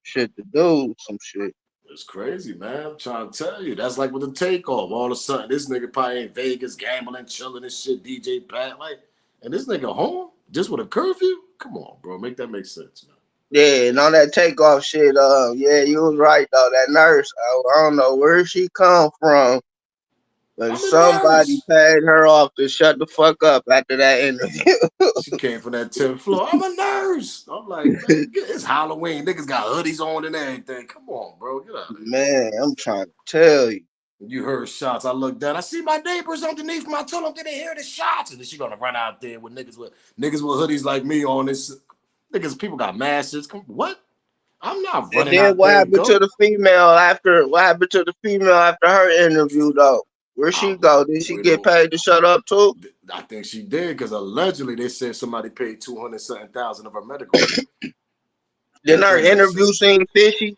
S17: shit to do, some shit.
S1: It's crazy, man. I'm trying to tell you. That's like with the takeoff. All of a sudden, this nigga probably in Vegas gambling, chilling and shit, DJ Pat, and this nigga home just with a curfew. Come on, bro. Make that make sense, man.
S17: Yeah, and on that takeoff shit, yeah, you was right though. That nurse, I don't know where she come from, but somebody paid her off to shut the fuck up after that interview.
S1: She came from that 10th floor. I'm a nurse. I'm like, man, it's Halloween. Niggas got hoodies on and everything. Come on, bro. Get out of here.
S17: Man, I'm trying to tell you.
S1: You heard shots. I looked down. I see my neighbors underneath me. I told them, did they hear the shots? And then she gonna run out there with niggas with hoodies like me on this. Niggas, people got masks. What? I'm not
S17: And
S1: running
S17: then
S1: out
S17: what
S1: there.
S17: happened to the female after? What happened to the female after her interview though? Where she go? Did she get paid to shut up too?
S1: I think she did because allegedly they said somebody paid 200-something thousand of her medical bill.
S17: Then her interview seemed fishy.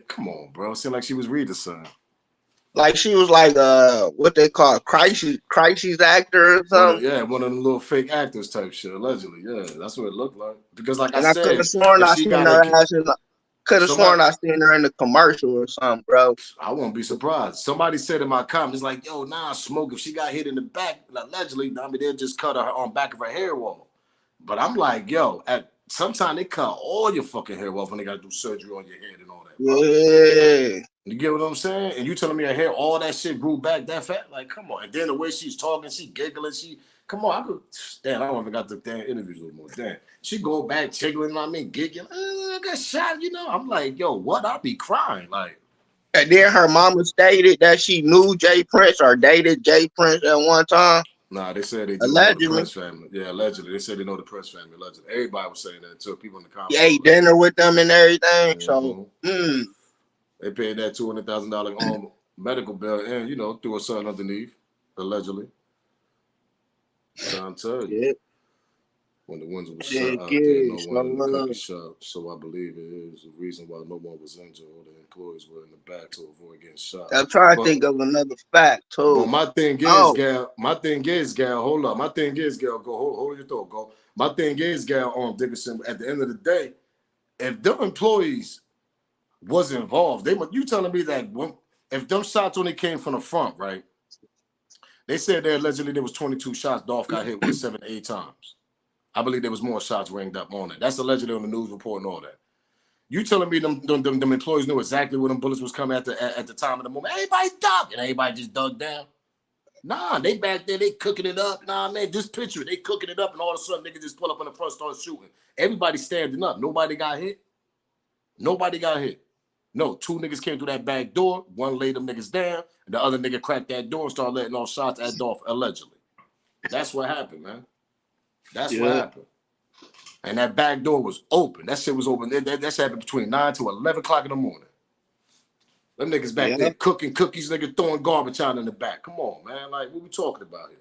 S1: Come on, bro. It seemed like she was reading something.
S17: Like she was like what they call crisis actor or something.
S1: One of them little fake actors type shit. Allegedly, yeah, that's what it looked like. Because like
S17: And
S1: I
S17: I could
S1: said,
S17: have sworn I seen her ass in. Could have sworn
S1: somebody-
S17: I seen her in the commercial or something, bro.
S1: I won't be surprised. Somebody said in my comments, like, yo, nah, smoke. If she got hit in the back, allegedly, I mean, they'll just cut her on back of her hair wall. But I'm like, yo, sometimes they cut all your fucking hair off when they got to do surgery on your head and all that. Bro.
S17: Yeah.
S1: You get what I'm saying? And you telling me her hair, all that shit grew back that fat? Like, come on. And then the way she's talking, she giggling, come on, damn, I don't even got the damn interviews anymore. Damn. She go back jiggling, I mean, giggling. I got shot, I'm like, yo, what? I'll be crying. Like,
S17: and then her mama stated that she knew Jay Prince or dated Jay Prince at one time.
S1: Nah, they said they do know the Prince family. Yeah, allegedly. They said they know the Prince family, allegedly. Everybody was saying that too. People in the comments.
S17: He ate dinner with them and everything. So,
S1: They paid that $200,000 medical bill and, threw a son underneath, allegedly. I'm telling you.
S17: Yeah.
S1: When the Windsor was shot out there, no one in the cookie shop. So I believe it is the reason why no one was injured or the employees were in the back to avoid getting shot.
S17: I'm trying to think of another fact too.
S1: But my thing is, Gal, hold up. My thing is, Gal, go hold your thought, go. My thing is, Gal, Dickerson, at the end of the day, if them employees was involved, you telling me that if them shots only came from the front, right? They said that allegedly there was 22 shots. Dolph got hit with 7 to 8 times. I believe there was more shots ringed up on it. That's allegedly on the news report and all that. You telling me them employees knew exactly where them bullets was coming at the time of the moment? Everybody ducked, and everybody just dug down. Nah, they back there, they cooking it up. Nah, man, just picture it. They cooking it up, and all of a sudden, niggas just pull up in the front, start shooting. Everybody standing up. Nobody got hit. Nobody got hit. No, 2 niggas came through that back door. One laid them niggas down, and the other nigga cracked that door and started letting off shots at Dolph, allegedly. That's what happened, man. That's what happened. And that back door was open. That shit was open. That shit happened between 9 to 11 o'clock in the morning. Them niggas back there cooking cookies, niggas throwing garbage out in the back. Come on, man. Like, what we talking about here?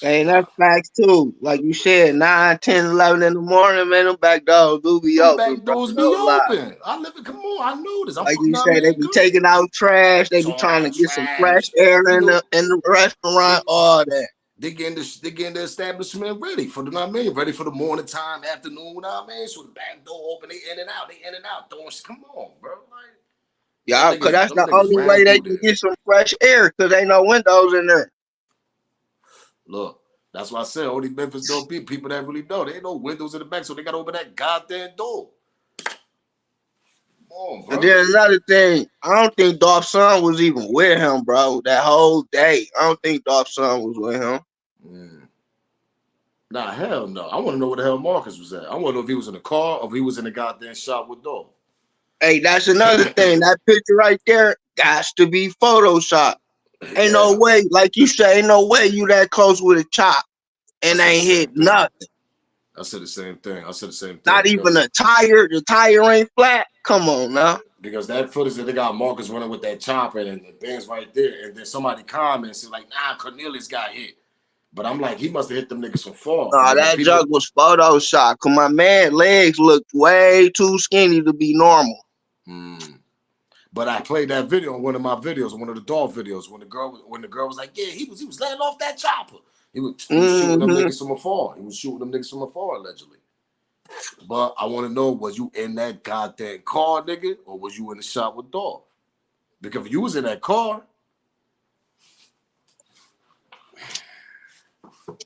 S17: Hey, that's facts too. Like you said, 9, 10, 11 in the morning, man, them back doors do be open.
S1: Back doors be open. I live it. Come on, I know this.
S17: Like you said, they be taking out trash. They be trying to get some fresh air in the restaurant. All that.
S1: They getting the establishment ready for the ready for the morning time, afternoon. So the back door open, they in and out. Come on, bro. Like,
S17: yeah, because that's the only way they can get some fresh air. Because ain't no windows in there.
S1: Look, that's why I said all these Memphis dope people that really know. There ain't no windows in the back, so they got to open that goddamn door. Come on, bro.
S17: And then another thing, I don't think Dolph's son was even with him, bro. That whole day, I don't think Dolph's son was with him.
S1: Nah, hell no. I want to know where the hell Marcus was at. I want to know if he was in the car or if he was in the goddamn shop with Dolph.
S17: Hey, that's another thing. That picture right there got to be Photoshop. Ain't no way, like you say, ain't no way you that close with a chop and ain't hit nothing.
S1: I said the same thing.
S17: Not even a tire. The tire ain't flat. Come on now.
S1: Because that footage that they got Marcus running with that chopper and the Benz right there, and then somebody comments and like, nah, Cornelius got hit. But I'm like, he must have hit them niggas from far.
S17: Nah, that jug was Photoshop. Cause my man legs looked way too skinny to be normal.
S1: But I played that video on one of my videos, one of the Dolph videos, when the girl was like, yeah, he was letting off that chopper. He was shooting them niggas from afar. He was shooting them niggas from afar, allegedly. But I want to know, was you in that goddamn car, nigga, or was you in the shop with Dolph? Because if you was in that car,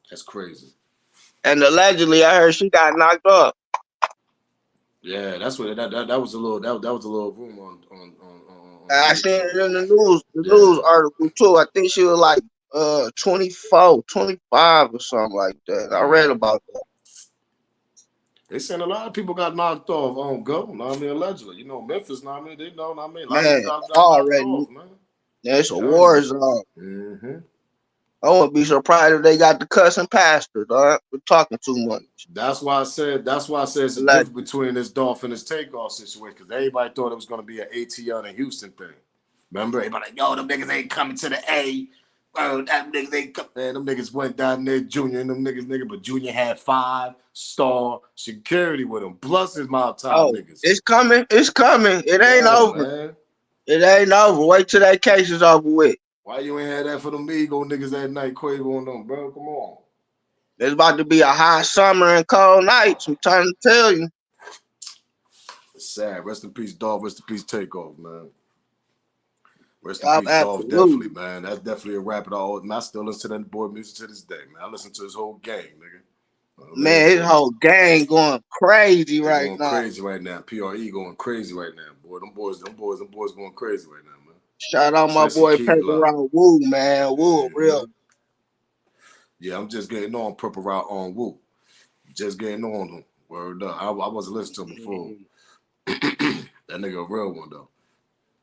S1: that's crazy.
S17: And allegedly, I heard she got knocked up.
S1: Yeah, that's what that was a little that was a little rumor on
S17: I
S1: View.
S17: seen
S1: So
S17: it in the news,
S1: yeah,
S17: article too. I think she was like 24, 25 or something like that. I read about that.
S1: they saying a lot of people got knocked off on go. Know what I mean, allegedly. You know, Memphis. Know what I mean, they know. What I mean, a lot of
S17: Man,
S1: people got knocked
S17: already.
S1: off, man.
S17: It's a
S1: Telling
S17: war
S1: you.
S17: zone.
S1: Mm-hmm.
S17: I wouldn't be surprised if they got the cussing pastor, dog. We're talking too much.
S1: That's why I said it's a
S17: Like,
S1: difference between this Dolph and this Takeoff situation, because everybody thought it was going to be an ATL and Houston thing. Remember, everybody like, yo, them niggas ain't coming to the A. Oh, that niggas ain't come. Man, them niggas went down there, Junior and them niggas, but Junior had 5-star security with him, plus his mouth top
S17: oh,
S1: niggas.
S17: it's coming. It's coming. It ain't
S1: Yeah,
S17: over.
S1: man.
S17: It ain't over. Wait till that case is over with.
S1: Why you ain't had that for them Migo niggas that night, Quavo on them, bro? Come on.
S17: It's about to be a hot summer and cold nights. I'm trying to tell you.
S1: It's sad. Rest in peace, Dolph. Rest in peace, Takeoff, man. Rest in
S17: Yup,
S1: peace, Dolph.
S17: absolutely.
S1: Definitely, man. That's definitely a rapper. I still listen to that boy music to this day, man. I listen to his whole gang, nigga.
S17: Man, his whole gang going crazy
S1: They
S17: right
S1: going
S17: now.
S1: crazy right now. PRE going crazy right now, boy. Them boys going crazy right now, man.
S17: Shout out my
S1: Especially
S17: boy
S1: Key
S17: Paper
S1: Glock.
S17: Round Woo, man. Woo, real.
S1: Yeah, I'm just getting on Purple Route on Woo. Just getting on him. Word up. I wasn't listening to him before. That nigga a real one, though.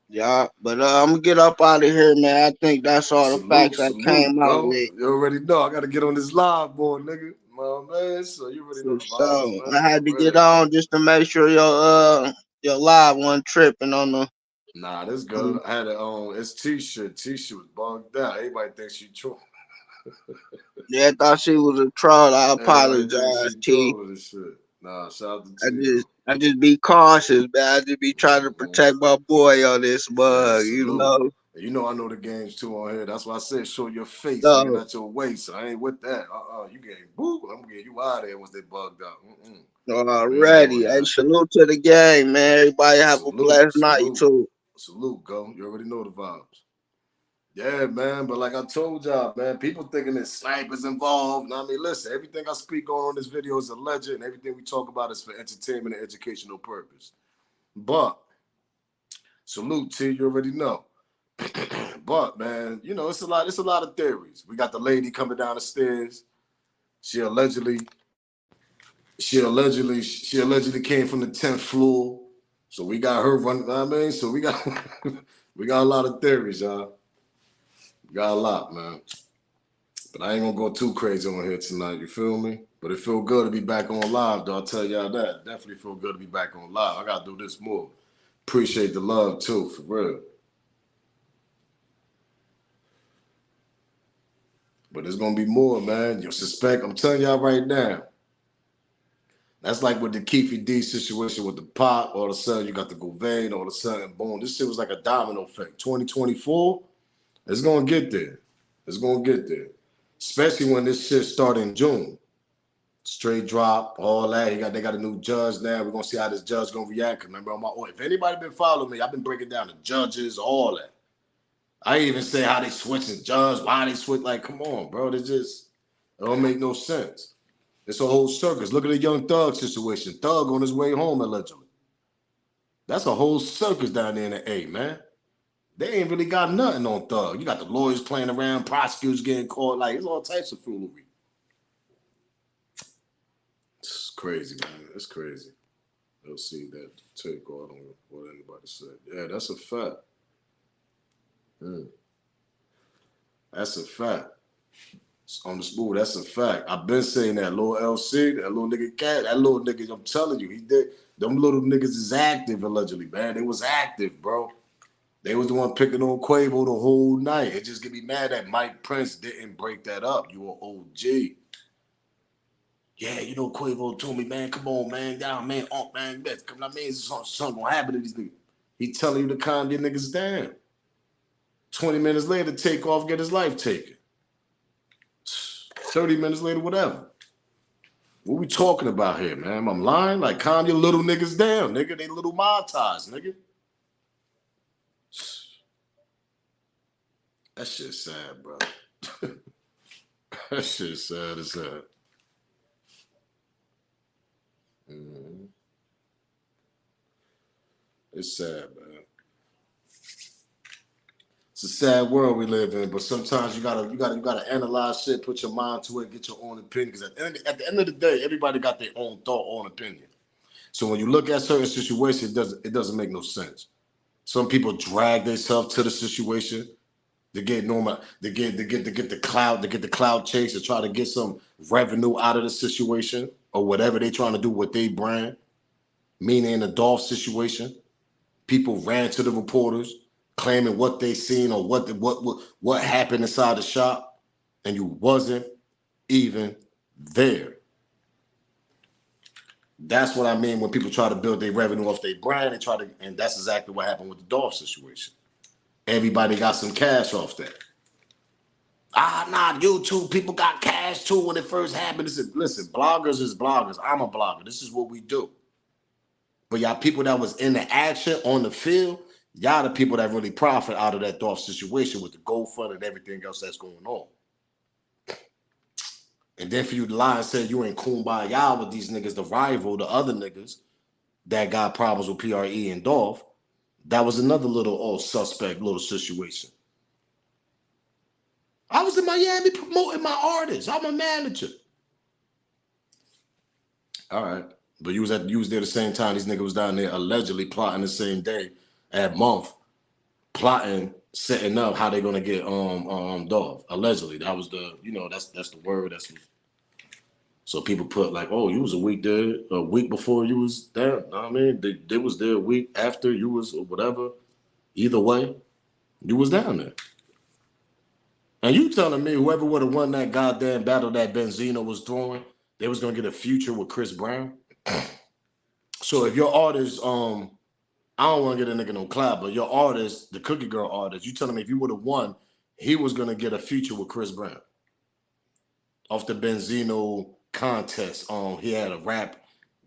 S17: Yeah, but I'm gonna get up out of here, man. I think that's all the
S1: Salute,
S17: facts that
S1: salute,
S17: came out of
S1: go.
S17: it.
S1: You already know. I got to get on this live, boy, nigga. My man, so you already know the vibes,
S17: So
S1: man.
S17: I had to
S1: For
S17: get
S1: real.
S17: on just to make sure your live wasn't tripping on the.
S1: Nah, this good. I had it on. It's T-shirt. T-shirt was bugged out. Everybody thinks she true.
S17: Yeah, I thought she was a troll. I
S1: Everybody thinks
S17: apologize,
S1: she
S17: T.
S1: trolling this shit. Nah, shout out to T, though.
S17: I just be cautious, man. I just be trying to protect my boy on this
S1: Yeah,
S17: mug, you
S1: salute.
S17: know.
S1: You know I know the games too on here. That's why I said show your face, nigga,
S17: So
S1: not your waist. I ain't with that. You getting boo. I'm getting you out of there once they bugged out. We ain't doing
S17: already. Hey,
S1: that.
S17: salute to the game, man. Everybody have a
S1: Salute,
S17: blessed night
S1: salute,
S17: too.
S1: salute, go. You already know the vibes. Yeah, man. But like I told y'all, man, people thinking that snipers involved. I mean, listen, everything I speak on this video is alleged, and everything we talk about is for entertainment and educational purpose. But salute to you already know. But man, you know, it's a lot of theories. We got the lady coming down the stairs. She allegedly came from the 10th floor. So we got her running, I mean, so we got we got a lot of theories, y'all. We got a lot, man. But I ain't gonna go too crazy on here tonight, you feel me? But it feel good to be back on live, though. I'll tell y'all that. Definitely feel good to be back on live. I gotta do this more. Appreciate the love too, for real. But there's gonna be more, man. You suspect, I'm telling y'all right now. That's like with the Keefe D situation with the pop. All of a sudden, you got the Govain. All of a sudden, boom. This shit was like a domino effect. 2024, it's gonna get there. It's gonna get there. Especially when this shit start in June. Straight drop, all that. They got a new judge now. We're gonna see how this judge gonna react. Remember, if anybody been following me, I've been breaking down the judges, all that. I even say how they switching judges, why they switch. Like, come on, bro. It don't make no sense. It's a whole circus. Look at the Young Thug situation. Thug on his way home, allegedly. That's a whole circus down there in the A, man. They ain't really got nothing on Thug. You got the lawyers playing around, prosecutors getting caught. Like, it's all types of foolery. It's crazy, man. It's crazy. They'll see that take on what anybody said. Yeah, that's a fact. That's a fact. On the smooth, that's a fact. I've been saying that. Little LC, that little nigga Cat, that little nigga, I'm telling you, he did. Them little niggas is active, allegedly, man. They was active, bro. They was the one picking on Quavo the whole night. It just get me mad that Mike Prince didn't break that up. You an OG. Yeah, you know Quavo told me, man, come on, man. Y'all, man, man, come on, man, something gonna happen to these niggas. He telling you to calm your niggas down. 20 minutes later, Takeoff, get his life taken. 30 minutes later, whatever. What we talking about here, man? I'm lying? Like, calm your little niggas down, nigga. They little montage, nigga. That shit's sad, bro. That shit's sad as hell. It's sad, man. It's a sad world we live in, but sometimes you gotta analyze shit, put your mind to it, get your own opinion. Because at the end of the day, everybody got their own thought, own opinion. So when you look at certain situations, it doesn't make no sense. Some people drag themselves to the situation to get normal, to get the cloud chase, to try to get some revenue out of the situation or whatever they trying to do with their brand. Meaning in the Dolph situation, people ran to the reporters claiming what they seen or what happened inside the shop, and you wasn't even there. That's what I mean when people try to build their revenue off their brand. And that's exactly what happened with the Dolph situation. Everybody got some cash off that. YouTube people got cash too when it first happened. Listen, bloggers is bloggers. I'm a blogger. This is what we do. But y'all people that was in the action on the field, y'all the people that really profit out of that Dolph situation with the GoFund and everything else that's going on. And then for you to lie and say you ain't kumbaya with these niggas, the rival, the other niggas that got problems with PRE and Dolph, that was another little suspect little situation. I was in Miami promoting my artists. I'm a manager. All right. But you was there the same time these niggas was down there allegedly plotting the same day at month, plotting, setting up how they gonna get Dolph. Allegedly. That was the, that's the word. So people put like, oh, you was a week there, a week before you was there. I mean, they was there a week after you was, or whatever. Either way, you was down there. And you telling me whoever would have won that goddamn battle that Benzino was throwing, they was gonna get a future with Chris Brown? So if your artist, I don't want to get a nigga no clout, but your artist, the Cookie Girl artist, you telling me if you would have won, he was gonna get a future with Chris Brown off the Benzino contest. He had a rap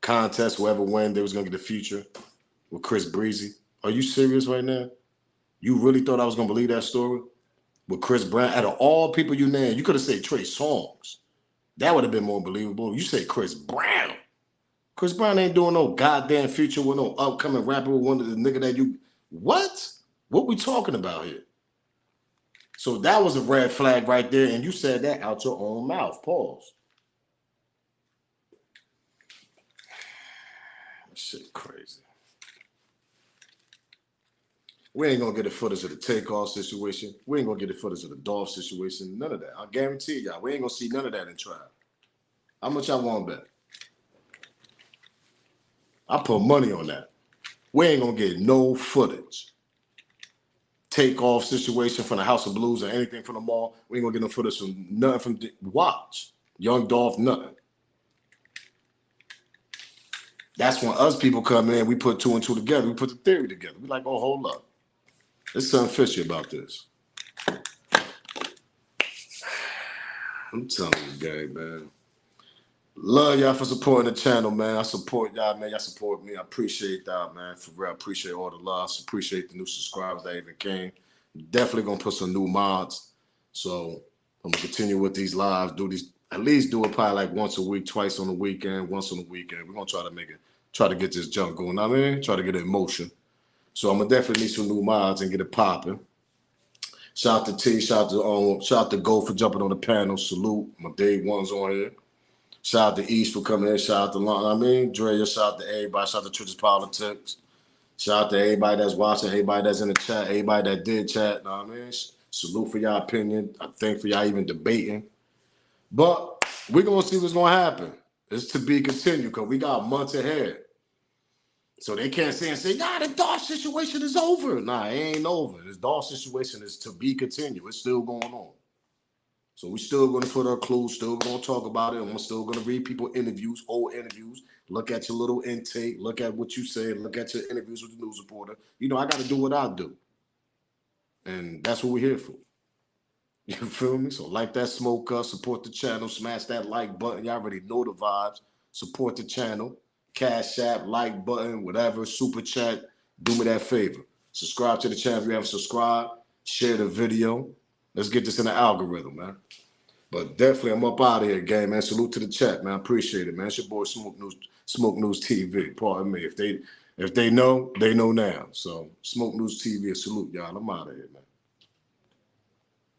S1: contest. Whoever won, they was gonna get a future with Chris Breezy. Are you serious right now? You really thought I was gonna believe that story with Chris Brown? Out of all people you named, you could have said Trey Songz. That would have been more believable. You say Chris Brown. Chris Brown ain't doing no goddamn future with no upcoming rapper with one of the nigga that you... What? What we talking about here? So that was a red flag right there, and you said that out your own mouth. Pause. That shit crazy. We ain't gonna get the footage of the Takeoff situation. We ain't gonna get the footage of the Dolph situation. None of that. I guarantee y'all, we ain't gonna see none of that in trial. How much y'all want to bet? I put money on that. We ain't gonna get no footage. Takeoff situation from the House of Blues or anything from the mall. We ain't gonna get no footage from nothing from Watch. Young Dolph, nothing. That's when us people come in, we put two and two together. We put the theory together. We like, oh, hold up. There's something fishy about this. I'm telling you, gang, man. Love y'all for supporting the channel, man. I support y'all, man. Y'all support me. I appreciate that, man. For real, I appreciate all the love. Appreciate the new subscribers that even came. Definitely gonna put some new mods. So I'm gonna continue with these lives. At least do it probably like once a week, twice on the weekend, once on the weekend. We're gonna try to get this junk going. I mean, try to get it in motion. So I'm gonna definitely need some new mods and get it popping. Shout out to T, shout out to Go for jumping on the panel. Salute. My day ones on here. Shout out to East for coming in. Shout out to Lon. Drea, shout out to everybody. Shout out to Church's Politics. Shout out to everybody that's watching, everybody that's in the chat, everybody that did chat. Know what I mean? Salute for y'all opinion. I thank for y'all even debating. But we're going to see what's going to happen. It's to be continued because we got months ahead. So they can't say, nah, the Dolph situation is over. Nah, it ain't over. This Dolph situation is to be continued. It's still going on. So we're still going to put our clues, still going to talk about it, and we're still going to read people interviews, old interviews, look at your little intake, look at what you said, look at your interviews with the news reporter. I got to do what I do. And that's what we're here for. You feel me? So like that smoke up, support the channel, smash that like button. Y'all already know the vibes. Support the channel. Cash App, like button, whatever, super chat. Do me that favor. Subscribe to the channel if you haven't subscribed. Share the video. Let's get this in the algorithm, man. But definitely, I'm up out of here, gang, man. Salute to the chat, man. I appreciate it, man. It's your boy Smoke News TV. Pardon me. If If they know, they know now. So Smoke News TV, a salute, y'all. I'm out of here, man.